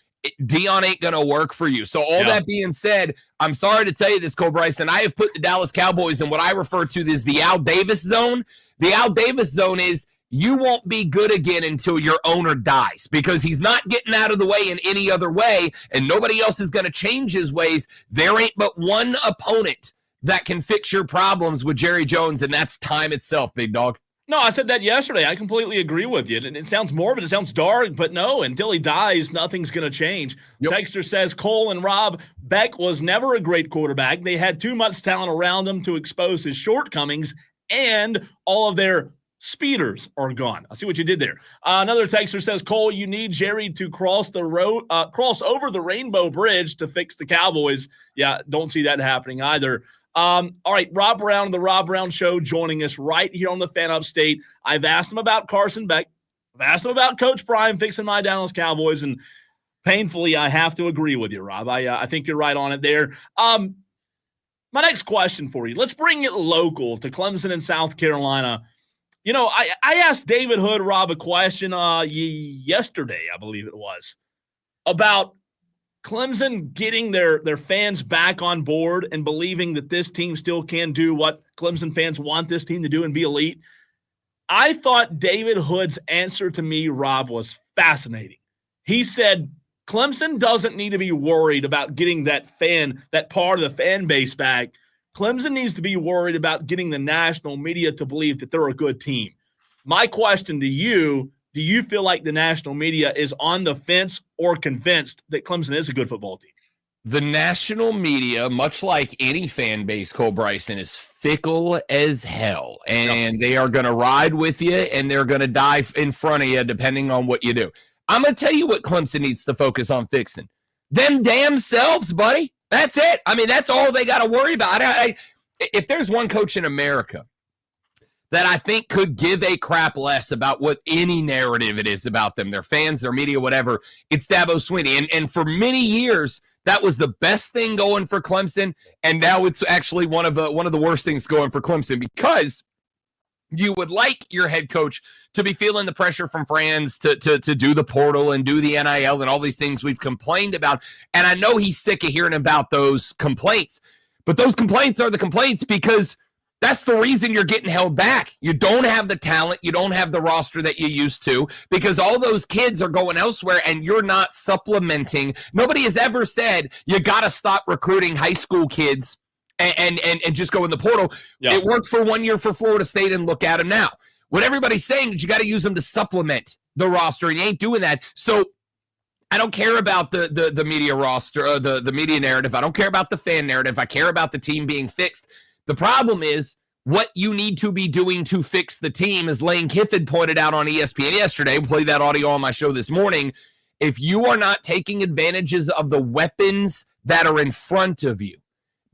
Deion ain't going to work for you. So all that being said, I'm sorry to tell you this, Cole Bryson. I have put the Dallas Cowboys in what I refer to as the Al Davis zone. The Al Davis zone is you won't be good again until your owner dies because he's not getting out of the way in any other way, and nobody else is going to change his ways. There ain't but one opponent that can fix your problems with Jerry Jones, and that's time itself, big dog. No, I said that yesterday. I completely agree with you. And it sounds morbid. It sounds dark, but no, until he dies, nothing's going to change. Yep. Texter says, Cole and Rob, Beck was never a great quarterback. They had too much talent around him to expose his shortcomings, and all of their speeders are gone. I see what you did there. Another texter says, Cole, you need Jerry to cross over the Rainbow Bridge to fix the Cowboys. Yeah, don't see that happening either. All right, Rob Brown, the Rob Brown Show, joining us right here on the Fan Upstate. I've asked him about Carson Beck. I've asked him about Coach Prime fixing my Dallas Cowboys, and painfully, I have to agree with you, Rob. I think you're right on it there. My next question for you, let's bring it local to Clemson and South Carolina. You know, I asked David Hood, Rob, a question yesterday, I believe it was, about Clemson getting their fans back on board and believing that this team still can do what Clemson fans want this team to do and be elite. I thought David Hood's answer to me, Rob, was fascinating. He said Clemson doesn't need to be worried about getting that part of the fan base back. Clemson needs to be worried about getting the national media to believe that they're a good team. My question to you, do you feel like the national media is on the fence or convinced that Clemson is a good football team? The national media, much like any fan base, Cole Bryson, is fickle as hell. And they are going to ride with you, and they're going to die in front of you depending on what you do. I'm going to tell you what Clemson needs to focus on fixing. Them damn selves, buddy. That's it. I mean, that's all they got to worry about. If there's one coach in America that I think could give a crap less about what any narrative it is about them, their fans, their media, whatever, it's Dabo Swinney. And for many years, that was the best thing going for Clemson, and now it's actually one of the worst things going for Clemson, because you would like your head coach to be feeling the pressure from fans to do the portal and do the NIL and all these things we've complained about. And I know he's sick of hearing about those complaints, but those complaints are the complaints because that's the reason you're getting held back. You don't have the talent. You don't have the roster that you used to, because all those kids are going elsewhere and you're not supplementing. Nobody has ever said you got to stop recruiting high school kids and just go in the portal. Yeah. It worked for 1 year for Florida State, and look at them now. What everybody's saying is you got to use them to supplement the roster, and you ain't doing that. So I don't care about the media roster, the media narrative. I don't care about the fan narrative. I care about the team being fixed. The problem is what you need to be doing to fix the team, as Lane Kiffin pointed out on ESPN yesterday. We played that audio on my show this morning. If you are not taking advantages of the weapons that are in front of you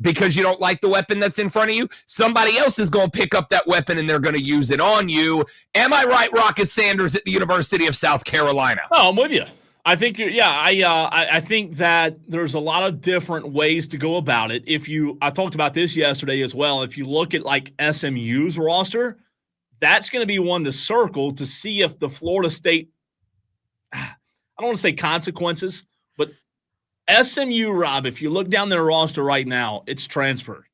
because you don't like the weapon that's in front of you, somebody else is going to pick up that weapon and they're going to use it on you. Am I right, Rocket Sanders at the University of South Carolina? Oh, I'm with you. I think I think that there's a lot of different ways to go about it. I talked about this yesterday as well. If you look at like SMU's roster, that's going to be one to circle to see if the Florida State, I don't want to say consequences, but SMU, Rob, if you look down their roster right now, it's transfer.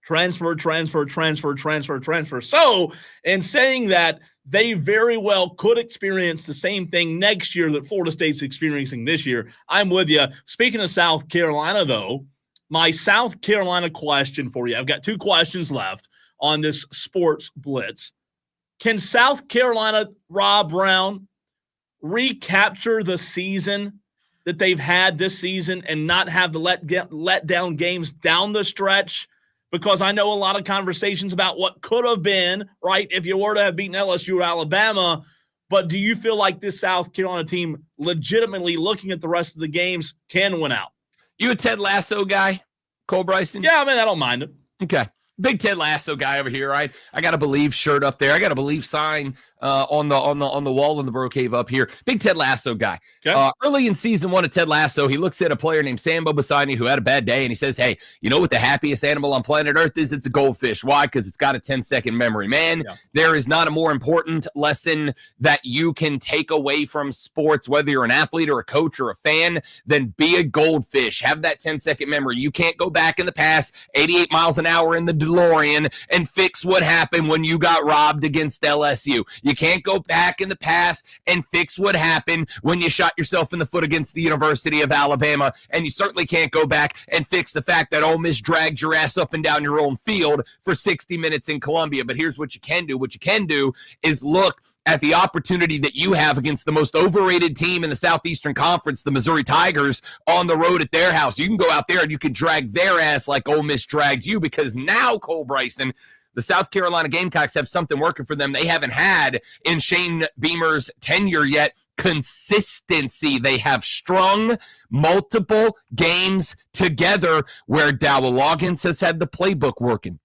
So, in saying that, they very well could experience the same thing next year that Florida State's experiencing this year. I'm with you. Speaking of South Carolina, though, my South Carolina question for you, I've got 2 questions left on this sports blitz. Can South Carolina, Rob Brown, recapture the season that they've had this season and not have the let down games down the stretch? Because I know a lot of conversations about what could have been, right, if you were to have beaten LSU or Alabama. But do you feel like this South Carolina team, legitimately looking at the rest of the games, can win out? You a Ted Lasso guy, Cole Bryson? Yeah, I mean, I don't mind it. Okay. Big Ted Lasso guy over here, right? I got a Believe shirt up there. I got a Believe sign on the wall in the Bro Cave up here. Big Ted Lasso guy. Okay. Early in season 1 of Ted Lasso, he looks at a player named Sambo Basani who had a bad day, and he says, hey, you know what the happiest animal on planet Earth is? It's a goldfish. Why? Because it's got a 10-second memory. Man, There is not a more important lesson that you can take away from sports, whether you're an athlete or a coach or a fan, than be a goldfish. Have that 10-second memory. You can't go back in the past, 88 miles an hour in the DeLorean, and fix what happened when you got robbed against LSU. You can't go back in the past and fix what happened when you shot yourself in the foot against the University of Alabama, and you certainly can't go back and fix the fact that Ole Miss dragged your ass up and down your own field for 60 minutes in Columbia. But here's what you can do. What you can do is look at the opportunity that you have against the most overrated team in the Southeastern Conference, the Missouri Tigers, on the road at their house. You can go out there and you can drag their ass like Ole Miss dragged you, because now, Cole Bryson, the South Carolina Gamecocks have something working for them they haven't had in Shane Beamer's tenure yet. Consistency. They have strung multiple games together where Dowell Loggins has had the playbook working,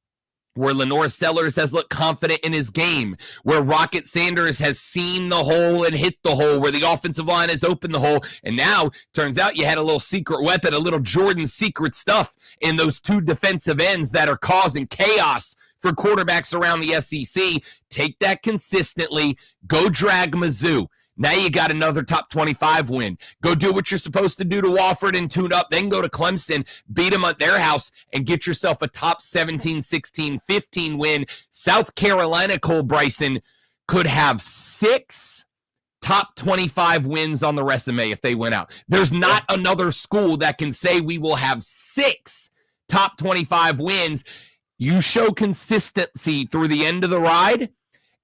where Lenore Sellers has looked confident in his game, where Rocket Sanders has seen the hole and hit the hole, where the offensive line has opened the hole. And now, turns out you had a little secret weapon, a little Jordan secret stuff in those 2 defensive ends that are causing chaos for quarterbacks around the SEC. Take that consistently. Go drag Mizzou. Now you got another top 25 win. Go do what you're supposed to do to Wofford and tune up. Then go to Clemson, beat them at their house, and get yourself a top 17, 16, 15 win. South Carolina, Cole Bryson, could have 6 top 25 wins on the resume if they went out. There's not another school that can say we will have 6 top 25 wins. You show consistency through the end of the ride,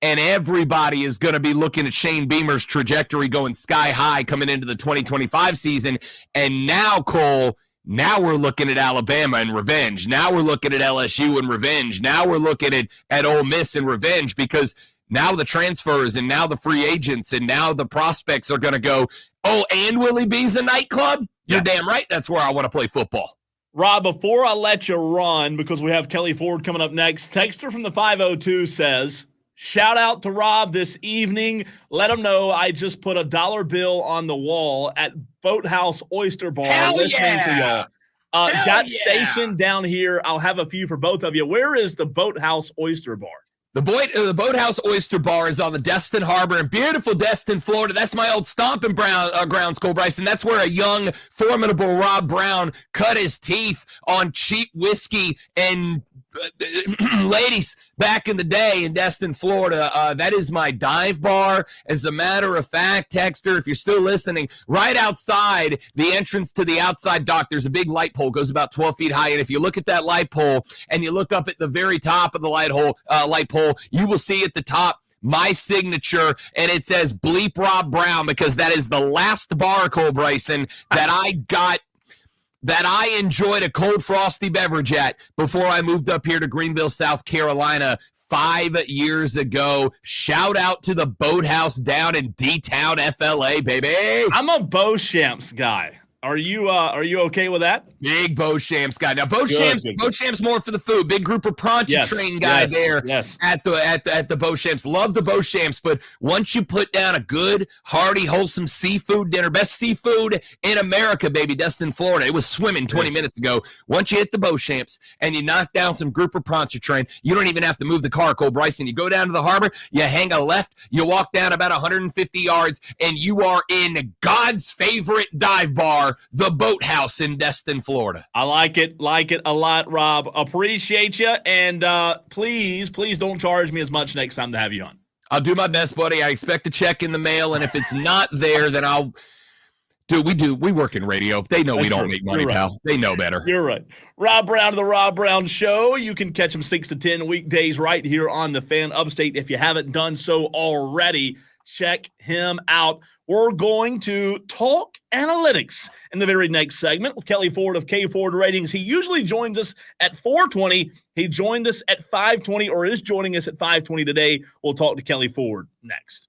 and everybody is going to be looking at Shane Beamer's trajectory going sky high coming into the 2025 season. And now, Cole, now we're looking at Alabama and revenge. Now we're looking at LSU and revenge. Now we're looking at Ole Miss and revenge, because now the transfers and now the free agents and now the prospects are going to go, oh, and Willie B's a nightclub? You're damn right. That's where I want to play football. Rob, before I let you run, because we have Kelley Ford coming up next, texter from the 502 says, shout out to Rob this evening. Let him know I just put a $1 bill on the wall at Boathouse Oyster Bar listening to y'all. Got stationed down here. I'll have a few for both of you. Where is the Boathouse Oyster Bar? The Boathouse Oyster Bar is on the Destin Harbor in beautiful Destin, Florida. That's my old stomping grounds, Cole Bryson. That's where a young, formidable Rob Brown cut his teeth on cheap whiskey and ladies back in the day in Destin, Florida. That is my dive bar. As a matter of fact, texter, if you're still listening, right outside the entrance to the outside dock, there's a big light pole, goes about 12 feet high. And if you look at that light pole and you look up at the very top of the light pole, you will see at the top my signature, and it says Bleep Rob Brown, because that is the last bar, Cole Bryson, that I enjoyed a cold frosty beverage at before I moved up here to Greenville, South Carolina 5 years ago. Shout out to the Boathouse down in D-Town, FLA, baby. I'm a Beauchamps guy. Are you okay with that? Big Beauchamps guy. Now Beauchamps more for the food. Big group of Pontchartrain guy there at the Beauchamps. Love the Beauchamps, but once you put down a good, hearty, wholesome seafood dinner, best seafood in America, baby, Destin, Florida. It was swimming 20 minutes ago. Once you hit the Beauchamps and you knock down some group of Pontchartrain, you don't even have to move the car, Cole Bryson. You go down to the harbor, you hang a left, you walk down about 150 yards, and you are in God's favorite dive bar, the Boathouse in Destin, Florida. I like it a lot, Rob. Appreciate you, and please don't charge me as much next time to have you on. I'll do my best, buddy. I expect a check in the mail, and if it's not there, then I'll we work in radio. They know we don't make money, pal. They know better. You're right. Rob Brown of the Rob Brown Show. You can catch him 6 to 10 weekdays right here on the Fan Upstate. If you haven't done so already, check him out. We're going to talk analytics in the very next segment with Kelley Ford of K Ford Ratings. He usually joins us at 4:20. He joined us at 5:20, or is joining us at 5:20 today. We'll talk to Kelley Ford next.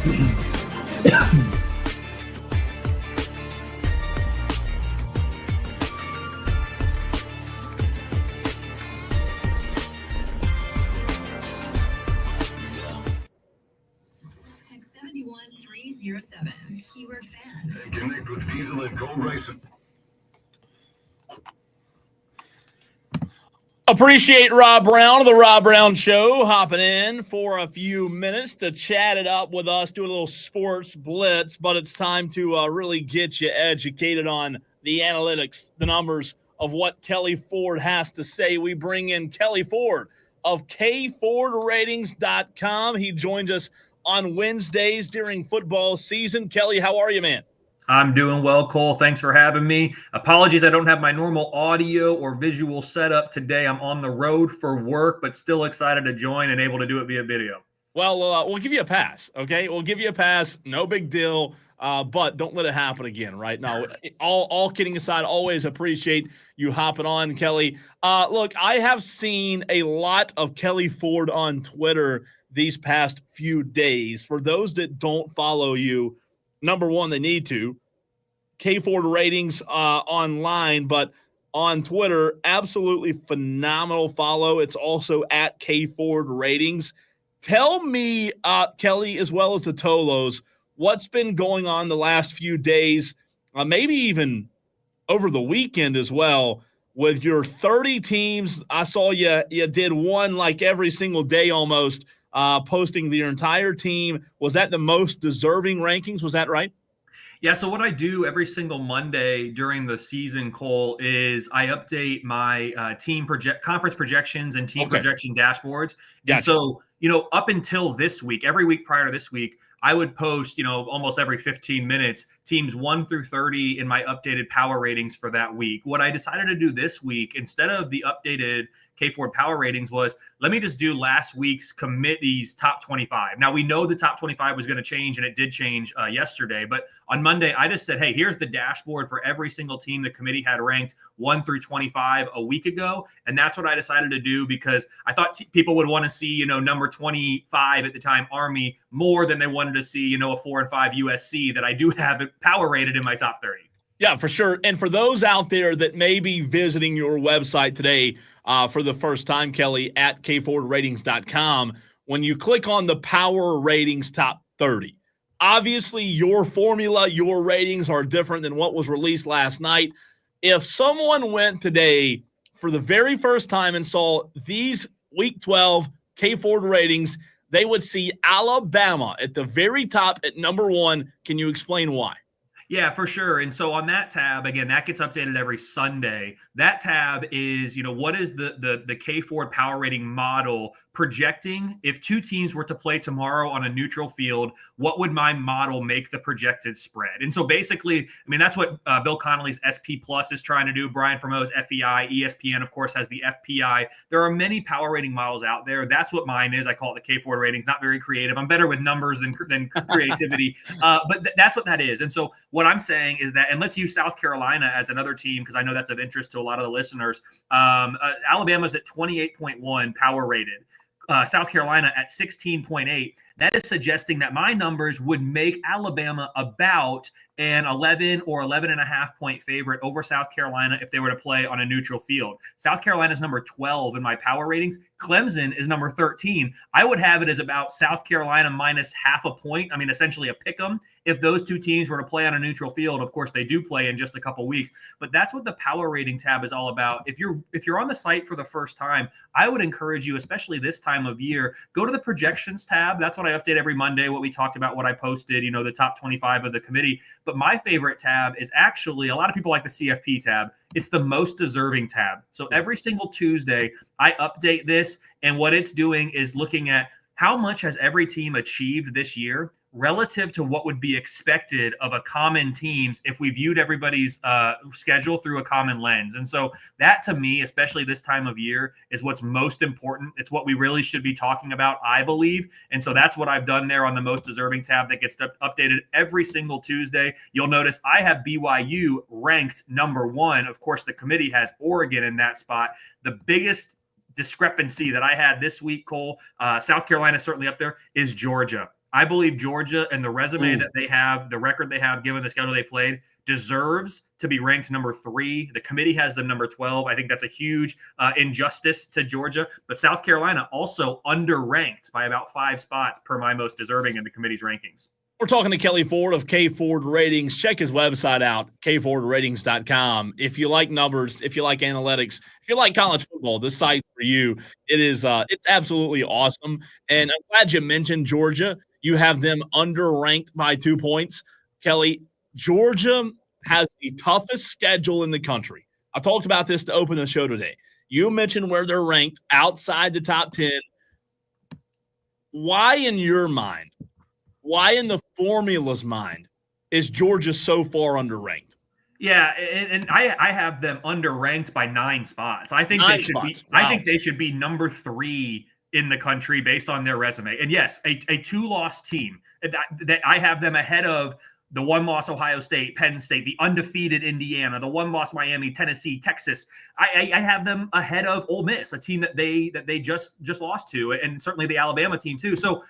Text 71307. Keyword fan. And connect with Diesel and Cole Bryson. Appreciate Rob Brown of the Rob Brown Show hopping in for a few minutes to chat it up with us, do a little sports blitz, but it's time to really get you educated on the analytics, the numbers of what Kelley Ford has to say. We bring in Kelley Ford of kfordratings.com. He joins us on Wednesdays during football season. Kelley, how are you, man? I'm doing well, Cole. Thanks for having me. Apologies, I don't have my normal audio or visual setup today. I'm on the road for work, but still excited to join and able to do it via video. Well, we'll give you a pass, okay? We'll give you a pass. No big deal, but don't let it happen again, right? No, all kidding aside, always appreciate you hopping on, Kelley. Look, I have seen a lot of Kelley Ford on Twitter these past few days. For those that don't follow you, number one, they need to. K Ford Ratings online, but on Twitter, absolutely phenomenal follow. It's also at K Ford Ratings. Tell me, Kelley, as well as the Tolos, what's been going on the last few days, maybe even over the weekend as well, with your 30 teams. I saw you did one like every single day almost, posting your entire team. Was that the most deserving rankings? Was that right? Yeah, so what I do every single Monday during the season, Cole, is I update my conference projections and team projection dashboards. Gotcha. And so, up until this week, every week prior to this week, I would post, almost every 15 minutes, teams 1 through 30 in my updated power ratings for that week. What I decided to do this week, instead of the updated K Ford power ratings, was let me just do last week's committee's top 25. Now, we know the top 25 was going to change, and it did change yesterday. But on Monday, I just said, hey, here's the dashboard for every single team the committee had ranked 1 through 25 a week ago. And that's what I decided to do because I thought people would want to see, number 25 at the time, Army, more than they wanted to see, a 4 and 5 USC that I do have it power rated in my top 30. Yeah, for sure. And for those out there that may be visiting your website today for the first time, Kelley, at kfordratings.com, when you click on the power ratings top 30, obviously your formula, your ratings are different than what was released last night. If someone went today for the very first time and saw these week 12 K Ford ratings, they would see Alabama at the very top at number 1. Can you explain why? Yeah, for sure. And so on that tab, again, that gets updated every Sunday. That tab is, what is the K Ford power rating model projecting? If two teams were to play tomorrow on a neutral field, what would my model make the projected spread? And so basically, that's what Bill Connolly's SP Plus is trying to do. Brian Fremeau's FEI, ESPN, of course, has the FPI. There are many power rating models out there. That's what mine is. I call it the K Ford ratings. Not very creative. I'm better with numbers than creativity. But that's what that is. And so what I'm saying is that, and let's use South Carolina as another team because I know that's of interest to a lot of the listeners. Alabama's at 28.1 power rated. South Carolina at 16.8. That is suggesting that my numbers would make Alabama about an 11 or 11.5 point favorite over South Carolina if they were to play on a neutral field. South Carolina is number 12 in my power ratings. Clemson is number 13. I would have it as about South Carolina minus half a point. Essentially a pick 'em. If those two teams were to play on a neutral field, of course they do play in just a couple weeks, but that's what the power rating tab is all about. If you're on the site for the first time, I would encourage you, especially this time of year, go to the projections tab. That's what I update every Monday, what we talked about, what I posted, the top 25 of the committee. But my favorite tab is actually, a lot of people like the CFP tab. It's the most deserving tab. So every single Tuesday, I update this, and what it's doing is looking at how much has every team achieved this year relative to what would be expected of a common teams if we viewed everybody's schedule through a common lens. And so that, to me, especially this time of year, is what's most important. It's what we really should be talking about, I believe. And so that's what I've done there on the most deserving tab that gets updated every single Tuesday. You'll notice I have BYU ranked number 1. Of course, the committee has Oregon in that spot. The biggest discrepancy that I had this week, Cole, South Carolina certainly up there, is Georgia. I believe Georgia and the resume that they have, the record they have, given the schedule they played, deserves to be ranked number 3. The committee has them number 12. I think that's a huge injustice to Georgia. But South Carolina also underranked by about 5 spots per my most deserving in the committee's rankings. We're talking to Kelley Ford of K Ford Ratings. Check his website out, kfordratings.com. If you like numbers, if you like analytics, if you like college football, this site's for you. It is it's absolutely awesome. And I'm glad you mentioned Georgia. You have them underranked by 2 points. Kelley, Georgia has the toughest schedule in the country. I talked about this to open the show today. You mentioned where they're ranked outside the top 10. Why in your mind, why in the formula's mind is Georgia so far underranked? Yeah, and I have them underranked by 9 spots. I think 9 they should spots. be. Wow. I think they should be number 3 in the country based on their resume. And yes, a 2-loss team that I have them ahead of the 1-loss Ohio State, Penn State, the undefeated Indiana, the 1-loss Miami, Tennessee, Texas. I have them ahead of Ole Miss, a team that they just lost to, and certainly the Alabama team too. So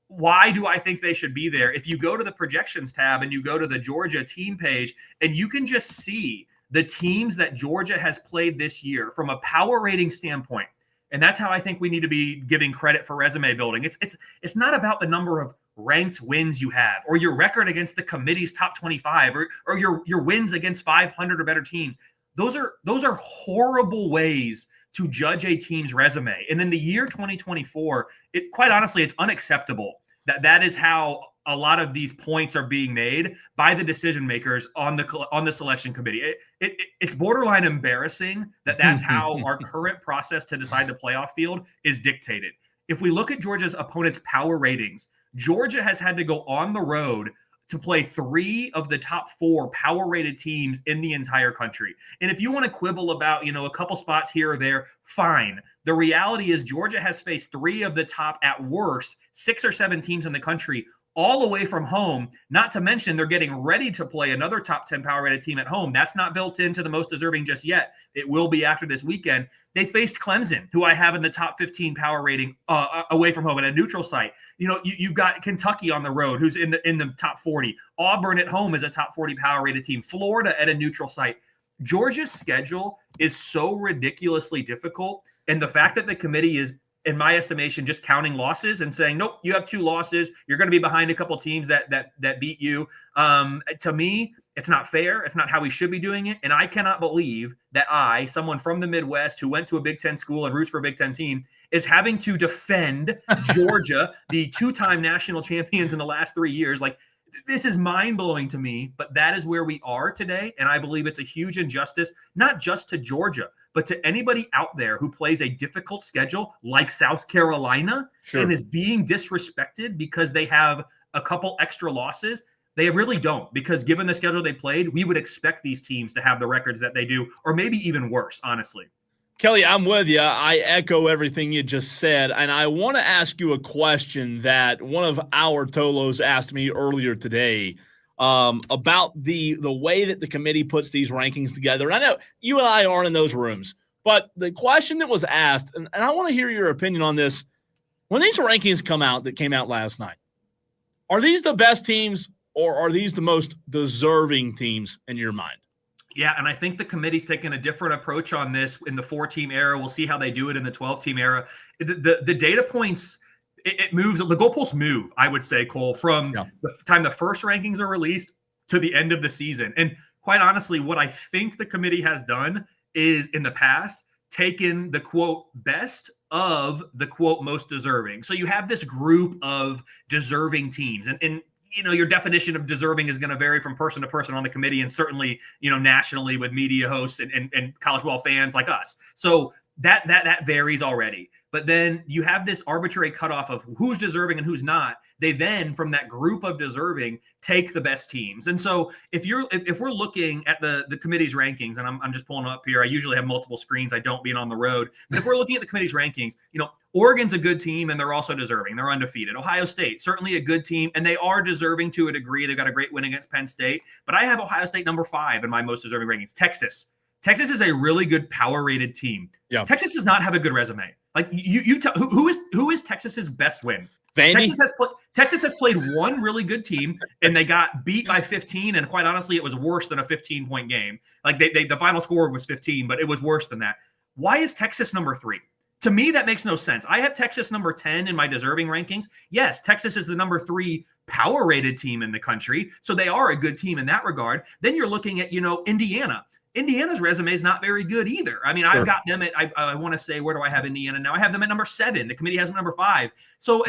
why do I think they should be there? If you go to the projections tab and you go to the Georgia team page, and you can just see the teams that Georgia has played this year from a power rating standpoint. And that's how I think we need to be giving credit for resume building. It's not about the number of ranked wins you have or your record against the committee's top 25 or your wins against 500 or better teams. Those are horrible ways to judge a team's resume. And in the year 2024, quite honestly, it's unacceptable that is how a lot of these points are being made by the decision makers on the selection committee. It's borderline embarrassing that's how our current process to decide the playoff field is dictated. If we look at Georgia's opponents' power ratings, Georgia has had to go on the road to play 3 of the top 4 power-rated teams in the entire country. And if you want to quibble about, a couple spots here or there, fine. The reality is Georgia has faced 3 of the top, at worst, 6 or 7 teams in the country, all away from home, not to mention they're getting ready to play another top 10 power-rated team at home. That's not built into the most deserving just yet. It will be after this weekend. They faced Clemson, who I have in the top 15 power rating away from home at a neutral site. You've got Kentucky on the road, who's in the top 40. Auburn at home is a top 40 power rated team. Florida at a neutral site. Georgia's schedule is so ridiculously difficult. And the fact that the committee is, in my estimation, just counting losses and saying, nope, you have 2 losses. You're going to be behind a couple teams that beat you. To me, it's not fair. It's not how we should be doing it. And I cannot believe that someone from the Midwest who went to a Big Ten school and roots for a Big Ten team, is having to defend Georgia, the 2-time national champions in the last 3 years. Like, this is mind-blowing to me, but that is where we are today. And I believe it's a huge injustice, not just to Georgia, but to anybody out there who plays a difficult schedule like South Carolina and is being disrespected because they have a couple extra losses. They really don't, because given the schedule they played, we would expect these teams to have the records that they do, or maybe even worse, honestly. Kelley, I'm with you. I echo everything you just said, and I want to ask you a question that one of our Tolos asked me earlier today about the way that the committee puts these rankings together. And I know you and I aren't in those rooms, but the question that was asked, and I want to hear your opinion on this, when these rankings came out last night, are these the best teams or are these the most deserving teams in your mind? Yeah, and I think the committee's taking a different approach on this in the 4-team era. We'll see how they do it in the 12-team era. The data points, it moves. The goalposts move, I would say, Cole, from the time the first rankings are released to the end of the season. And quite honestly, what I think the committee has done is, in the past, taken the, quote, best of the, quote, most deserving. So you have this group of deserving teams. And your definition of deserving is going to vary from person to person on the committee, and certainly, nationally with media hosts and college football fans like us. So that varies already. But then you have this arbitrary cutoff of who's deserving and who's not. They then, from that group of deserving, take the best teams. And so if we're looking at the committee's rankings, and I'm just pulling them up here, I usually have multiple screens. I don't being on the road. But if we're looking at the committee's rankings, Oregon's a good team and they're also deserving. They're undefeated. Ohio State, certainly a good team, and they are deserving to a degree. They've got a great win against Penn State. But I have Ohio State number 5 in my most deserving rankings. Texas is a really good power-rated team. Yeah. Texas does not have a good resume. Like who is Texas's best win? Vandy? Texas has played one really good team, and they got beat by 15. And quite honestly, it was worse than a 15-point game. Like the final score was 15, but it was worse than that. Why is Texas number 3? To me, that makes no sense. I have Texas number 10 in my deserving rankings. Yes, Texas is the number 3 power-rated team in the country, so they are a good team in that regard. Then you're looking at, Indiana. Indiana's resume is not very good either. I mean, sure. I've got them at, I want to say, where do I have Indiana now? I have them at number 7. The committee has them number 5. So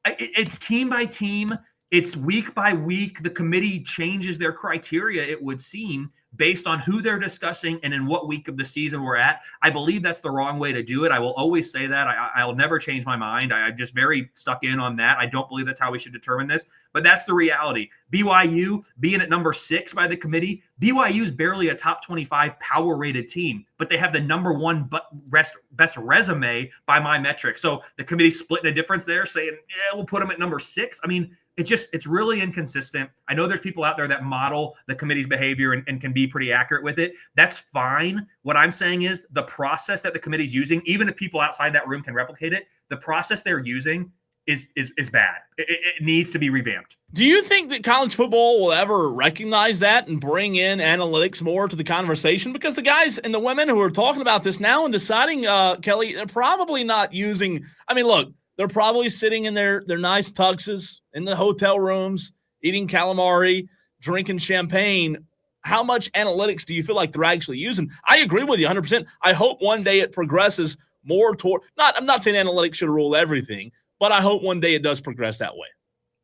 it's team by team. It's week by week. The committee changes their criteria, it would seem, based on who they're discussing and in what week of the season we're at. I believe that's the wrong way to do it. I will always say that. I'll never change my mind. I'm just very stuck in on that. I don't believe that's how we should determine this, but that's the reality. BYU being at number 6 by the committee, BYU is barely a top 25 power rated team, but they have the number 1 best resume by my metric. So the committee's splitting a difference there, saying, yeah, we'll put them at number 6. I mean, it's really inconsistent. I know there's people out there that model the committee's behavior and can be pretty accurate with it. That's fine. What I'm saying is the process that the committee's using, even if people outside that room can replicate it, the process they're using is bad. It needs to be revamped. Do you think that college football will ever recognize that and bring in analytics more to the conversation? Because the guys and the women who are talking about this now and deciding, Kelley, they're probably not using – I mean, look, they're probably sitting in their nice tuxes in the hotel rooms, eating calamari, drinking champagne. How much analytics do you feel like they're actually using? I agree with you 100%. I hope one day it progresses more toward – I'm not saying analytics should rule everything, but I hope one day it does progress that way.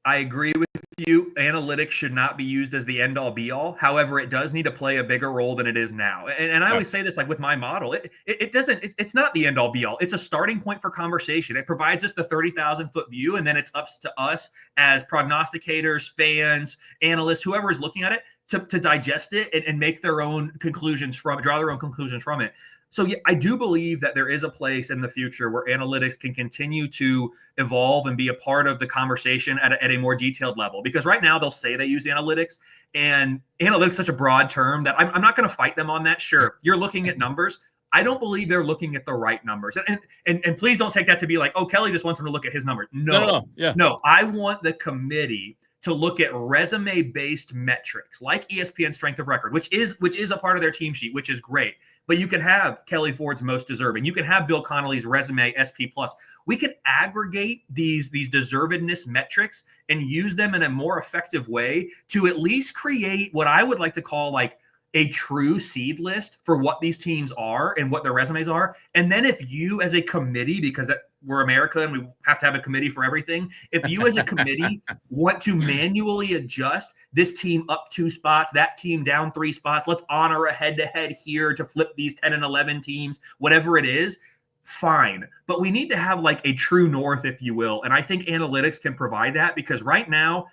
I agree with you. Analytics should not be used as the end-all be-all. However, it does need to play a bigger role than it is now. And I always say this, like with my model, it's not the end-all be-all. It's a starting point for conversation. It provides us the 30,000-foot view, and then it's up to us as prognosticators, fans, analysts, whoever is looking at it, to digest it and make their own conclusions from it, draw their own conclusions from it. So yeah, I do believe that there is a place in the future where analytics can continue to evolve and be a part of the conversation at a more detailed level. Because right now they'll say they use analytics, and analytics is such a broad term that I'm not going to fight them on that. Sure, you're looking at numbers. I don't believe they're looking at the right numbers. And please don't take that to be like, oh, Kelley just wants them to look at his numbers. No. I want the committee to look at resume-based metrics like ESPN strength of record, which is a part of their team sheet, which is great. But you can have Kelley Ford's most deserving. You can have Bill Connolly's resume SP+. We can aggregate these deservedness metrics and use them in a more effective way to at least create what I would like to call like a true seed list for what these teams are and what their resumes are. And then if you as a committee, because we're America and we have to have a committee for everything, if you as a committee want to manually adjust this team up 2 spots, that team down 3 spots, let's honor a head-to-head here to flip these 10 and 11 teams, whatever it is, fine. But we need to have like a true north, if you will. And I think analytics can provide that, because right now,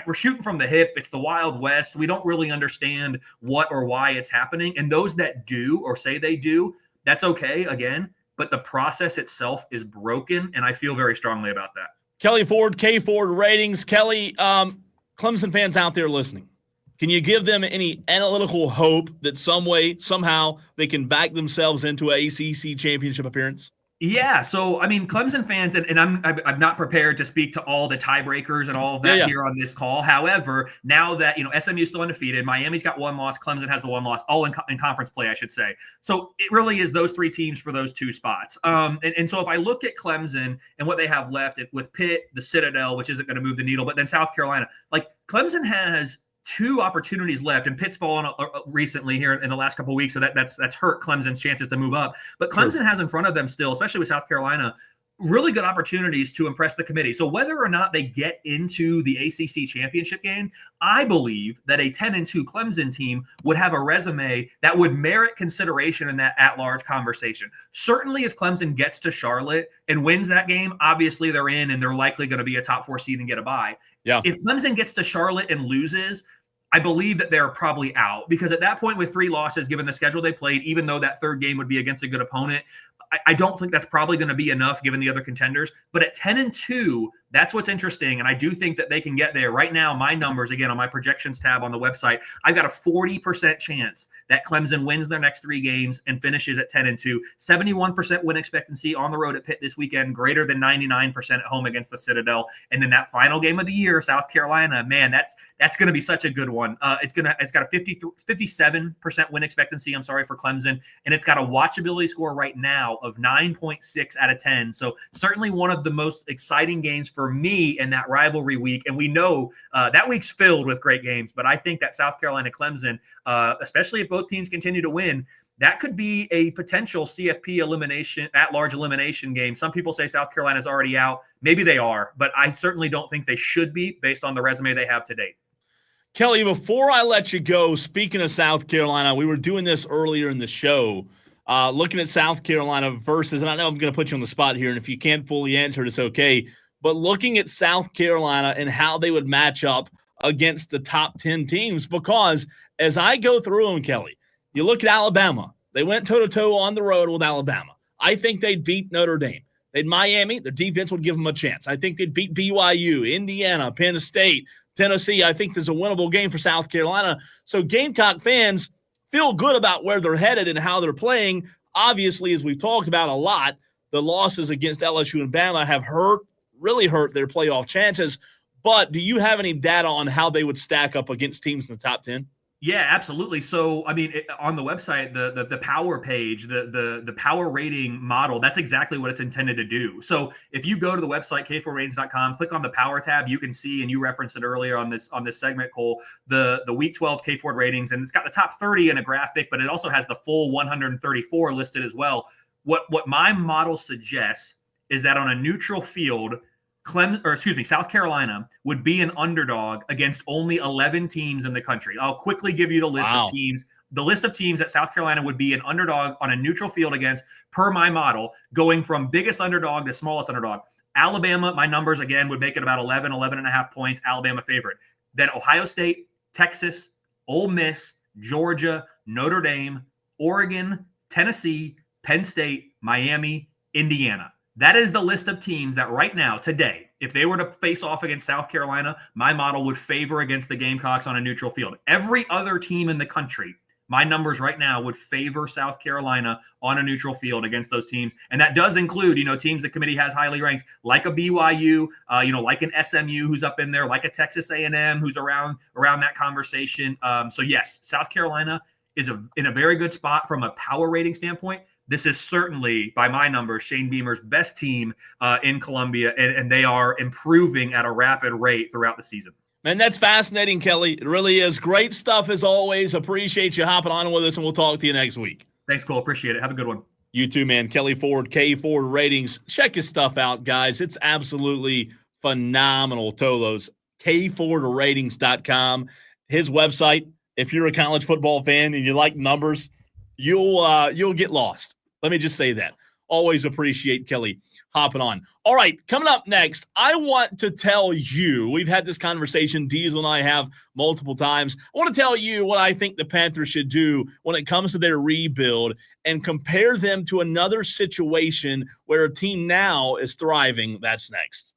we're shooting from the hip. It's the Wild West. We don't really understand what or why it's happening. And those that do or say they do, that's okay, again. But the process itself is broken, and I feel very strongly about that. Kelley Ford, K Ford ratings. Kelley, Clemson fans out there listening, can you give them any analytical hope that some way, somehow, they can back themselves into an ACC championship appearance? Yeah, so I mean, Clemson fans, and I'm not prepared to speak to all the tiebreakers and all of that here on this call. However, now that SMU is still undefeated, Miami's got 1 loss, Clemson has the 1 loss, all in conference play, I should say. So it really is those 3 teams for those 2 spots. And so if I look at Clemson and what they have left with Pitt, the Citadel, which isn't going to move the needle, but then South Carolina, like Clemson has 2 opportunities left, and Pitt's fallen recently here in the last couple of weeks, so that's hurt Clemson's chances to move up. But Clemson has in front of them still, especially with South Carolina, really good opportunities to impress the committee. So whether or not they get into the ACC championship game, I believe that a 10-2 Clemson team would have a resume that would merit consideration in that at-large conversation. Certainly if Clemson gets to Charlotte and wins that game, obviously they're in and they're likely going to be a top 4 seed and get a bye. Yeah. If Clemson gets to Charlotte and loses, I believe that they're probably out, because at that point with 3 losses, given the schedule they played, even though that 3rd game would be against a good opponent, I don't think that's probably going to be enough given the other contenders. But at 10-2, That's what's interesting. And I do think that they can get there. Right now, my numbers, again, on my projections tab on the website, I've got a 40% chance that Clemson wins their next 3 games and finishes at 10-2. 71% win expectancy on the road at Pitt this weekend, greater than 99% at home against the Citadel. And then that final game of the year, South Carolina, man, that's going to be such a good one. It's got a 57% win expectancy, for Clemson, and it's got a watchability score right now of 9.6 out of 10. So certainly one of the most exciting games for me in that rivalry week. And we know that week's filled with great games, but I think that South Carolina Clemson, especially if both teams continue to win, that could be a potential CFP elimination, at-large elimination game. Some people say South Carolina's already out. Maybe they are, but I certainly don't think they should be based on the resume they have to date. Kelley, before I let you go, speaking of South Carolina, we were doing this earlier in the show, looking at South Carolina versus, and I know I'm going to put you on the spot here, and if you can't fully answer it, it's okay, but looking at South Carolina and how they would match up against the top 10 teams, because as I go through them, Kelley, you look at Alabama. They went toe-to-toe on the road with Alabama. I think they'd beat Notre Dame. They'd Miami. Their defense would give them a chance. I think they'd beat BYU, Indiana, Penn State, Tennessee. I think there's a winnable game for South Carolina. So Gamecock fans feel good about where they're headed and how they're playing. Obviously, as we've talked about a lot, the losses against LSU and Bama have really hurt their playoff chances. But do you have any data on how they would stack up against teams in the top 10? Yeah, absolutely. So, I mean, on the website, the power page, the power rating model, that's exactly what it's intended to do. So if you go to the website, k4ratings.com, click on the power tab, you can see, and you referenced it earlier on this segment, Cole, the week 12 K4 ratings, and it's got the top 30 in a graphic, but it also has the full 134 listed as well. What my model suggests is that on a neutral field, South Carolina would be an underdog against only 11 teams in the country. I'll quickly give you the list of teams. The list of teams that South Carolina would be an underdog on a neutral field against, per my model, going from biggest underdog to smallest underdog. Alabama, my numbers, again, would make it about 11.5 points, Alabama favorite. Then Ohio State, Texas, Ole Miss, Georgia, Notre Dame, Oregon, Tennessee, Penn State, Miami, Indiana. That is the list of teams that right now, today, if they were to face off against South Carolina, my model would favor against the Gamecocks on a neutral field. Every other team in the country, my numbers right now would favor South Carolina on a neutral field against those teams. And that does include, teams the committee has highly ranked, like a BYU, like an SMU who's up in there, like a Texas A&M who's around that conversation. So yes, South Carolina is in a very good spot from a power rating standpoint. This is certainly, by my numbers, Shane Beamer's best team in Columbia, and they are improving at a rapid rate throughout the season. Man, that's fascinating, Kelley. It really is. Great stuff as always. Appreciate you hopping on with us, and we'll talk to you next week. Thanks, Cole. Appreciate it. Have a good one. You too, man. Kelley Ford, K4 Ratings. Check his stuff out, guys. It's absolutely phenomenal. Tolos, k4ratings.com. His website, if you're a college football fan and you like numbers, you'll get lost. Let me just say that. Always appreciate Kelley hopping on. All right, coming up next, I want to tell you, we've had this conversation, Diesel and I have multiple times. I want to tell you what I think the Panthers should do when it comes to their rebuild and compare them to another situation where a team now is thriving. That's next.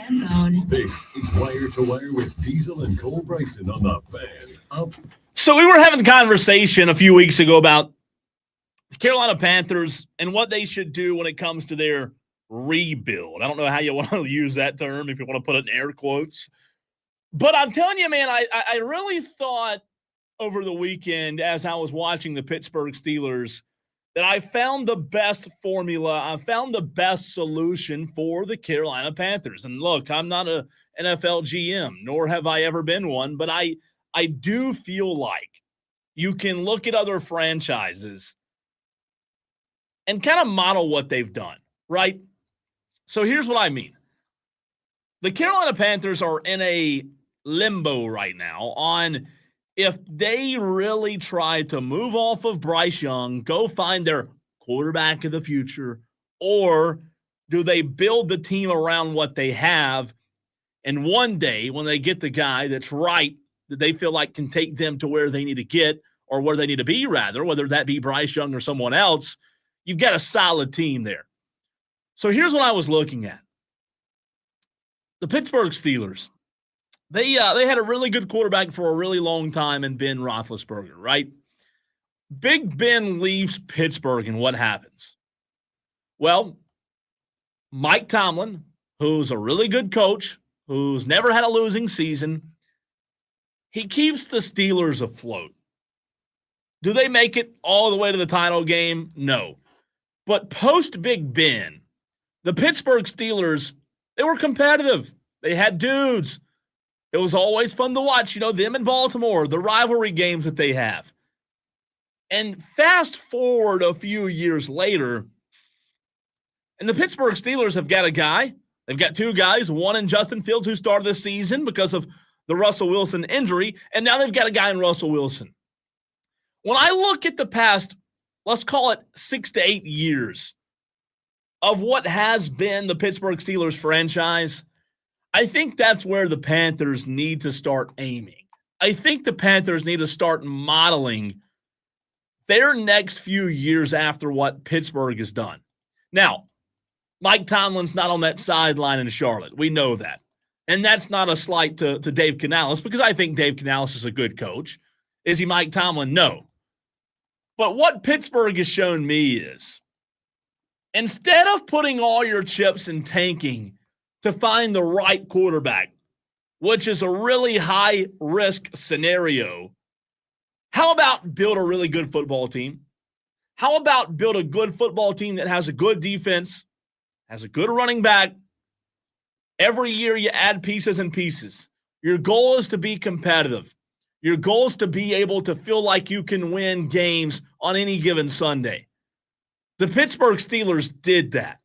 Fan Zone. This is Wire to Wire with Diesel and Cole Bryson on the Fan. So we were having a conversation a few weeks ago about the Carolina Panthers and what they should do when it comes to their rebuild. I don't know how you want to use that term, if you want to put it in air quotes. But I'm telling you, man, I really thought over the weekend as I was watching the Pittsburgh Steelers that I found the best formula. I found the best solution for the Carolina Panthers. And look, I'm not a NFL GM, nor have I ever been one, but I do feel like you can look at other franchises and kind of model what they've done, right? So here's what I mean. The Carolina Panthers are in a limbo right now on if they really try to move off of Bryce Young, go find their quarterback of the future, or do they build the team around what they have, and one day when they get the guy that's right, that they feel like can take them to where they need to get, or where they need to be rather, whether that be Bryce Young or someone else, you've got a solid team there. So here's what I was looking at. The Pittsburgh Steelers. They had a really good quarterback for a really long time in Ben Roethlisberger, right? Big Ben leaves Pittsburgh, and what happens? Well, Mike Tomlin, who's a really good coach, who's never had a losing season, he keeps the Steelers afloat. Do they make it all the way to the title game? No. But post Big Ben, the Pittsburgh Steelers, they were competitive. They had dudes. It was always fun to watch, them in Baltimore, the rivalry games that they have. And fast forward a few years later, and the Pittsburgh Steelers have got a guy. They've got two guys, one in Justin Fields, who started the season because of the Russell Wilson injury, and now they've got a guy in Russell Wilson. When I look at the past, let's call it 6 to 8 years of what has been the Pittsburgh Steelers franchise, I think that's where the Panthers need to start aiming. I think the Panthers need to start modeling their next few years after what Pittsburgh has done. Now, Mike Tomlin's not on that sideline in Charlotte. We know that. And that's not a slight to Dave Canales, because I think Dave Canales is a good coach. Is he Mike Tomlin? No. But what Pittsburgh has shown me is, instead of putting all your chips in tanking to find the right quarterback, which is a really high-risk scenario, how about build a really good football team? How about build a good football team that has a good defense, has a good running back? Every year you add pieces and pieces. Your goal is to be competitive. Your goal is to be able to feel like you can win games on any given Sunday. The Pittsburgh Steelers did that.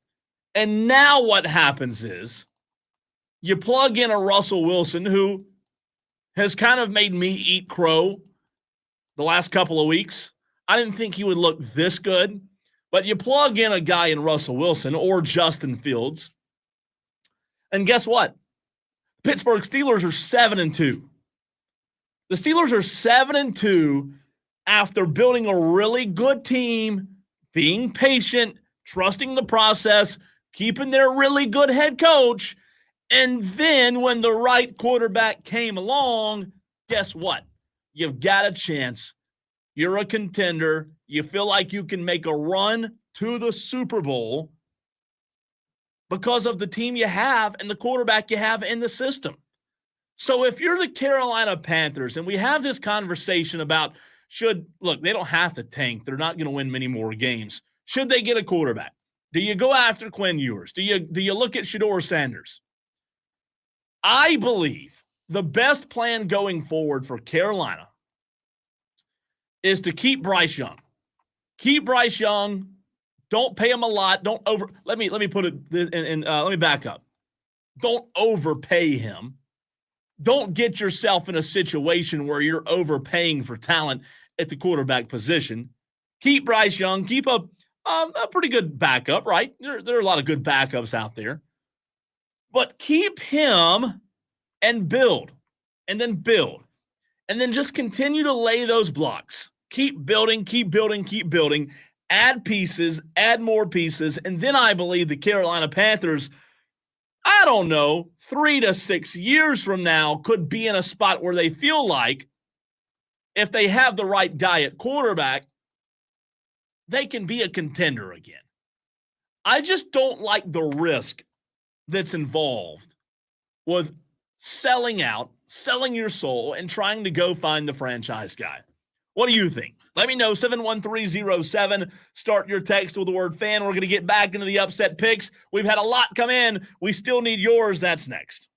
And now what happens is you plug in a Russell Wilson who has kind of made me eat crow the last couple of weeks. I didn't think he would look this good. But you plug in a guy in Russell Wilson or Justin Fields, and guess what? Pittsburgh Steelers are 7-2. The Steelers are 7-2 after building a really good team, being patient, trusting the process, keeping their really good head coach. And then when the right quarterback came along, guess what? You've got a chance. You're a contender. You feel like you can make a run to the Super Bowl because of the team you have and the quarterback you have in the system. So if you're the Carolina Panthers, and we have this conversation about look, they don't have to tank. They're not going to win many more games. Should they get a quarterback? Do you go after Quinn Ewers? Do you look at Shedeur Sanders? I believe the best plan going forward for Carolina is to keep Bryce Young. Keep Bryce Young. Don't pay him a lot. Let me put it in, let me back up. Don't overpay him. Don't get yourself in a situation where you're overpaying for talent at the quarterback position. Keep Bryce Young. Keep a pretty good backup, right? There are a lot of good backups out there. But keep him and build, and then build. And then just continue to lay those blocks. Keep building, keep building, keep building. Add pieces, add more pieces. And then I believe the Carolina Panthers, I don't know, 3 to 6 years from now could be in a spot where they feel like if they have the right guy at quarterback, they can be a contender again. I just don't like the risk that's involved with selling out, selling your soul, and trying to go find the franchise guy. What do you think? Let me know, 71307. Start your text with the word fan. We're going to get back into the upset picks. We've had a lot come in. We still need yours. That's next.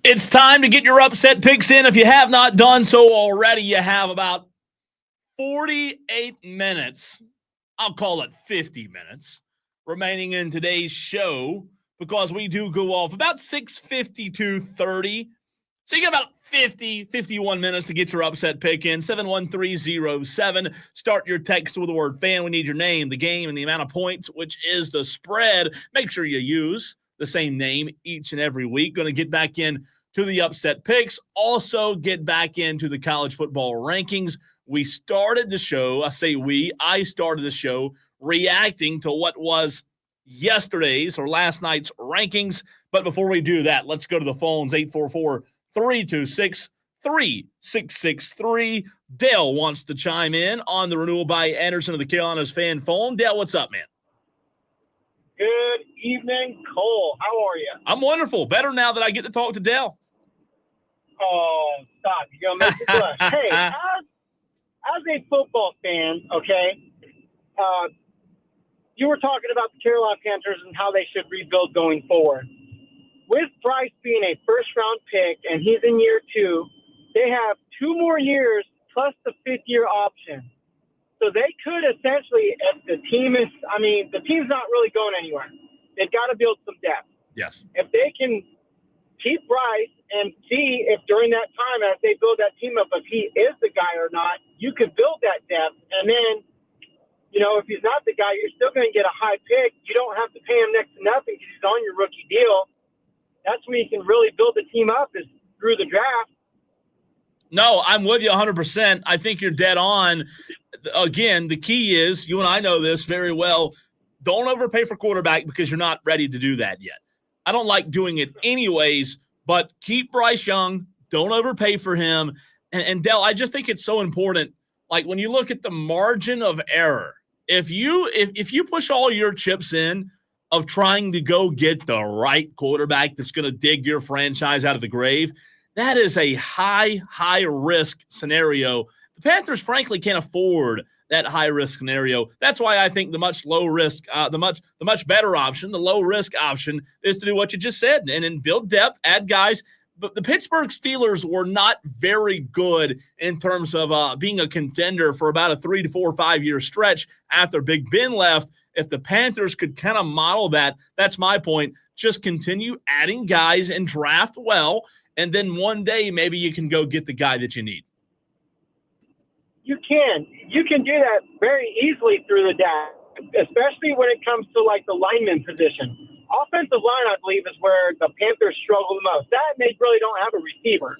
It's time to get your upset picks in. If you have not done so already, you have about 48 minutes. I'll call it 50 minutes remaining in today's show because we do go off about 6:52:30. So you got about 51 minutes to get your upset pick in. 71307. Start your text with the word fan. We need your name, the game, and the amount of points, which is the spread. Make sure you use the same name each and every week. Going to get back in to the upset picks. Also get back into the college football rankings. We started the show. I started the show reacting to what was yesterday's or last night's rankings. But before we do that, let's go to the phones. 844-326-3663. Dale wants to chime in on the Renewal by Anderson of the Carolinas fan phone. Dale, what's up, man? Good evening, Cole. How are you? I'm wonderful. Better now that I get to talk to Dale. Oh, stop. You're going to make me blush. Hey, as a football fan, okay, you were talking about the Carolina Panthers and how they should rebuild going forward. With Bryce being a first-round pick and he's in year 2, they have 2 more years plus the 5th-year option. So they could essentially, if the team's not really going anywhere. They've got to build some depth. Yes. If they can keep Bryce and see if during that time, as they build that team up, if he is the guy or not, you could build that depth. And then, if he's not the guy, you're still going to get a high pick. You don't have to pay him next to nothing because he's on your rookie deal. That's where you can really build the team up is through the draft. No, I'm with you 100%. I think you're dead on. Again, the key is, you and I know this very well, don't overpay for quarterback because you're not ready to do that yet. I don't like doing it anyways, but keep Bryce Young. Don't overpay for him. And Dell, I just think it's so important. Like when you look at the margin of error, if you push all your chips in of trying to go get the right quarterback that's going to dig your franchise out of the grave, that is a high risk scenario. The Panthers, frankly, can't afford that high risk scenario. That's why I think the much better option, the low risk option, is to do what you just said and then build depth, add guys. But the Pittsburgh Steelers were not very good in terms of being a contender for about a 3 to 4 or 5 year stretch after Big Ben left. If the Panthers could kind of model that, that's my point. Just continue adding guys and draft well, and then one day maybe you can go get the guy that you need. You can do that very easily through the draft, especially when it comes to like the lineman position. Offensive line, I believe, is where the Panthers struggle the most. That and they really don't have a receiver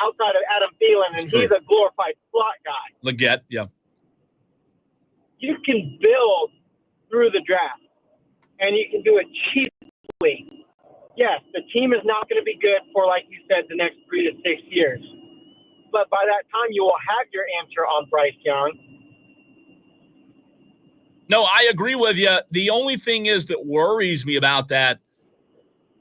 outside of Adam Thielen, and he's a glorified slot guy. Leggett, yeah. You can build through the draft, and you can do it cheaply. Yes, the team is not going to be good for, like you said, the next 3 to 6 years. But by that time, you will have your answer on Bryce Young. No, I agree with you. The only thing is that worries me about that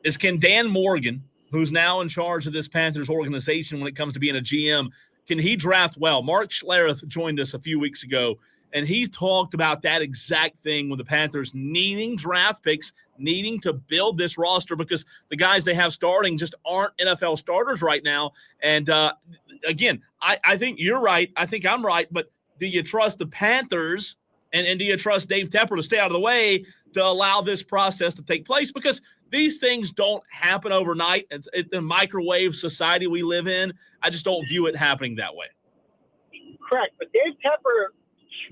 is can Dan Morgan, who's now in charge of this Panthers organization when it comes to being a GM, can he draft well? Mark Schlereth joined us a few weeks ago, and he talked about that exact thing with the Panthers needing draft picks, needing to build this roster because the guys they have starting just aren't NFL starters right now. And, again, I think you're right. I think I'm right. But do you trust the Panthers and do you trust Dave Tepper to stay out of the way to allow this process to take place? Because these things don't happen overnight. It's the microwave society we live in. I just don't view it happening that way. Correct. But Dave Tepper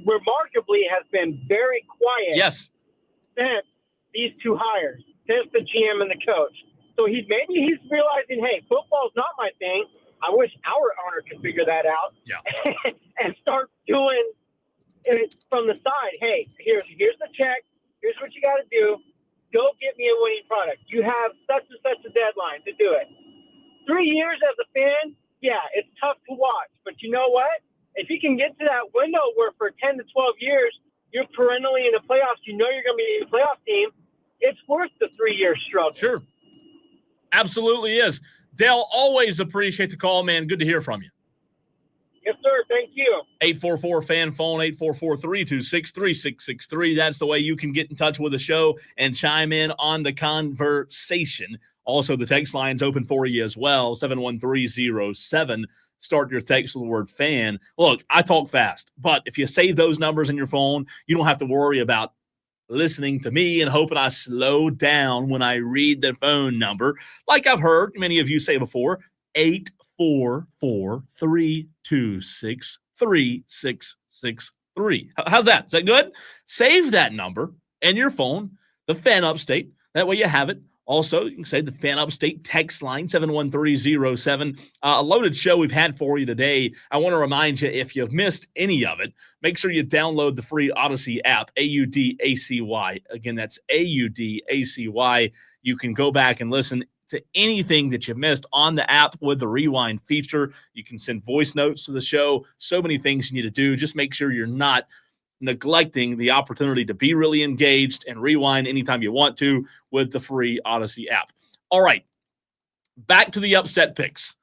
remarkably has been very quiet. Yes. Since these 2 hires, since the GM and the coach. So he's realizing, hey, football's not my thing. I wish our owner could figure that out. Yeah. And start doing it from the side. Hey, here's the check. Here's what you got to do. Go get me a winning product. You have such and such a deadline to do it. 3 years as a fan, yeah, it's tough to watch. But you know what? If you can get to that window where for 10 to 12 years, you're perennially in the playoffs, you know you're going to be a playoff team, it's worth the 3-year struggle. Sure. Absolutely is. Dale, always appreciate the call, man. Good to hear from you. Yes, sir. Thank you. 844-FAN phone, 844-326-3663. That's the way you can get in touch with the show and chime in on the conversation. Also, the text line's open for you as well, 71307. Start your text with the word fan. Look, I talk fast, but if you save those numbers in your phone, you don't have to worry about listening to me and hoping I slow down when I read the phone number. Like I've heard many of you say before, 844-326-3663. How's that? Is that good? Save that number in your phone, the Fan Upstate. That way you have it. Also, you can say the Fan Upstate text line, 71307. A loaded show we've had for you today. I want to remind you, if you've missed any of it, make sure you download the free Odyssey app, AUDACY. Again, that's AUDACY. You can go back and listen to anything that you've missed on the app with the rewind feature. You can send voice notes to the show. So many things you need to do. Just make sure you're not neglecting the opportunity to be really engaged and rewind anytime you want to with the free Odyssey app. All right, back to the upset picks.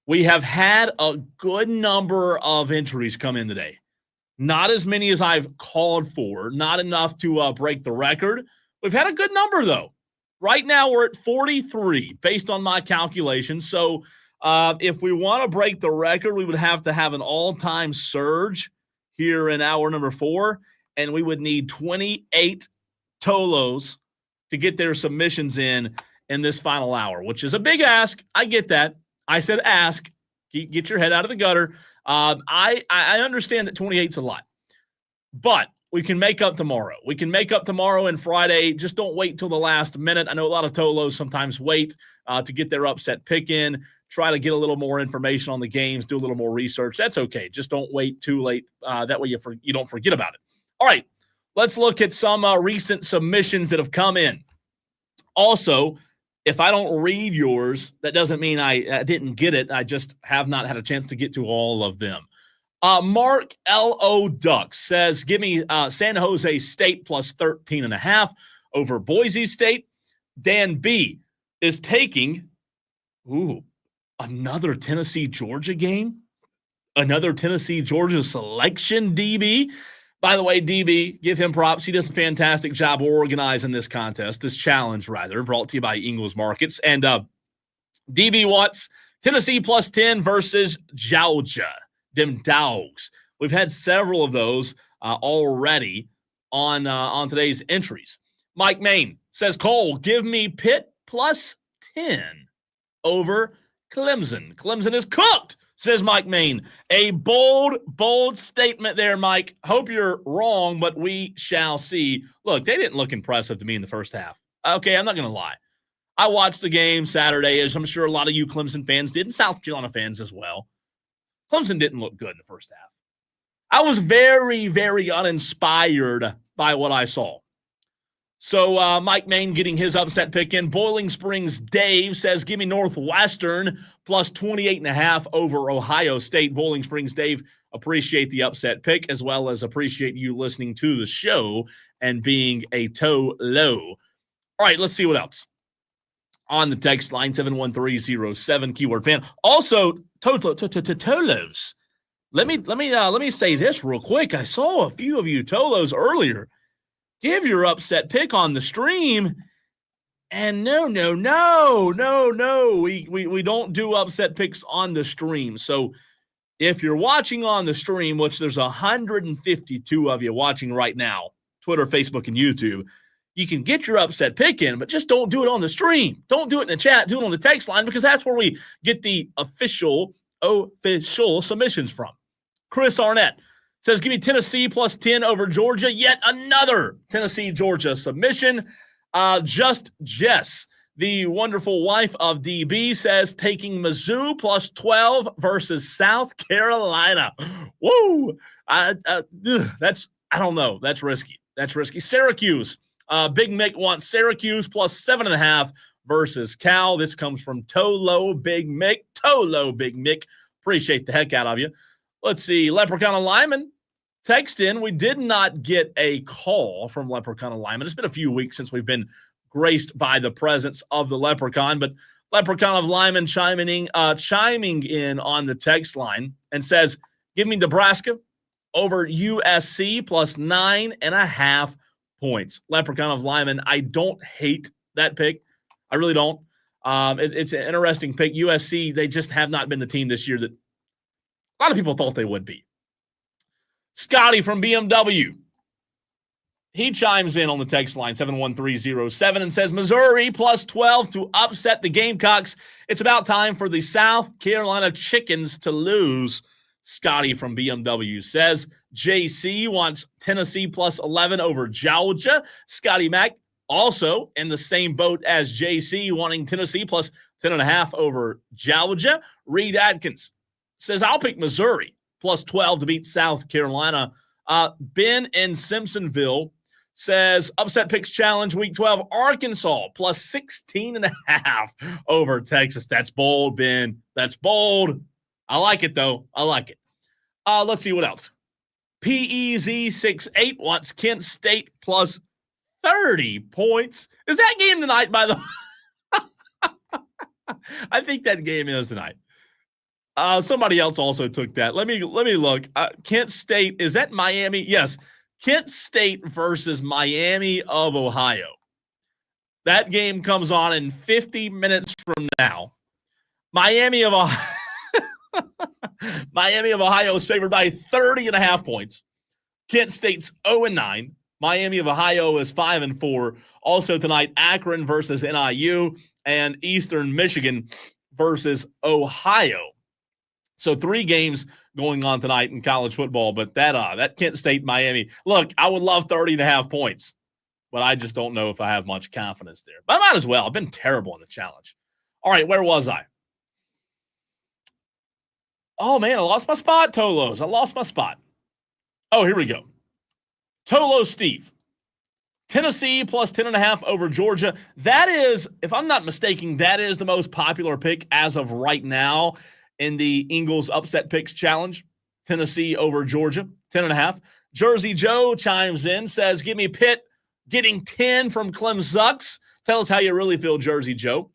We have had a good number of entries come in today. Not as many as I've called for, not enough to break the record. We've had a good number, though. Right now, we're at 43 based on my calculations. So if we want to break the record, we would have to have an all-time surge here in hour number 4, and we would need 28 Tolos to get their submissions in this final hour, which is a big ask. I get that. I said ask. Get your head out of the gutter. I understand that 28's a lot, but we can make up tomorrow. We can make up tomorrow and Friday. Just don't wait till the last minute. I know a lot of Tolos sometimes wait to get their upset pick in. Try to get a little more information on the games, do a little more research. That's okay. Just don't wait too late. That way you don't forget about it. All right, let's look at some recent submissions that have come in. Also, if I don't read yours, that doesn't mean I didn't get it. I just have not had a chance to get to all of them. Mark L.O. Duck says, give me San Jose State plus 13.5 over Boise State. Dan B. is taking, another Tennessee-Georgia game? Another Tennessee-Georgia selection, DB? By the way, DB, give him props. He does a fantastic job organizing this contest, this challenge, rather, brought to you by Ingles Markets. And DB wants Tennessee plus 10 versus Georgia, them dogs. We've had several of those already on today's entries. Mike Main says, Cole, give me Pitt plus 10 over Clemson. Clemson is cooked, says Mike Main. A bold statement there, Mike. Hope you're wrong, but we shall see. Look, they didn't look impressive to me in the first half. Okay, I'm not going to lie. I watched the game Saturday, as I'm sure a lot of you Clemson fans did, and South Carolina fans as well. Clemson didn't look good in the first half. I was very, very uninspired by what I saw. So Mike Main getting his upset pick in. Boiling Springs Dave says, give me Northwestern plus 28.5 over Ohio State. Boiling Springs Dave, appreciate the upset pick, as well as appreciate you listening to the show and being a toe low. All right, let's see what else. On the text line, 71307, keyword fan. Also, Tolos. Let me say this real quick. I saw a few of you Tolos earlier. Give your upset pick on the stream. And no. We don't do upset picks on the stream. So if you're watching on the stream, which there's 152 of you watching right now, Twitter, Facebook, and YouTube, you can get your upset pick in, but just don't do it on the stream. Don't do it in the chat. Do it on the text line, because that's where we get the official submissions from. Chris Arnett says, give me Tennessee plus 10 over Georgia. Yet another Tennessee-Georgia submission. Just Jess, the wonderful wife of DB, says, taking Mizzou plus 12 versus South Carolina. Woo! I don't know. That's risky. Syracuse. Big Mick wants Syracuse plus 7.5 versus Cal. This comes from Tolo Big Mick. Appreciate the heck out of you. Let's see. Leprechaun Lyman. Text in. We did not get a call from Leprechaun Lyman. It's been a few weeks since we've been graced by the presence of the Leprechaun, but Leprechaun of Lyman chiming in on the text line and says, give me Nebraska over USC plus 9.5 points. Leprechaun of Lyman, I don't hate that pick. I really don't. It's an interesting pick. USC, they just have not been the team this year that a lot of people thought they would be. Scotty from BMW. He chimes in on the text line 71307 and says, Missouri plus 12 to upset the Gamecocks. It's about time for the South Carolina Chickens to lose. Scotty from BMW says, JC wants Tennessee plus 11 over Georgia. Scotty Mack also in the same boat as JC, wanting Tennessee plus 10.5 over Georgia. Reed Atkins says, I'll pick Missouri plus 12 to beat South Carolina. Ben in Simpsonville says, upset picks challenge week 12, Arkansas plus 16.5 over Texas. That's bold, Ben. That's bold. I like it, though. I like it. Let's see what else. PEZ68 wants Kent State plus 30 points. Is that game tonight, by the way? I think that game is tonight. Somebody else also took that. Let me look. Kent State, is that Miami? Yes. Kent State versus Miami of Ohio. That game comes on in 50 minutes from now. Miami of Ohio is favored by 30.5 points. Kent State's 0-9. Miami of Ohio is 5-4. Also tonight, Akron versus NIU and Eastern Michigan versus Ohio. So 3 games going on tonight in college football, but that Kent State Miami. Look, I would love 30.5 points, but I just don't know if I have much confidence there. But I might as well. I've been terrible in the challenge. All right, where was I? Oh man, I lost my spot, Tolos. I lost my spot. Oh, here we go. Tolo Steve. Tennessee plus 10.5 over Georgia. That is, if I'm not mistaken, that is the most popular pick as of right now in the Ingles Upset Picks Challenge. Tennessee over Georgia, 10.5. Jersey Joe chimes in, says, give me Pitt getting 10 from Clem Zucks. Tell us how you really feel, Jersey Joe.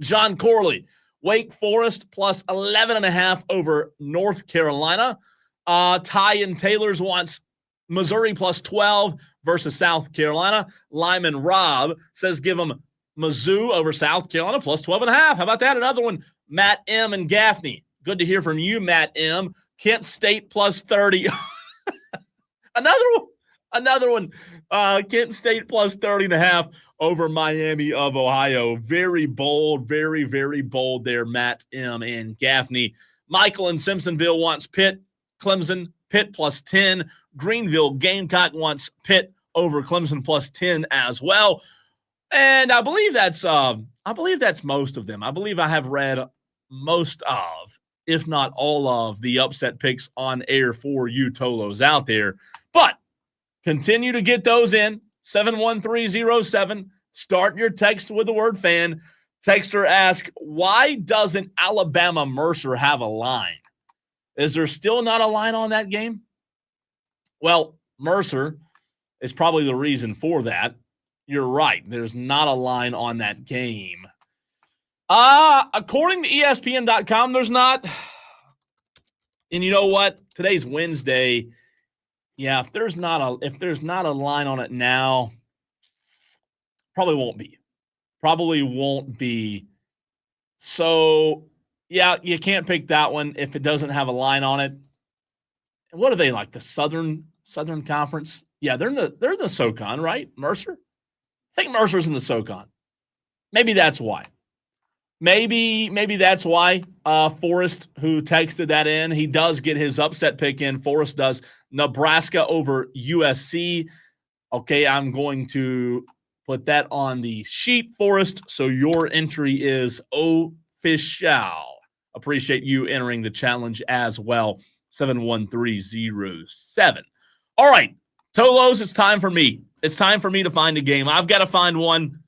John Corley, Wake Forest plus 11.5 over North Carolina. Ty and Taylor's wants Missouri plus 12 versus South Carolina. Lyman Robb says give them Mizzou over South Carolina plus 12.5. How about that? Another one, Matt M. and Gaffney. Good to hear from you, Matt M. Kent State plus 30. Another one. Kent State plus 30.5 over Miami of Ohio. Very bold, very, very bold there, Matt M. and Gaffney. Michael in Simpsonville wants Pitt, Clemson, Pitt plus 10. Greenville Gamecock wants Pitt over Clemson plus 10 as well. And I believe that's most of them. I believe I have read most of, if not all of, the upset picks on air for you Tolos out there. But continue to get those in. 71307. Start your text with the word fan. Texter asks, why doesn't Alabama Mercer have a line? Is there still not a line on that game? Well, Mercer is probably the reason for that. You're right. There's not a line on that game. According to ESPN.com, there's not. And you know what? Today's Wednesday. Yeah, if there's not a line on it now, probably won't be. Probably won't be. So, yeah, you can't pick that one if it doesn't have a line on it. And what are they like? The Southern Conference? Yeah, they're in the SoCon, right? Mercer? I think Mercer's in the SoCon. Maybe that's why. Maybe that's why Forrest, who texted that in, he does get his upset pick in. Forrest does. Nebraska over USC. Okay, I'm going to put that on the sheet, Forrest, so your entry is official. Appreciate you entering the challenge as well. 71307. All right, Tolos, it's time for me. It's time for me to find a game. I've got to find one.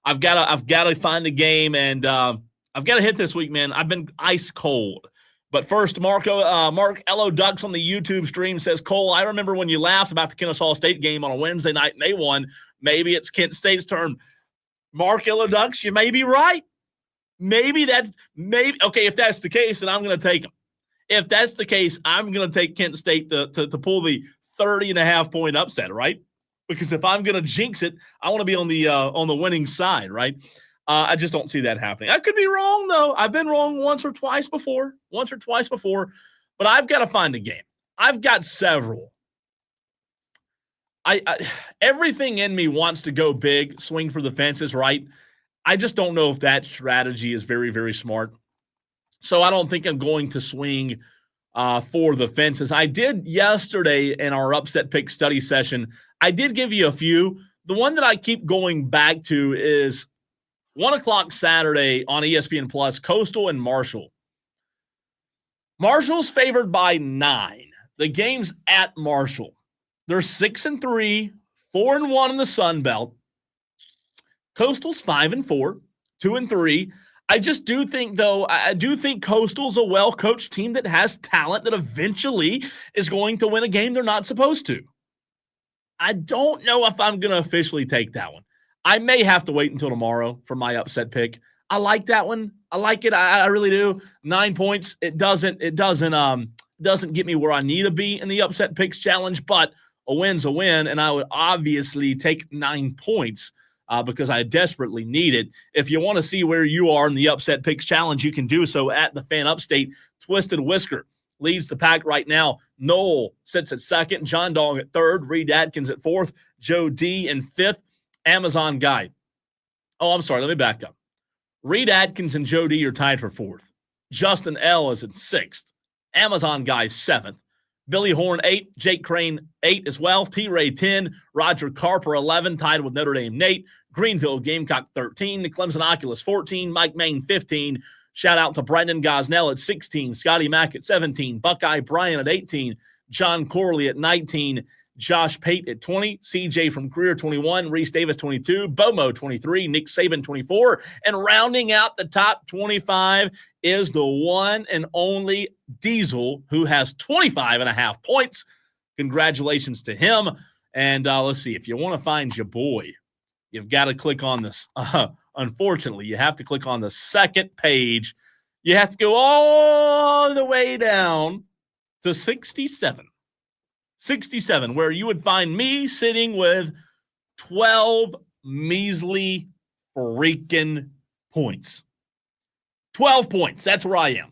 I've got to find a game, and I've got to hit this week, man. I've been ice cold. But first, Mark Elo Ducks on the YouTube stream says, Cole, I remember when you laughed about the Kennesaw State game on a Wednesday night and they won. Maybe it's Kent State's turn. Mark Elo Ducks, you may be right. Maybe. Okay, if that's the case, then I'm going to take them. If that's the case, I'm going to take Kent State to pull the 30.5 point upset, right? Because if I'm going to jinx it, I want to be on the winning side, right? I just don't see that happening. I could be wrong, though. I've been wrong once or twice before, but I've got to find a game. I've got several. I everything in me wants to go big, swing for the fences, right? I just don't know if that strategy is very, very smart. So I don't think I'm going to swing for the fences. I did yesterday in our upset pick study session. I did give you a few. The one that I keep going back to is 1 o'clock Saturday on ESPN Plus, Coastal and Marshall. Marshall's favored by 9. The game's at Marshall. They're 6-3, 4-1 in the Sun Belt. Coastal's 5-4, 2-3. I just do think, though, I do think Coastal's a well-coached team that has talent that eventually is going to win a game they're not supposed to. I don't know if I'm going to officially take that one. I may have to wait until tomorrow for my upset pick. I like that one. I like it. I really do. 9 points. It doesn't get me where I need to be in the upset picks challenge, but a win's a win, and I would obviously take 9 points because I desperately need it. If you want to see where you are in the upset picks challenge, you can do so at the Fan Upstate. Twisted Whisker leads the pack right now. Noel sits at second, John Dong at third, Reed Atkins at fourth, Joe D in fifth, Amazon Guy. Oh, I'm sorry. Let me back up. Reed Atkins and Joe D are tied for fourth. Justin L is in sixth. Amazon Guy 7th. Billy Horn 8, Jake Crane 8 as well. T-Ray 10, Roger Carper 11, tied with Notre Dame Nate. Greenville Gamecock 13, the Clemson Oculus 14, Mike Main 15. Shout out to Brendan Gosnell at 16, Scotty Mack at 17, Buckeye Bryan at 18, John Corley at 19, Josh Pate at 20, CJ from Greer 21, Reese Davis 22, Bomo 23, Nick Saban 24, and rounding out the top 25 is the one and only Diesel, who has 25.5 points. Congratulations to him. And let's see, if you want to find your boy, you've got to click on this. Unfortunately, you have to click on the second page. You have to go all the way down to 67. 67, where you would find me sitting with 12 measly freaking points. 12 points. That's where I am.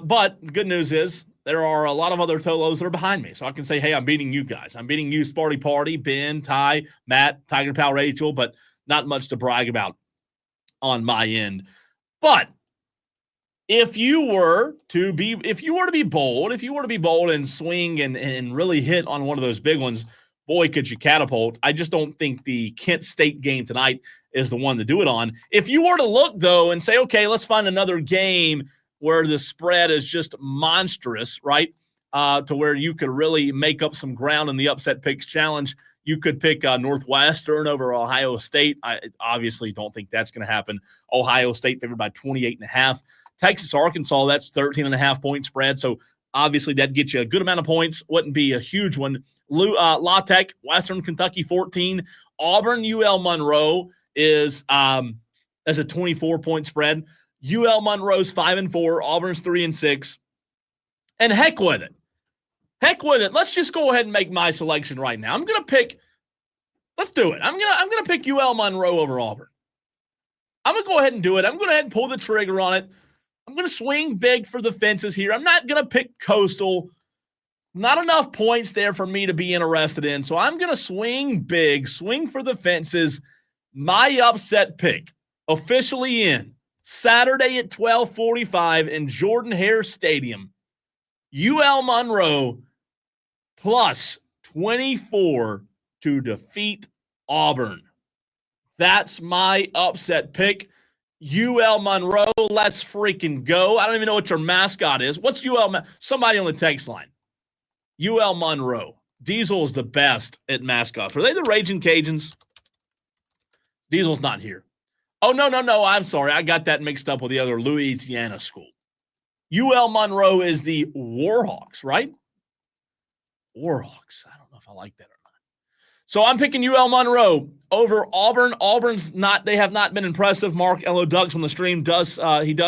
But the good news is there are a lot of other Tolos that are behind me. So I can say, hey, I'm beating you guys. I'm beating you, Sparty Party, Ben, Ty, Matt, Tiger Pal, Rachel, but not much to brag about on my end. But if you were to be bold and swing and really hit on one of those big ones, boy, could you catapult. I just don't think the Kent State game tonight is the one to do it on. If you were to look, though, and say, okay, let's find another game where the spread is just monstrous, right, to where you could really make up some ground in the upset picks challenge, you could pick Northwestern over Ohio State. I obviously don't think that's going to happen. Ohio State favored by 28.5. Texas, Arkansas, that's 13.5 point spread. So obviously that gets you a good amount of points. Wouldn't be a huge one. La Tech, Western Kentucky 14. Auburn, UL Monroe is as a 24-point spread. UL Monroe's 5-4. Auburn's 3-6. And heck with it. Heck with it. Let's just go ahead and make my selection right now. I'm gonna pick. Let's do it. I'm gonna pick UL Monroe over Auburn. I'm gonna go ahead and do it. I'm gonna go ahead and pull the trigger on it. I'm going to swing big for the fences here. I'm not going to pick Coastal. Not enough points there for me to be interested in. So I'm going to swing big, swing for the fences. My upset pick officially in Saturday at 12:45 in Jordan-Hare Stadium. UL Monroe plus 24 to defeat Auburn. That's my upset pick. UL Monroe, let's freaking go. I don't even know what your mascot is. What's UL? Somebody on the text line. UL Monroe. Diesel is the best at mascots. Are they the Raging Cajuns? Diesel's not here. Oh, no. I'm sorry. I got that mixed up with the other Louisiana school. UL Monroe is the Warhawks, right? Warhawks. I don't know if I like that or not. So I'm picking UL Monroe over Auburn. They have not been impressive. Mark L.O. Ducks on the stream does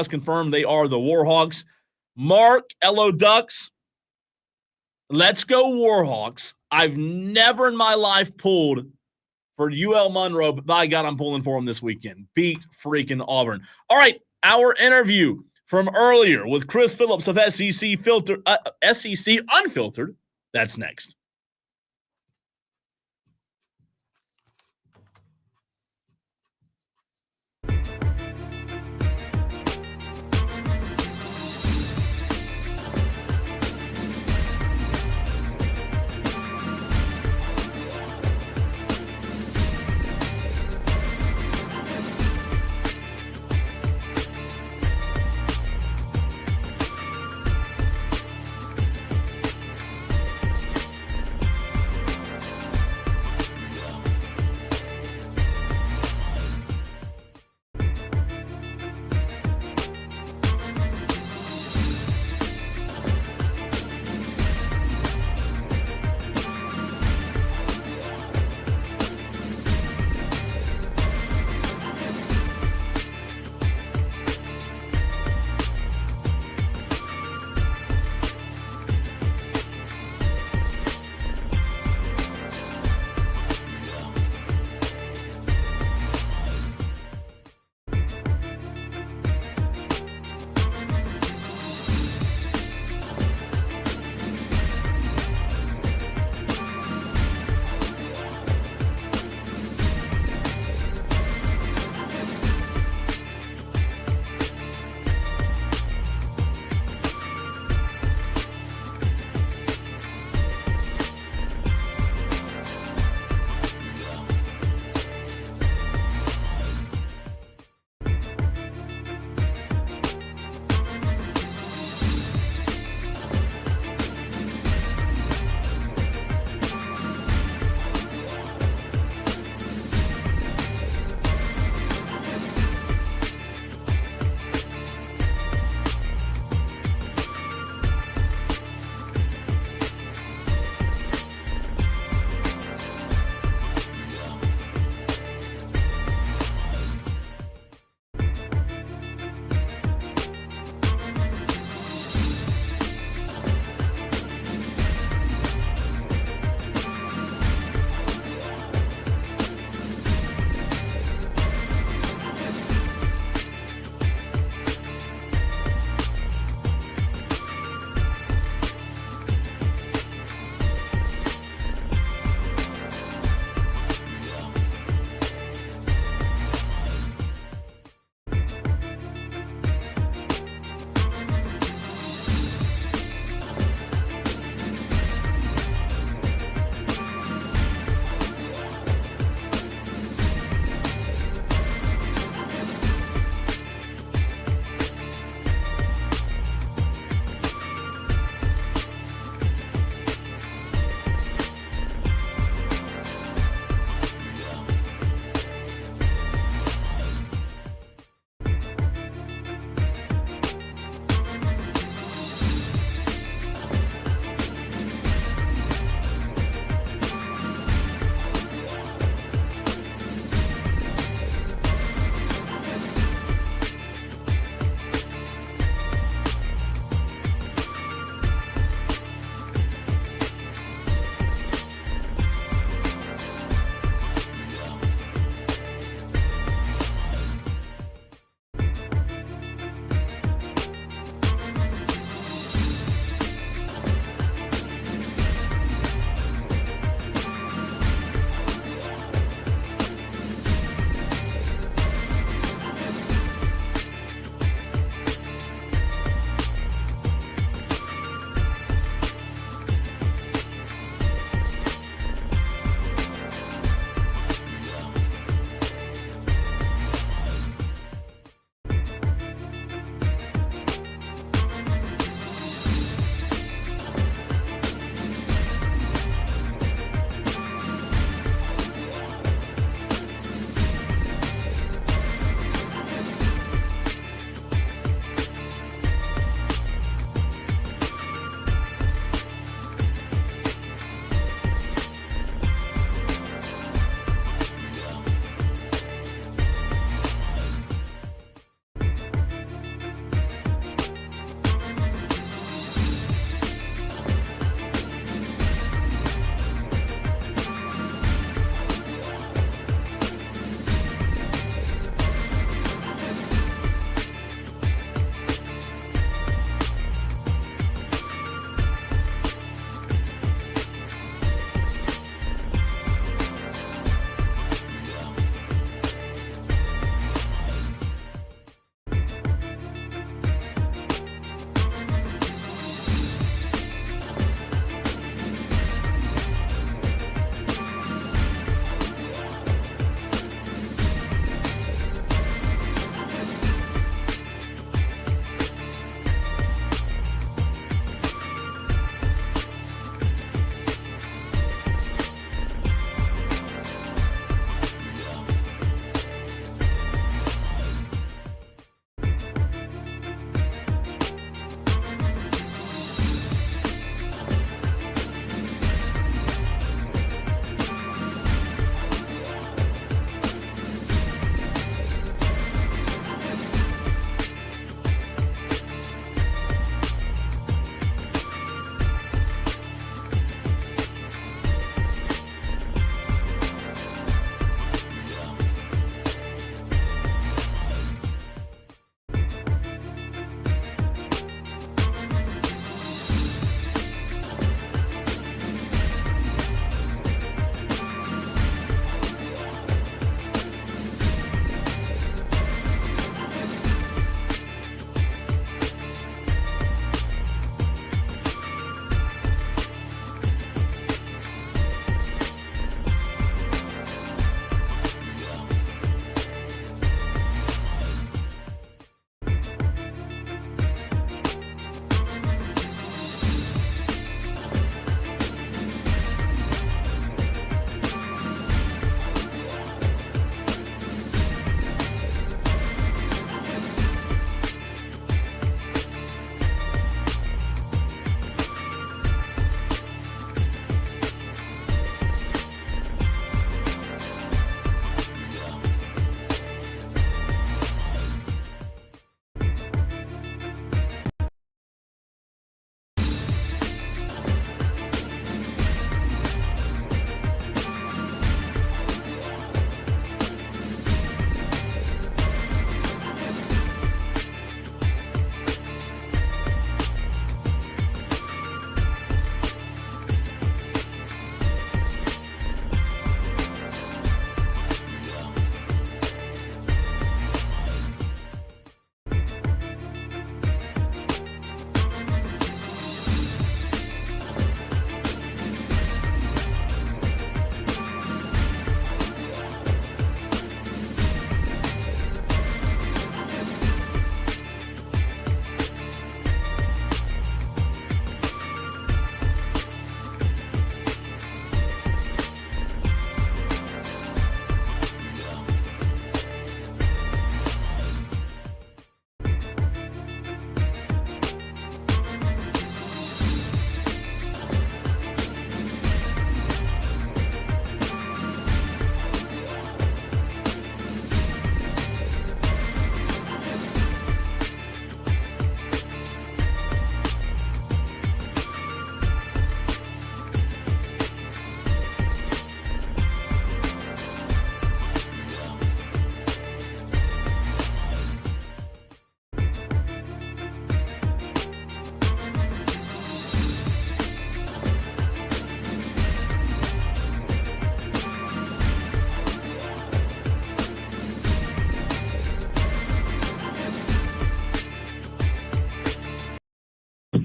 confirm they are the Warhawks. Mark L.O. Ducks, let's go Warhawks. I've never in my life pulled for UL Monroe, but by God, I'm pulling for them this weekend. Beat freaking Auburn. All right, our interview from earlier with Chris Phillips of SEC Unfiltered. That's next.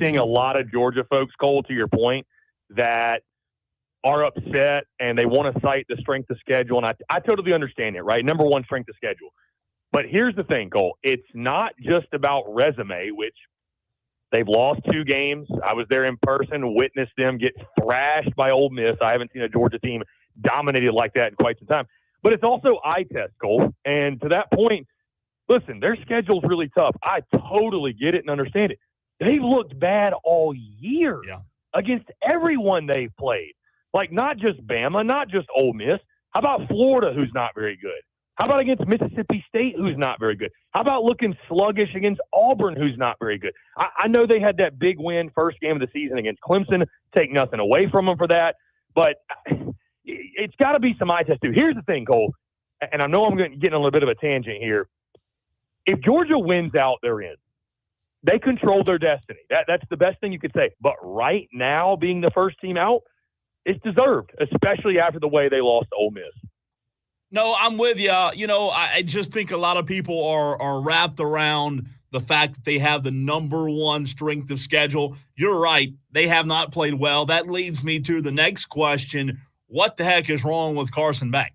seeing a lot of Georgia folks, Cole, to your point, that are upset and they want to cite the strength of schedule. And I totally understand it, right? Number one, strength of schedule. But here's the thing, Cole. It's not just about resume, which they've lost 2 games. I was there in person, witnessed them get thrashed by Ole Miss. I haven't seen a Georgia team dominated like that in quite some time. But it's also eye test, Cole. And to that point, listen, their schedule's really tough. I totally get it and understand it. They've looked bad all year against everyone they've played. Like, not just Bama, not just Ole Miss. How about Florida, who's not very good? How about against Mississippi State, who's not very good? How about looking sluggish against Auburn, who's not very good? I know they had that big win first game of the season against Clemson. Take nothing away from them for that. But it's got to be some eye test, too. Here's the thing, Cole, and I know I'm getting a little bit of a tangent here. If Georgia wins out, they're in. They control their destiny. That's the best thing you could say. But right now, being the first team out, it's deserved, especially after the way they lost to Ole Miss. No, I'm with you. You know, I just think a lot of people are wrapped around the fact that they have the number one strength of schedule. You're right. They have not played well. That leads me to the next question. What the heck is wrong with Carson Beck?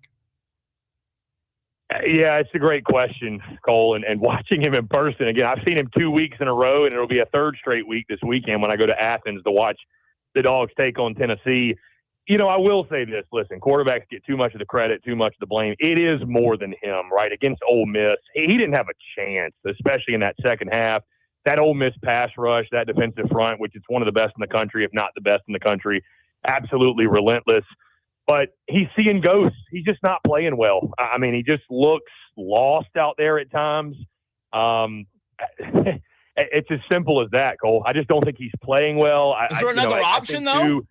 Yeah, it's a great question, Cole, and watching him in person. Again, I've seen him 2 weeks in a row, and it'll be a third straight week this weekend when I go to Athens to watch the Dogs take on Tennessee. You know, I will say this. Listen, quarterbacks get too much of the credit, too much of the blame. It is more than him, right? Against Ole Miss, he didn't have a chance, especially in that second half. That Ole Miss pass rush, that defensive front, which is one of the best in the country, if not the best in the country, absolutely relentless. But he's seeing ghosts. He's just not playing well. I mean, he just looks lost out there at times. It's as simple as that, Cole. I just don't think he's playing well. Is there another option, though?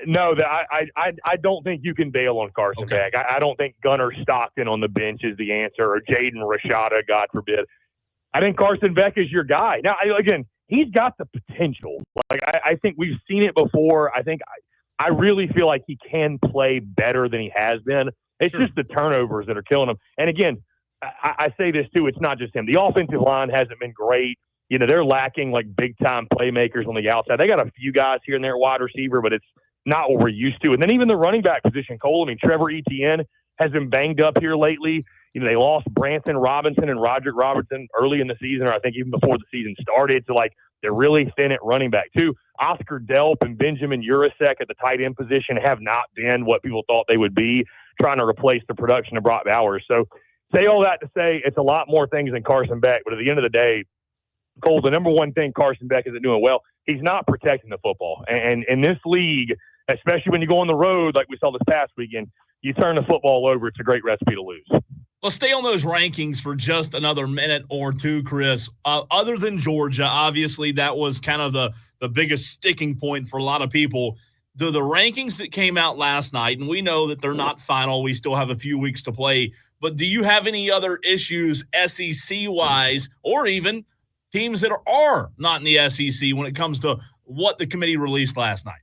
No, I don't think you can bail on Carson Beck. I don't think Gunnar Stockton on the bench is the answer, or Jaden Rashada, God forbid. I think Carson Beck is your guy. Now, again, he's got the potential. Like I think we've seen it before. I really feel like he can play better than he has been. It's just the turnovers that are killing him. And again, I say this too, it's not just him. The offensive line hasn't been great. You know, they're lacking like big-time playmakers on the outside. They got a few guys here and there at wide receiver, but it's not what we're used to. And then even the running back position, Cole, I mean, Trevor Etienne has been banged up here lately. You know, they lost Branson Robinson and Roderick Robertson early in the season, or I think even before the season started. So, like, they're really thin at running back, too. Oscar Delp and Benjamin Urasek at the tight end position have not been what people thought they would be, trying to replace the production of Brock Bowers. So, say all that to say it's a lot more things than Carson Beck. But at the end of the day, Cole, the number one thing Carson Beck isn't doing well, he's not protecting the football. And in this league, especially when you go on the road like we saw this past weekend, you turn the football over, it's a great recipe to lose. Let's stay on those rankings for just another minute or two, Chris. Other than Georgia, obviously that was kind of the biggest sticking point for a lot of people. The rankings that came out last night, and we know that they're not final. We still have a few weeks to play. But do you have any other issues SEC-wise, or even teams that are not in the SEC when it comes to what the committee released last night?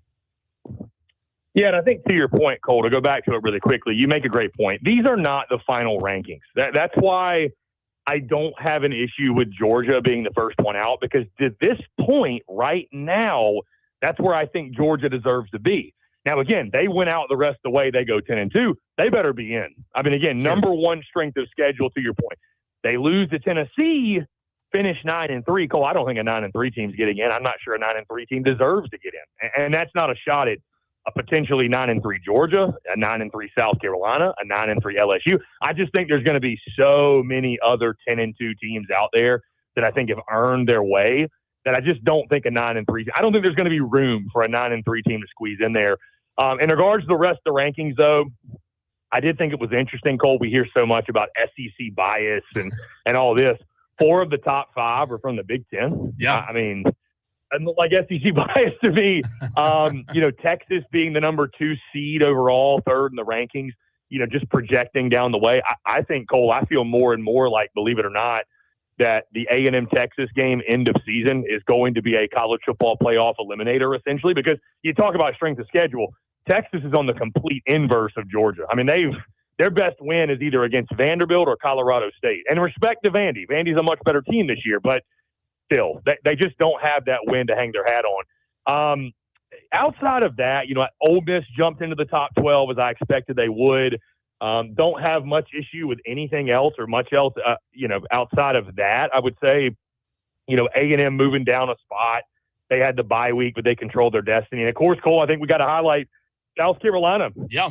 Yeah, and I think to your point, Cole, to go back to it really quickly, you make a great point. These are not the final rankings. That's why I don't have an issue with Georgia being the first one out, because to this point right now, that's where I think Georgia deserves to be. Now, again, they went out the rest of the way. They go 10-2. They better be in. I mean, again, number one strength of schedule, to your point. They lose to Tennessee, finish 9-3. Cole, I don't think a 9-3 team's getting in. I'm not sure a 9-3 team deserves to get in. And that's not a shot at a potentially 9-3 Georgia, a 9-3 South Carolina, a 9-3 LSU. I just think there's going to be so many other 10-2 teams out there that I think have earned their way that I just don't think a 9-3. I don't think there's going to be room for a 9-3 team to squeeze in there. In regards to the rest of the rankings, though, I did think it was interesting, Cole. We hear so much about SEC bias and all this. 4 of the top 5 are from the Big Ten. Yeah, I mean, like SEC bias to me. You know, Texas being the number 2 seed overall, 3rd in the rankings. You know, just projecting down the way. I think, Cole, I feel more and more like, believe it or not, that the A&M Texas game end of season is going to be a college football playoff eliminator, essentially, because you talk about strength of schedule. Texas is on the complete inverse of Georgia. I mean, their best win is either against Vanderbilt or Colorado State. And respect to Vandy. Vandy's a much better team this year, but still, they just don't have that win to hang their hat on. Outside of that, Ole Miss jumped into the top 12 as I expected they would. Don't have much issue with anything else or much else, outside of that. I would say, A&M moving down a spot. They had the bye week, but they controlled their destiny. And, of course, Cole, I think we got to highlight South Carolina. Yeah.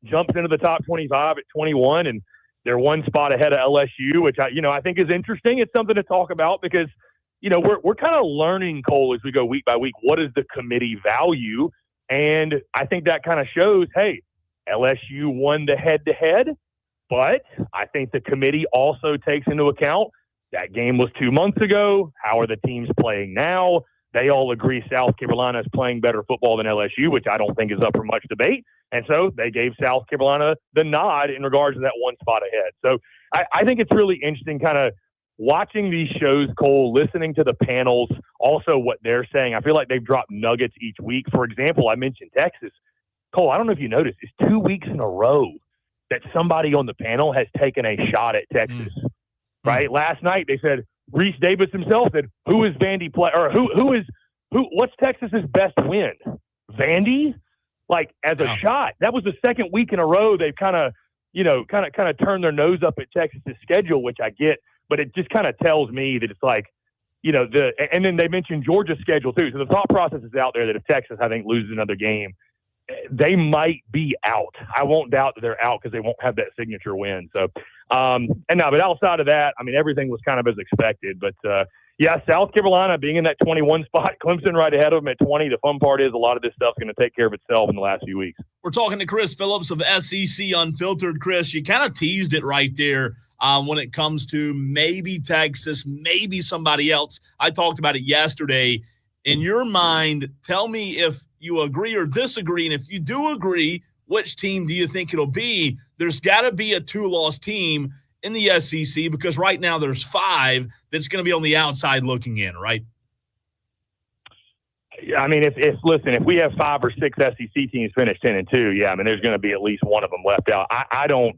Jumps into the top 25 at 21, and they're one spot ahead of LSU, which I think is interesting. It's something to talk about because, we're kind of learning, Cole, as we go week by week, what is the committee value? And I think that kind of shows, hey, LSU won the head-to-head, but I think the committee also takes into account that game was 2 months ago. How are the teams playing now? They all agree South Carolina is playing better football than LSU, which I don't think is up for much debate. And so they gave South Carolina the nod in regards to that one spot ahead. So I think it's really interesting kind of watching these shows, Cole, listening to the panels, also what they're saying. I feel like they've dropped nuggets each week. For example, I mentioned Texas. Cole, I don't know if you noticed, it's 2 weeks in a row that somebody on the panel has taken a shot at Texas, right? Last night they said, Reese Davis himself said, who is Vandy play, or what's Texas's best win? Vandy? Like as a shot. That was the second week in a row they've kind of turned their nose up at Texas's schedule, which I get, but it just kind of tells me that it's like, and then they mentioned Georgia's schedule too. So the thought process is out there that if Texas, I think, loses another game, they might be out. I won't doubt that they're out because they won't have that signature win. So, but outside of that, I mean, everything was kind of as expected. But, South Carolina being in that 21 spot, Clemson right ahead of them at 20. The fun part is a lot of this stuff's going to take care of itself in the last few weeks. We're talking to Chris Phillips of SEC Unfiltered. Chris, you kind of teased it right there when it comes to maybe Texas, maybe somebody else. I talked about it yesterday. In your mind, tell me if you agree or disagree. And if you do agree, which team do you think it'll be? There's got to be a 2-loss team in the SEC because right now there's 5 that's going to be on the outside looking in, right? I mean, if we have 5 or 6 SEC teams finish 10-2, there's going to be at least one of them left out. I don't,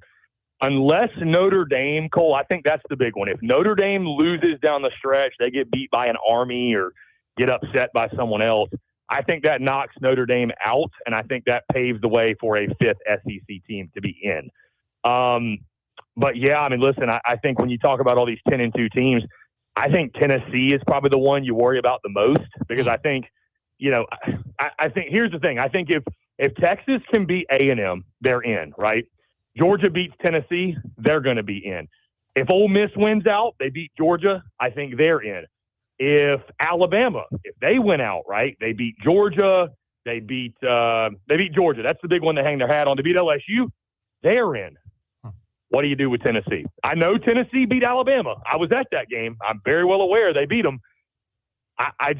unless Notre Dame, Cole, I think that's the big one. If Notre Dame loses down the stretch, they get beat by an Army or get upset by someone else, I think that knocks Notre Dame out, and I think that paves the way for a 5th SEC team to be in. Listen, I think when you talk about all these 10-2 teams, I think Tennessee is probably the one you worry about the most because I think, I think here's the thing. I think if Texas can beat A&M, they're in, right? Georgia beats Tennessee, they're going to be in. If Ole Miss wins out, they beat Georgia, I think they're in. If Alabama, if they win out, right, they beat Georgia, they beat Georgia. That's the big one to hang their hat on. To beat LSU, they're in. What do you do with Tennessee? I know Tennessee beat Alabama. I was at that game. I'm very well aware they beat them. I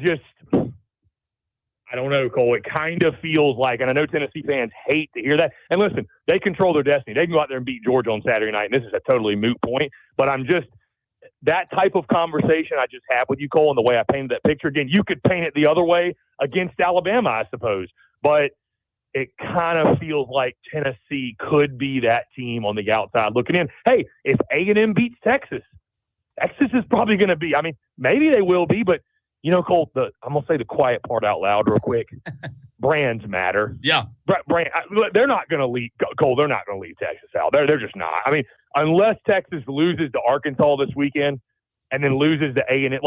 don't know, Cole. It kind of feels like, and I know Tennessee fans hate to hear that. And listen, they control their destiny. They can go out there and beat Georgia on Saturday night, and this is a totally moot point. But that type of conversation I just had with you, Cole, and the way I painted that picture. Again, you could paint it the other way against Alabama, I suppose. But it kind of feels like Tennessee could be that team on the outside looking in. Hey, if A&M beats Texas is probably going to be, I mean, maybe they will be, but, Cole, I'm going to say the quiet part out loud real quick. Brands matter. Yeah. They're not going to leave, Cole, they're not going to leave Texas out. They're just not. I mean, unless Texas loses to Arkansas this weekend and then loses to A&M,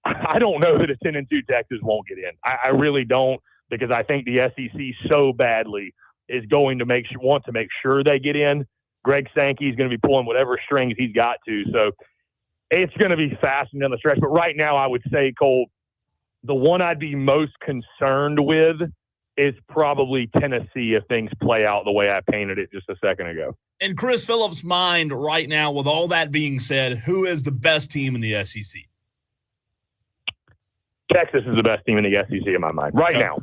I don't know that a 10-2 Texas won't get in. I really don't, because I think the SEC so badly is going to want to make sure they get in. Greg Sankey is going to be pulling whatever strings he's got to. So it's going to be fast and down the stretch. But right now, I would say, Cole, the one I'd be most concerned with is probably Tennessee if things play out the way I painted it just a second ago. In Chris Phillips' mind right now, with all that being said, who is the best team in the SEC? Texas is the best team in the SEC in my mind. Right now.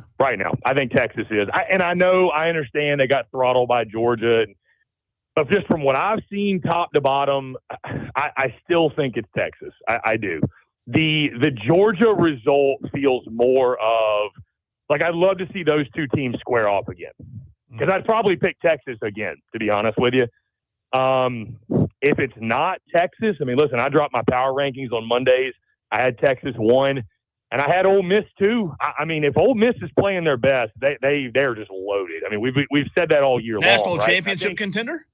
I think Texas is. I understand they got throttled by Georgia. But just from what I've seen top to bottom, I still think it's Texas. I do. The Georgia result feels more of, I'd love to see those two teams square off again. Because I'd probably pick Texas again, to be honest with you. If it's not Texas, I mean, listen, I drop my power rankings on Mondays. I had Texas 1, and I had Ole Miss 2. I mean, if Ole Miss is playing their best, they're just loaded. I mean, we've said that all year long. National right? championship contender?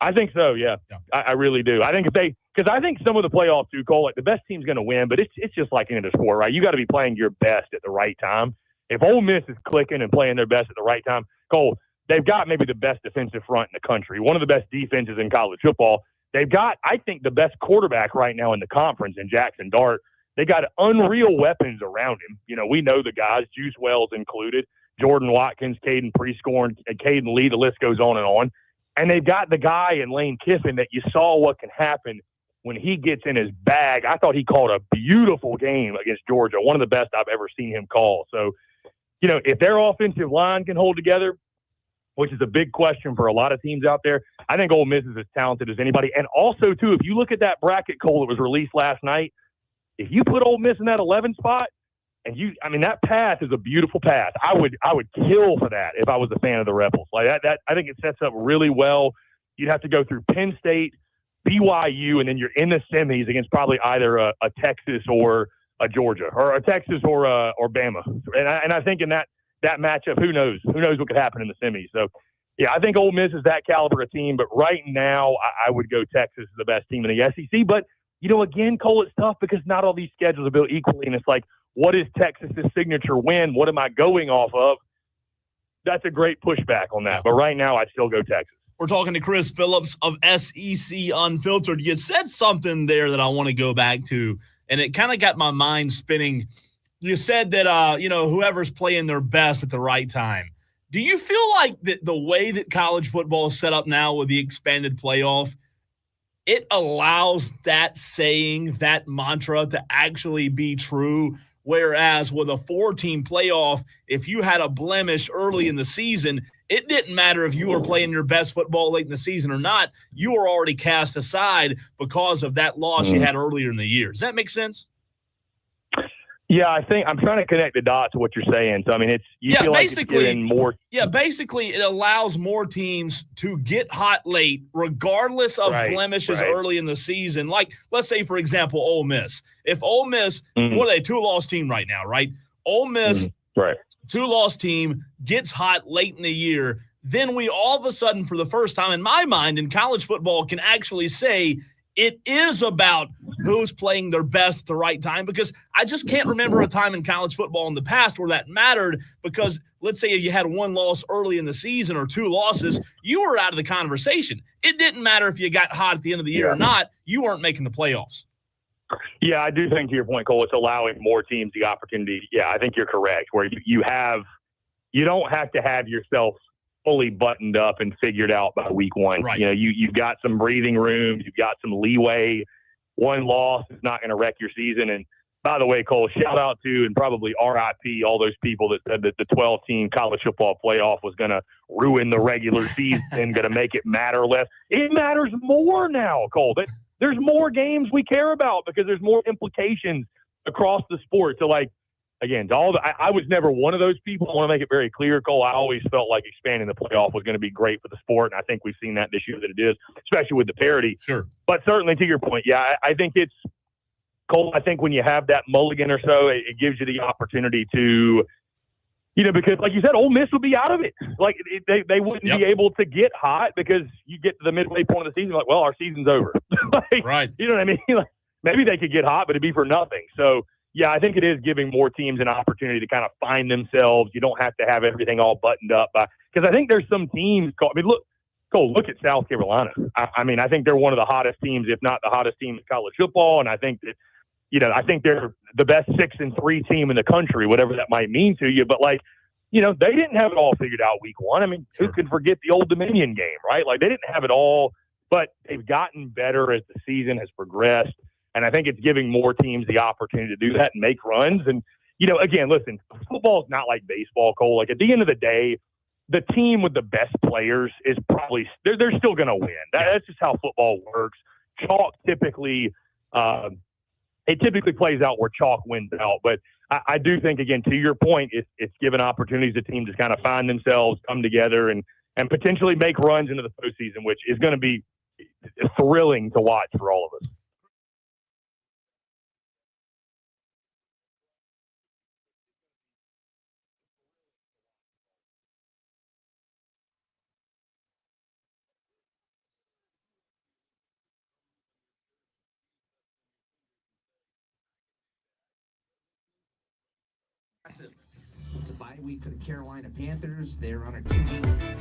I think so, yeah. I really do. I think because I think some of the playoffs too, Cole, like the best team's going to win, but it's just like any other sport, right? You got to be playing your best at the right time. If Ole Miss is clicking and playing their best at the right time, Cole, they've got maybe the best defensive front in the country, one of the best defenses in college football. They've got, I think, the best quarterback right now in the conference in Jackson Dart. They got unreal weapons around him. You know, we know the guys, Juice Wells included, Jordan Watkins, Caden Prescorn, and Caden Lee, the list goes on. And they've got the guy in Lane Kiffin that you saw what can happen when he gets in his bag. I thought he called a beautiful game against Georgia, one of the best I've ever seen him call. So, you know, if their offensive line can hold together, which is a big question for a lot of teams out there, I think Ole Miss is as talented as anybody. And also, too, if you look at that bracket, Cole, that was released last night, if you put Ole Miss in that 11 spot, and that path is a beautiful path. I would kill for that if I was a fan of the Rebels. Like that I think it sets up really well. You'd have to go through Penn State, BYU, and then you're in the semis against probably either a Texas or a Georgia, or a Texas or Bama. And I think in that matchup, who knows what could happen in the semis. So yeah, I think Ole Miss is that caliber of team, but right now I would go Texas is the best team in the SEC. But you know, again, Cole, it's tough because not all these schedules are built equally, and it's like, what is Texas's signature win? What am I going off of? That's a great pushback on that. But right now, I'd still go Texas. We're talking to Chris Phillips of SEC Unfiltered. You said something there that I want to go back to, and it kind of got my mind spinning. You said that, whoever's playing their best at the right time. Do you feel like that the way that college football is set up now with the expanded playoff, it allows that saying, that mantra to actually be true? Whereas with a 4-team playoff, if you had a blemish early in the season, it didn't matter if you were playing your best football late in the season or not. You were already cast aside because of that loss you had earlier in the year. Does that make sense? Yeah, I think I'm trying to connect the dots to what you're saying. So, I mean, feel like it's getting more. Yeah, basically it allows more teams to get hot late regardless of blemishes early in the season. Like, let's say, for example, Ole Miss. If Ole Miss, what are they, 2-loss team right now, right? Ole Miss, 2-loss team, gets hot late in the year, then we all of a sudden, for the first time in my mind in college football, can actually say it is about who's playing their best at the right time, because I just can't remember a time in college football in the past where that mattered, because let's say you had 1 loss early in the season or 2 losses, you were out of the conversation. It didn't matter if you got hot at the end of the year or not. You weren't making the playoffs. Yeah, I do think, to your point, Cole, it's allowing more teams the opportunity. Yeah, I think you're correct, where you don't have to have yourself fully buttoned up and figured out by week 1. Right. You know, you've got some breathing room, you've got some leeway. 1 loss is not going to wreck your season. And by the way, Cole, shout out to, and probably RIP, all those people that said that the 12-team college football playoff was going to ruin the regular season and going to make it matter less. It matters more now, Cole. There's more games we care about because there's more implications across the sport. So, like, again, I was never one of those people. I want to make it very clear, Cole. I always felt like expanding the playoff was going to be great for the sport, and I think we've seen that this year that it is, especially with the parity. Sure. But certainly, to your point, yeah, I think it's Cole. I think when you have that mulligan or so, it gives you the opportunity to, because like you said, Ole Miss would be out of it. Like they wouldn't be able to get hot because you get to the midway point of the season, like, well, our season's over. Right. You know what I mean? Like, maybe they could get hot, but it'd be for nothing. So. Yeah, I think it is giving more teams an opportunity to kind of find themselves. You don't have to have everything all buttoned up because I think there's some teams. Look at South Carolina. I think they're one of the hottest teams, if not the hottest team in college football. And I think that, I think they're the best 6-3 team in the country, whatever that might mean to you. But they didn't have it all figured out week 1. I mean, who could forget the Old Dominion game, right? Like they didn't have it all, but they've gotten better as the season has progressed. And I think it's giving more teams the opportunity to do that and make runs. And, again, listen, football is not like baseball, Cole. Like at the end of the day, the team with the best players is probably they're still going to win. That's just how football works. Chalk typically plays out where chalk wins out. But I do think, again, to your point, it's given opportunities to teams to kind of find themselves, come together, and potentially make runs into the postseason, which is going to be thrilling to watch for all of us. It's a bye week for the Carolina Panthers. They're on a 2-game.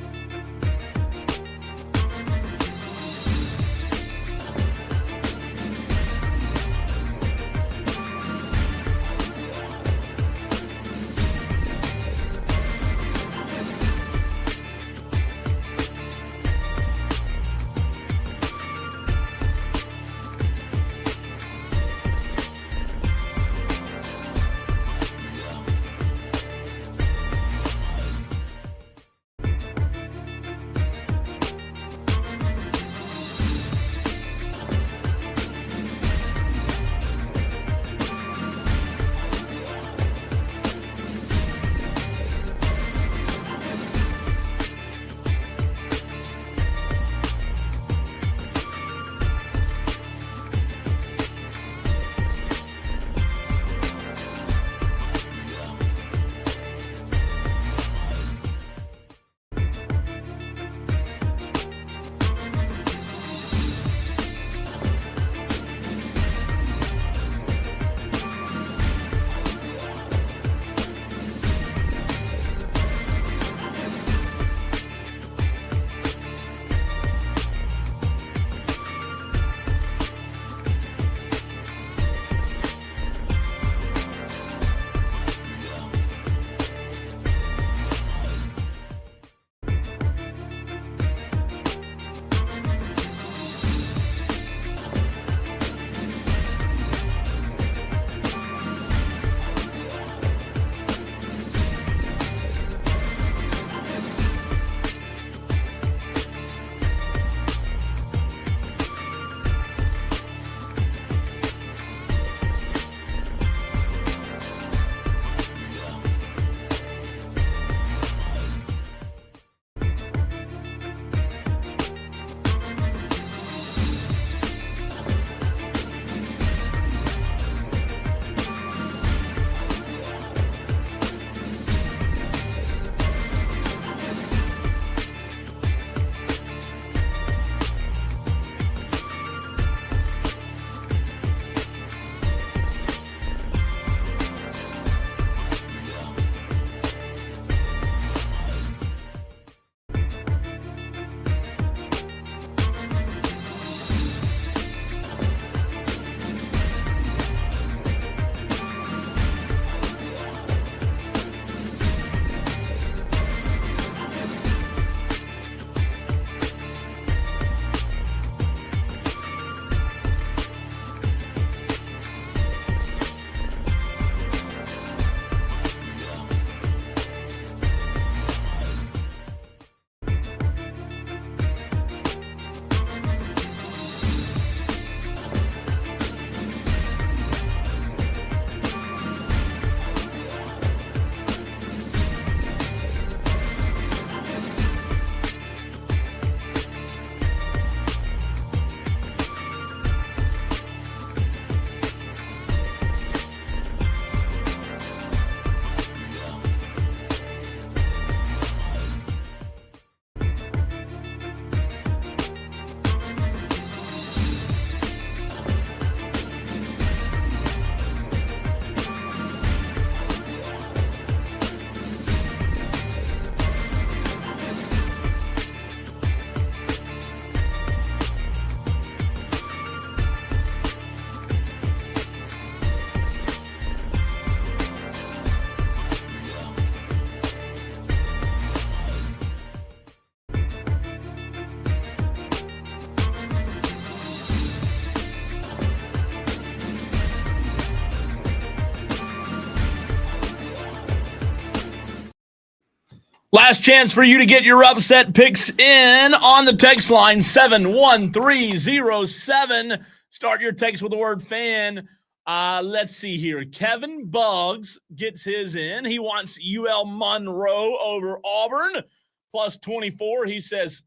Last chance for you to get your upset picks in on the text line 71307. Start your text with the word fan. Let's see here. Kevin Buggs gets his in. He wants UL Monroe over Auburn plus 24. He says,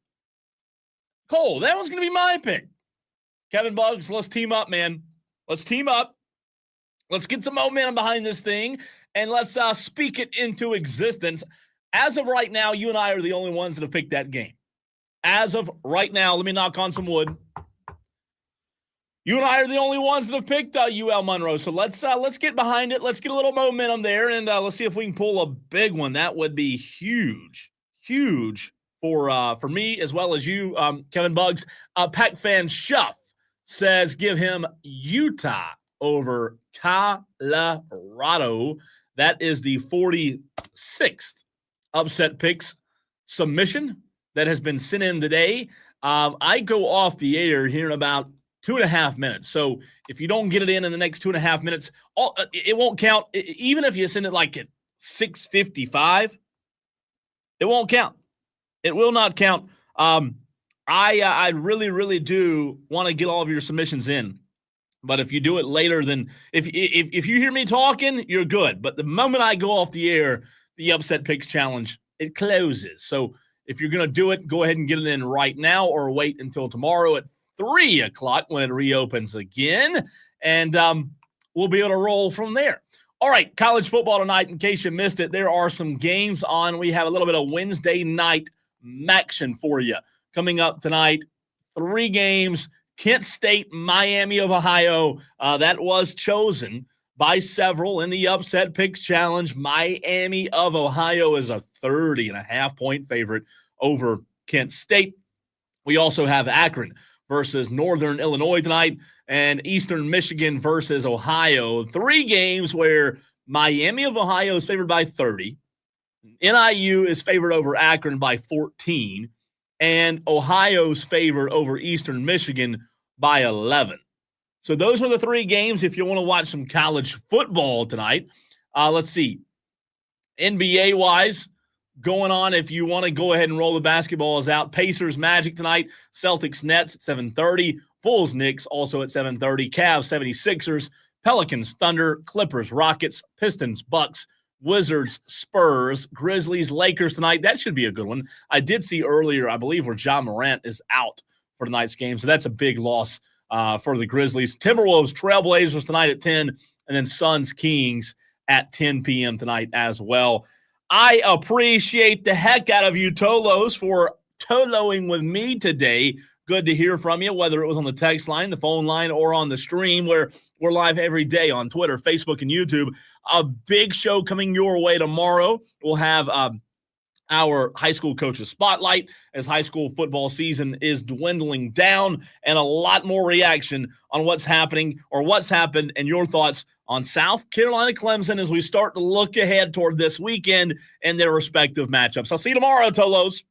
Cole, that one's going to be my pick. Kevin Buggs, let's team up, man. Let's team up. Let's get some momentum behind this thing, and let's speak it into existence. As of right now, you and I are the only ones that have picked that game. As of right now, let me knock on some wood. You and I are the only ones that have picked UL Monroe. So let's get behind it. Let's get a little momentum there, and let's see if we can pull a big one. That would be huge for me as well as you, Kevin Buggs. Pac fan Shuff says give him Utah over Colorado. That is the 46th upset picks submission that has been sent in today. I go off the air here in about 2.5 minutes. So if you don't get it in the next 2.5 minutes, it won't count. Even if you send it like at 6:55, it won't count. It will not count. I really, really do want to get all of your submissions in. But if you do it later than if you hear me talking, you're good. But the moment I go off the air, the Upset Picks Challenge, it closes. So if you're going to do it, go ahead and get it in right now or wait until tomorrow at 3 o'clock when it reopens again. And we'll be able to roll from there. All right, college football tonight, in case you missed it, there are some games on. We have a little bit of Wednesday night action for you. Coming up tonight, 3 games. Kent State, Miami of Ohio. That was chosen by several in the Upset Picks Challenge. Miami of Ohio is a 30.5-point favorite over Kent State. We also have Akron versus Northern Illinois tonight, and Eastern Michigan versus Ohio. 3 games where Miami of Ohio is favored by 30. NIU is favored over Akron by 14. And Ohio's favored over Eastern Michigan by 11. So those are the 3 games if you want to watch some college football tonight. Let's see. NBA-wise, going on if you want to go ahead and roll the basketballs out. Pacers, Magic tonight. Celtics, Nets at 7:30. Bulls, Knicks also at 7:30. Cavs, 76ers. Pelicans, Thunder. Clippers, Rockets. Pistons, Bucks. Wizards, Spurs, Grizzlies, Lakers tonight. That should be a good one. I did see earlier, I believe, where John Morant is out for tonight's game. So that's a big loss for the Grizzlies. Timberwolves, Trailblazers tonight at 10, and then Suns, Kings at 10 p.m. tonight as well. I appreciate the heck out of you, Tolos, for Toloing with me today. Good to hear from you, whether it was on the text line, the phone line, or on the stream, where we're live every day on Twitter, Facebook, and YouTube. A big show coming your way tomorrow. We'll have our high school coaches spotlight as high school football season is dwindling down, and a lot more reaction on what's happening or what's happened and your thoughts on South Carolina Clemson as we start to look ahead toward this weekend and their respective matchups. I'll see you tomorrow, Tolos.